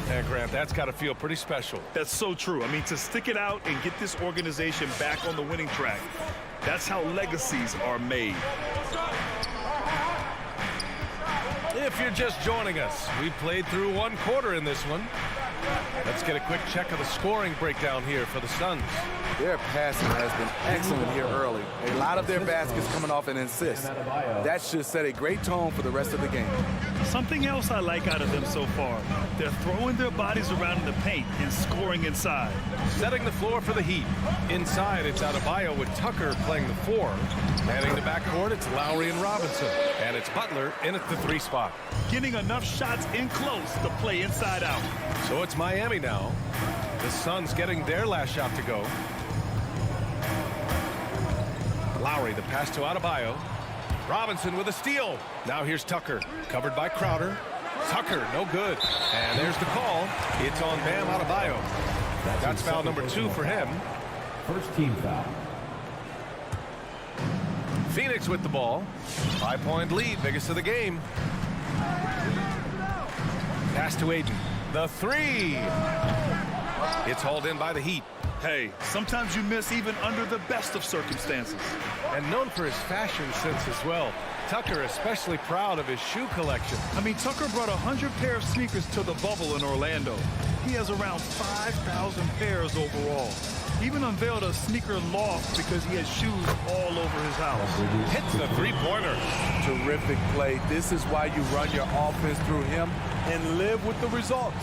And Grant, that's got to feel pretty special. That's so true. I mean, to stick it out and get this organization back on the winning track, that's how legacies are made. If you're just joining us, we played through 1 quarter in this one. Let's get a quick check of the scoring breakdown here for the Suns. Their passing has been excellent here early. A lot of their baskets coming off an assist. That should set a great tone for the rest of the game. Something else I like out of them so far, they're throwing their bodies around in the paint and scoring inside. Setting the floor for the Heat. Inside, it's Adebayo with Tucker playing the 4. Heading to backcourt, it's Lowry and Robinson. And it's Butler in at the 3 spot. Getting enough shots in close to play inside out. So it's Miami now. The Suns getting their last shot to go. Lowry, the pass to Adebayo. Robinson with a steal. Now here's Tucker, covered by Crowder. Tucker, no good. And there's the call. It's on Bam Adebayo. That's foul number 2 for him. First team foul. Phoenix with the ball. 5-point lead, biggest of the game. Pass to Ayton. The 3. It's hauled in by the Heat. Hey, sometimes you miss even under the best of circumstances. And known for his fashion sense as well. Tucker especially proud of his shoe collection. I mean, Tucker brought 100 pair of sneakers to the bubble in Orlando. He has around 5,000 pairs overall. He even unveiled a sneaker loft because he has shoes all over his house. Hits the 3-pointer. Terrific play. This is why you run your offense through him and live with the results.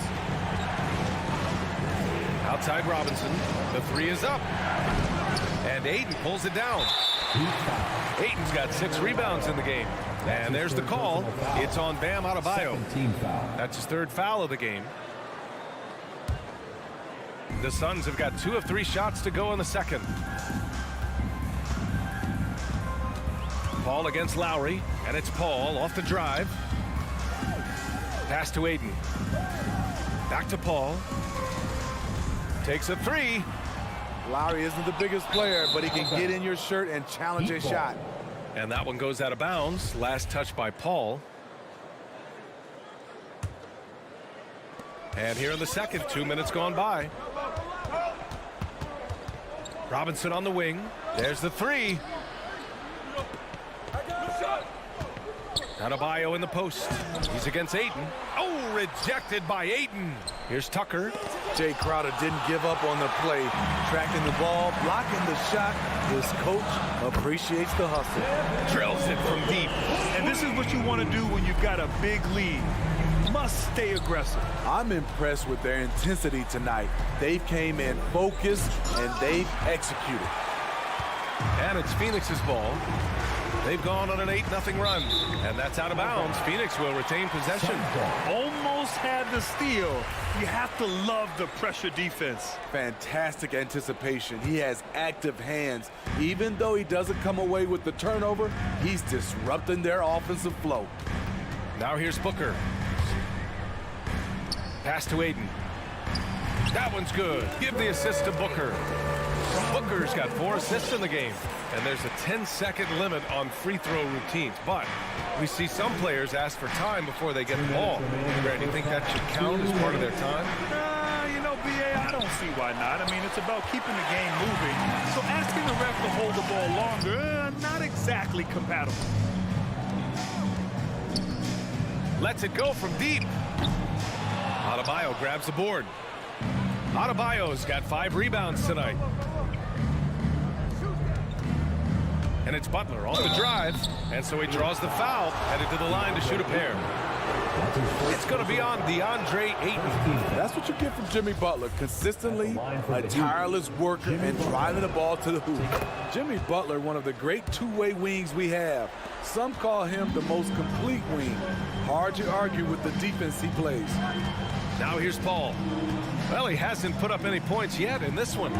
Outside Robinson. The 3 is up. And Ayton pulls it down. Ayton's got 6 rebounds in the game. And there's the call. It's on Bam Adebayo. That's his 3rd foul of the game. The Suns have got 2 of 3 shots to go in the second. Paul against Lowry. And it's Paul off the drive. Pass to Ayton. Back to Paul. Takes a 3. Lowry isn't the biggest player, but he can get in your shirt and challenge a shot. And that one goes out of bounds. Last touch by Paul. And here in the second, 2 minutes gone by. Robinson on the wing. There's the 3. Adebayo in the post. He's against Ayton. Oh, rejected by Ayton. Here's Tucker. Jay Crowder didn't give up on the play. Tracking the ball, blocking the shot. His coach appreciates the hustle. Drills it from deep. And this is what you want to do when you've got a big lead. You must stay aggressive. I'm impressed with their intensity tonight. They came in focused and they've executed. And it's Phoenix's ball. They've gone on an 8-0 run, and that's out of bounds. Phoenix will retain possession. Almost had the steal. You have to love the pressure defense. Fantastic anticipation. He has active hands. Even though he doesn't come away with the turnover, he's disrupting their offensive flow. Now here's Booker. Pass to Ayton. That one's good. Give the assist to Booker. Booker's got 4 assists in the game. And there's a 10-second limit on free throw routines. But we see some players ask for time before they get the ball. Grant, do you think that should count as part of their time? You know, B.A., I don't see why not. I mean, it's about keeping the game moving. So asking the ref to hold the ball longer, not exactly compatible. Lets it go from deep. Adebayo grabs the board. Adebayo's got 5 rebounds tonight. And it's Butler on the drive, and so he draws the foul, headed to the line to shoot a pair. It's going to be on DeAndre Ayton. That's what you get from Jimmy Butler. Consistently a tireless worker and driving the ball to the hoop. Jimmy Butler, one of the great two-way wings we have. Some call him the most complete wing. Hard to argue with the defense he plays. Now here's Paul. Well, he hasn't put up any points yet in this one.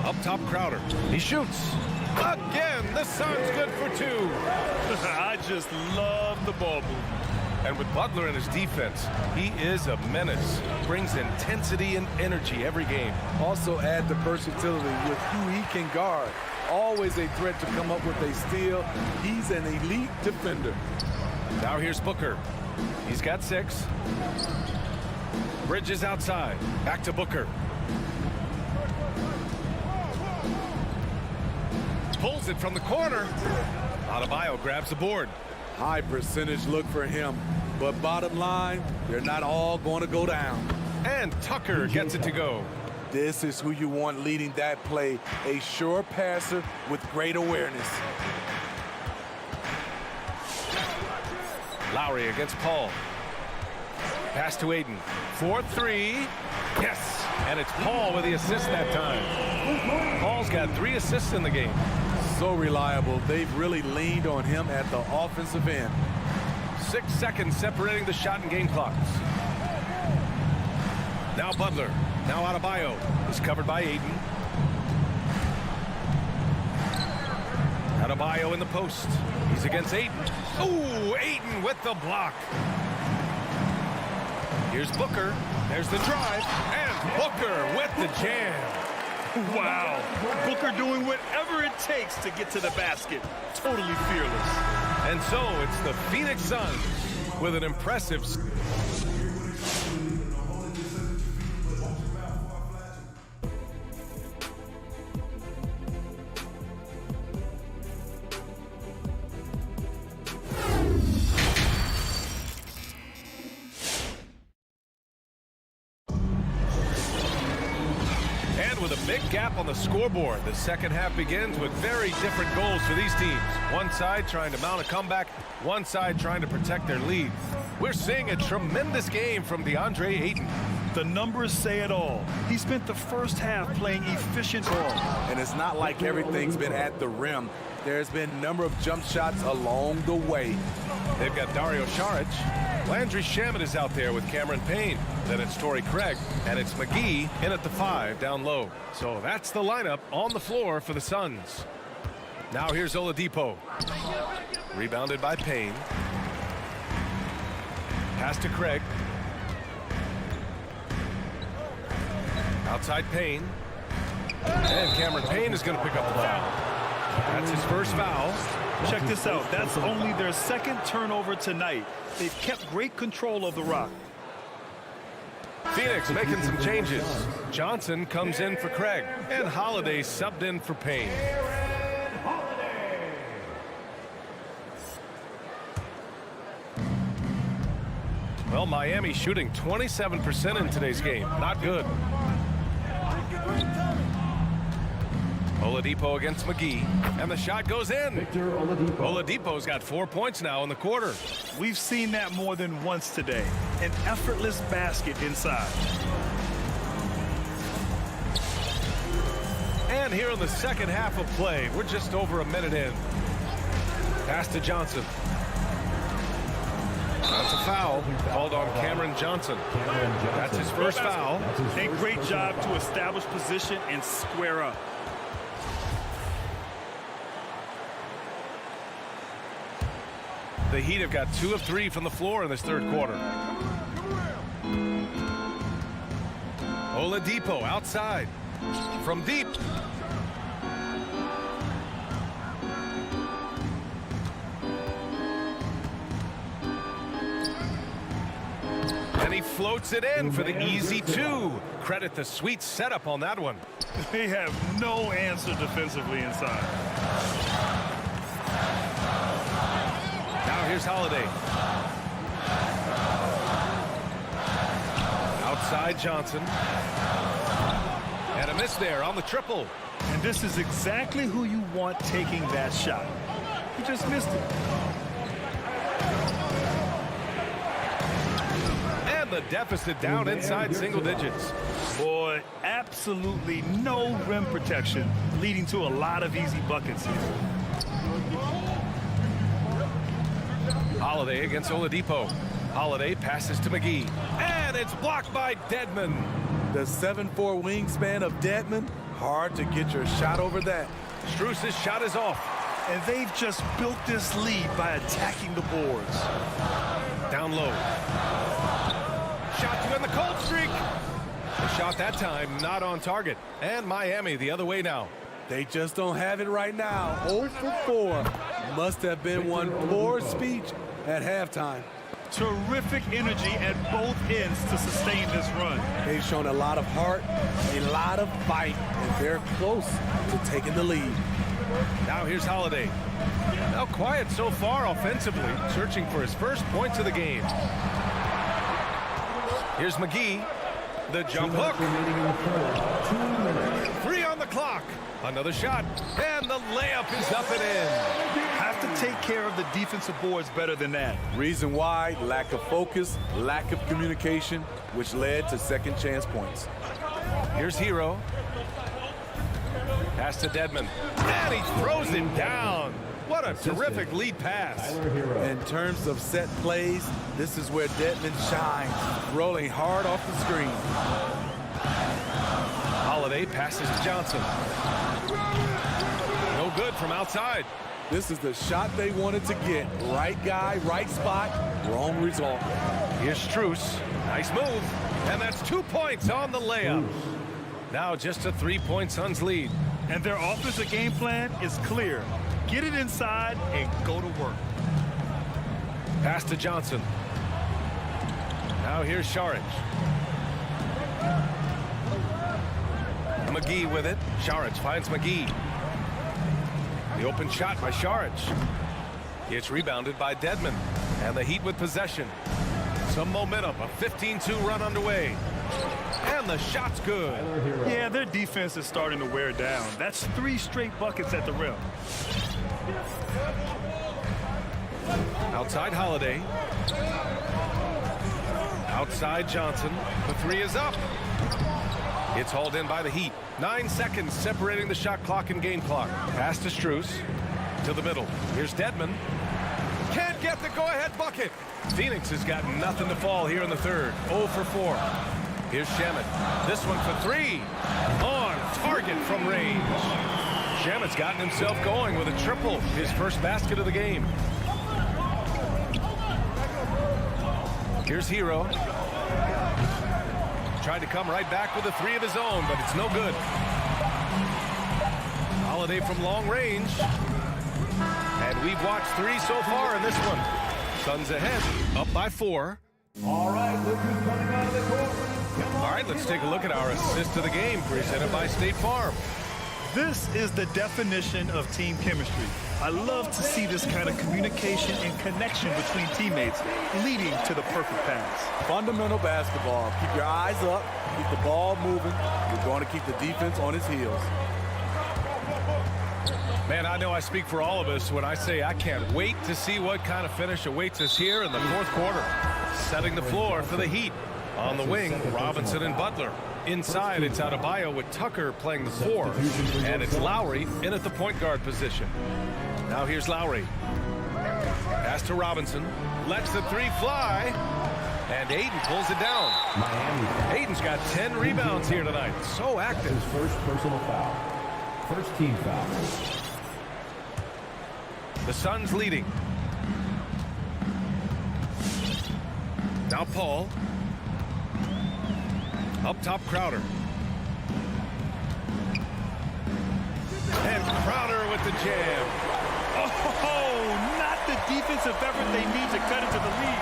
Up top, Crowder. He shoots. Again, the Suns good for 2. I just love the ball movement. And with Butler in his defense, he is a menace. Brings intensity and energy every game. Also add the versatility with who he can guard. Always a threat to come up with a steal. He's an elite defender. Now here's Booker. He's got 6. Bridges outside. Back to Booker. Pulls it from the corner. Adebayo grabs the board. High percentage look for him. But bottom line, they're not all going to go down. And Tucker gets it to go. This is who you want leading that play. A sure passer with great awareness. Lowry against Paul. Pass to Ayton. 4-3. Yes. And it's Paul with the assist that time. Paul's got 3 assists in the game. So reliable. They've really leaned on him at the offensive end. 6 seconds separating the shot and game clocks. Now Butler. Now Adebayo. He's covered by Ayton. Adebayo in the post. He's against Ayton. Ooh, Ayton with the block. Here's Booker. There's the drive. And Booker with the jam. Wow. Booker doing whatever it takes to get to the basket. Totally fearless. And so it's the Phoenix Suns with an impressive... with a big gap on the scoreboard. The second half begins with very different goals for these teams. One side trying to mount a comeback, one side trying to protect their lead. We're seeing a tremendous game from DeAndre Ayton. The numbers say it all. He spent the first half playing efficient ball. And it's not like everything's been at the rim. There's been a number of jump shots along the way. They've got Dario Saric. Landry Shamet is out there with Cameron Payne. Then it's Torrey Craig, and it's McGee in at the 5 down low. So that's the lineup on the floor for the Suns. Now here's Oladipo. Rebounded by Payne. Pass to Craig. Outside Payne. And Cameron Payne is going to pick up the foul. That's his first foul. Check this out. That's only their second turnover tonight. They've kept great control of the rock. Phoenix making some changes. Johnson comes in for Craig, and Holiday subbed in for Payne. Well, Miami shooting 27% in today's game. Not good. Oladipo against McGee, and the shot goes in. Oladipo's got 4 points now in the quarter. We've seen that more than once today. An effortless basket inside. And here in the second half of play, we're just over a minute in. Pass to Johnson. That's a foul called on Cameron Johnson. That's his first foul. A great job to establish position and square up. The Heat have got 2 of 3 from the floor in this third quarter. Oladipo outside from deep. And he floats it in for the easy 2. Credit the sweet setup on that one. They have no answer defensively inside. Now here's Holiday. Outside Johnson. And a miss there on the triple. And this is exactly who you want taking that shot. He just missed it. And the deficit down inside single digits. Boy, absolutely no rim protection, leading to a lot of easy buckets here. Holiday against Oladipo. Holiday passes to McGee. And it's blocked by Dedmon. The 7'4" wingspan of Dedmon, hard to get your shot over that. Strus's shot is off. And they've just built this lead by attacking the boards. Down low. Shot to end the cold streak. The shot that time not on target. And Miami the other way now. They just don't have it right now. 0 for 4. Must have been one poor speech at halftime. Terrific energy at both ends to sustain this run. They've shown a lot of heart, a lot of fight, and they're close to taking the lead. Now here's Holiday. Now quiet so far offensively, searching for his first points of the game. Here's McGee. The jump hook. 3 on the clock. Another shot. And the layup is up and in. Have to take care of the defensive boards better than that. Reason why, lack of focus, lack of communication, which led to second chance points. Here's Hero. Pass to Dedmon. And he throws it down. What a terrific lead pass. In terms of set plays, this is where Dedmon shines, rolling hard off the screen. Holiday passes to Johnson. No good from outside. This is the shot they wanted to get. Right guy, right spot, wrong result. Here's Strus. Nice move. And that's 2 points on the layup. Now just a 3-point Suns lead. And their offensive game plan is clear. Get it inside and go to work. Pass to Johnson. Now here's Šarić. McGee with it. Šarić finds McGee. The open shot by Šarić. It's rebounded by Dedmon. And the Heat with possession. Some momentum. A 15-2 run underway. And the shot's good. Yeah, their defense is starting to wear down. That's 3 straight buckets at the rim. Outside Holiday. Outside Johnson. The 3 is up. It's hauled in by the Heat. 9 seconds separating the shot clock and game clock. Pass to Strus. To the middle. Here's Dedmon. Can't get the go-ahead bucket. Phoenix has got nothing to fall here in the third. 0 for 4. Here's Shamet. This one for 3. On target from range. Shamet's gotten himself going with a triple. His first basket of the game. Here's Hero. Tried to come right back with a 3 of his own, but it's no good. Holiday from long range. And we've watched 3 so far in this one. Suns ahead, up by 4. All right, look who's coming out of the court. All right, let's take a look at our assist of the game, presented by State Farm. This is the definition of team chemistry. I love to see this kind of communication and connection between teammates, leading to the perfect pass. Fundamental basketball. Keep your eyes up, keep the ball moving. You're going to keep the defense on its heels. Man, I know I speak for all of us when I say I can't wait to see what kind of finish awaits us here in the fourth quarter. Setting the floor for the Heat. On the wing, Robinson and Butler. Inside, it's Adebayo with Tucker playing the 4. And it's Lowry in at the point guard position. Now here's Lowry. Pass to Robinson. Lets the 3 fly. And Ayton pulls it down. Ayton's got 10 rebounds here tonight. So active. His first personal foul. First team foul. The Suns leading. Now Paul. Up top, Crowder. And Crowder with the jam. Oh, not the defensive effort they need to cut into the lead.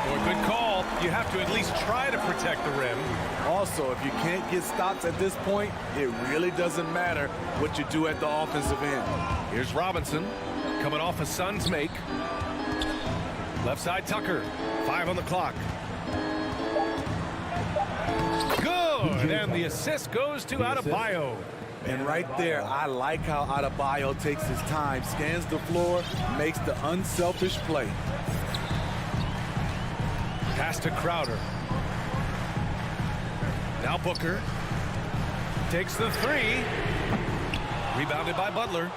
Well, good call. You have to at least try to protect the rim. Also, if you can't get stops at this point, it really doesn't matter what you do at the offensive end. Here's Robinson coming off a Suns make. Left side, Tucker. 5 on the clock. Good, and the assist goes to Adebayo. And right there, I like how Adebayo takes his time, scans the floor, makes the unselfish play. Pass to Crowder. Now Booker takes the three. Rebounded by Butler.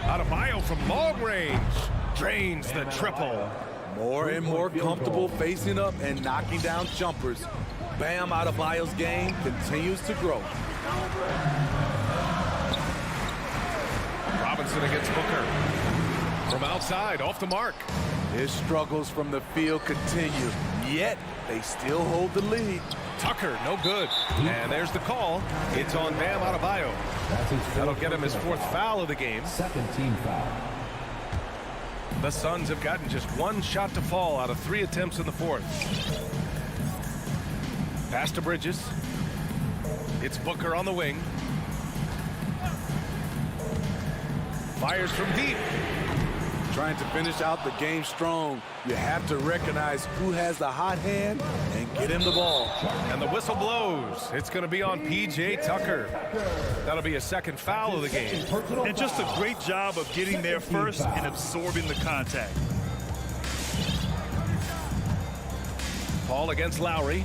Adebayo from long range drains the triple. More and more comfortable facing up and knocking down jumpers. Bam Adebayo's game continues to grow. Robinson against Booker. From outside, off the mark. His struggles from the field continue, yet they still hold the lead. Tucker, no good. And there's the call. It's on Bam Adebayo. That'll get him his fourth foul of the game. Second team foul. The Suns have gotten just one shot to fall out of 3 attempts in the fourth. Pass to Bridges. It's Booker on the wing. Fires from deep. Trying to finish out the game strong, you have to recognize who has the hot hand and get him the ball. And the whistle blows. It's going to be on P.J. Tucker. That'll be a second foul of the game. And just a great job of getting there first and absorbing the contact. Paul against Lowry.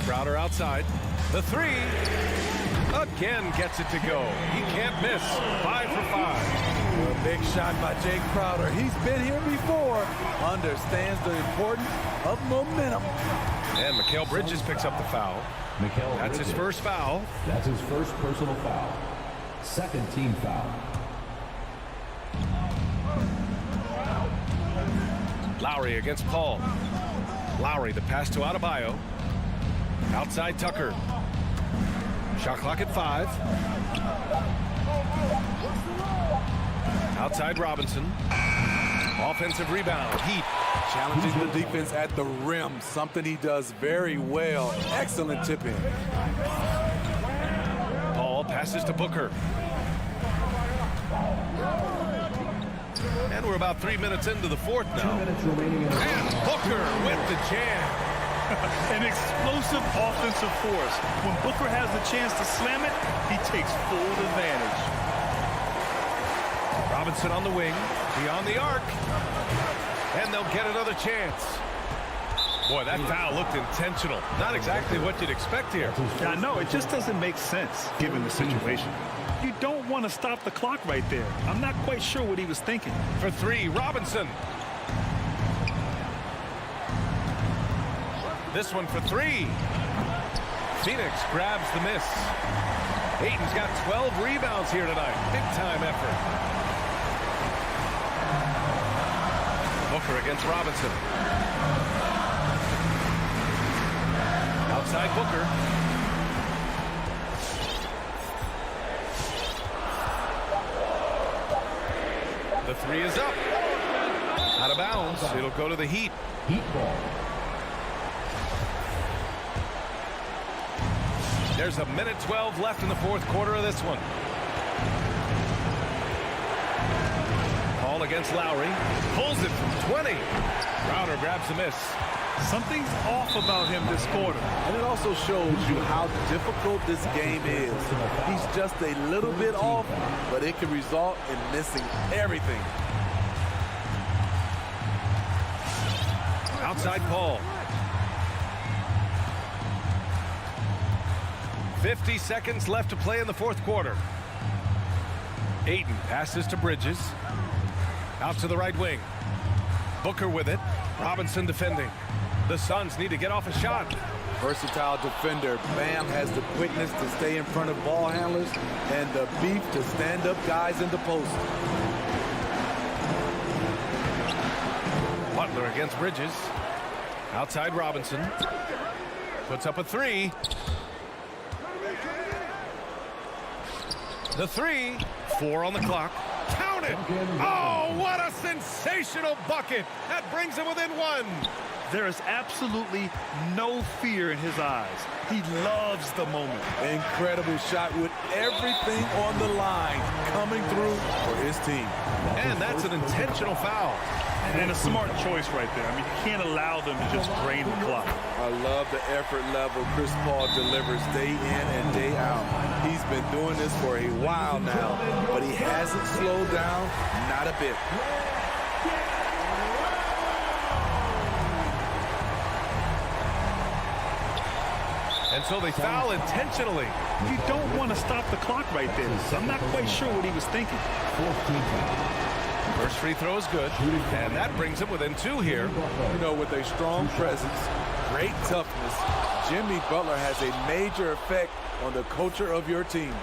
Crowder outside. The three. Again gets it to go. He can't miss. 5 for 5. A big shot by Jake Crowder. He's been here before. Understands the importance of momentum. And Mikal Bridges picks up the foul. That's his first foul. That's his first personal foul. Second team foul. Lowry against Paul. Lowry, the pass to Adebayo. Outside Tucker. Shot clock at 5. Outside Robinson. Offensive rebound. Heat. Challenging the defense at the rim. Something he does very well. Excellent tip-in. Paul passes to Booker. And we're about 3 minutes into the fourth now. And Booker with the jam. An explosive offensive force. When Booker has the chance to slam it, he takes full advantage. Robinson on the wing, beyond the arc. And they'll get another chance. Boy, that foul looked intentional. Not exactly what you'd expect here. Yeah, I know. It just doesn't make sense, given the situation. You don't want to stop the clock right there. I'm not quite sure what he was thinking. For 3, Robinson. This one for 3. Phoenix grabs the miss. Ayton's got 12 rebounds here tonight. Big-time effort. Booker against Robinson. Outside Booker. The 3 is up. Out of bounds. It'll go to the Heat. Heat ball. There's a minute 12 left in the fourth quarter of this one. Paul against Lowry. Pulls it from 20. Crowder grabs the miss. Something's off about him this quarter. And it also shows you how difficult this game is. He's just a little bit off, but it can result in missing everything. Outside Paul. 50 seconds left to play in the fourth quarter. Ayton passes to Bridges. Out to the right wing. Booker with it. Robinson defending. The Suns need to get off a shot. Versatile defender. Bam has the quickness to stay in front of ball handlers and the beef to stand up guys in the post. Butler against Bridges. Outside Robinson. Puts up a 3. The 3. 4 on the clock. Count it! Oh, what a sensational bucket! That brings him within 1. There is absolutely no fear in his eyes. He loves the moment. Incredible shot with everything on the line coming through for his team. And that's an intentional foul. And a smart choice right there. I mean, you can't allow them to just drain the clock. I love the effort level Chris Paul delivers day in and day out. He's been doing this for a while now, but he hasn't slowed down, not a bit. And so they foul intentionally. You don't want to stop the clock right there. I'm not quite sure what he was thinking. First free throw is good, and that brings him within 2 here. You know, with a strong presence, great toughness, Jimmy Butler has a major effect on the culture of your team.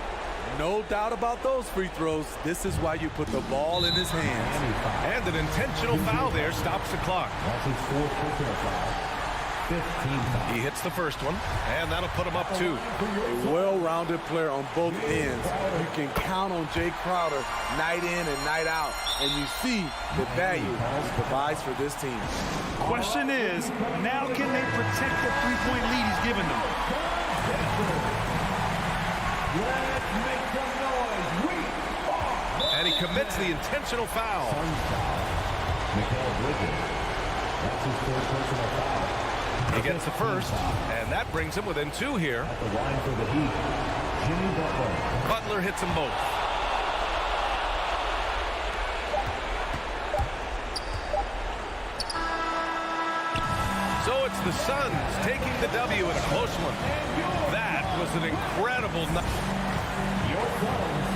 No doubt about those free throws. This is why you put the ball in his hands. And an intentional foul there stops the clock. He hits the first one, and that'll put him up 2. A well-rounded player on both ends. You can count on Jay Crowder night in and night out, and you see the value he provides for this team. Question is, now can they protect the three-point lead he's given them? And he commits the intentional foul. That's his third personal foul. He gets the first, and that brings him within 2 here. At the line for the Heat, Jimmy Butler. Butler hits them both. So it's the Suns taking the W in a close one. That was an incredible night. Your Suns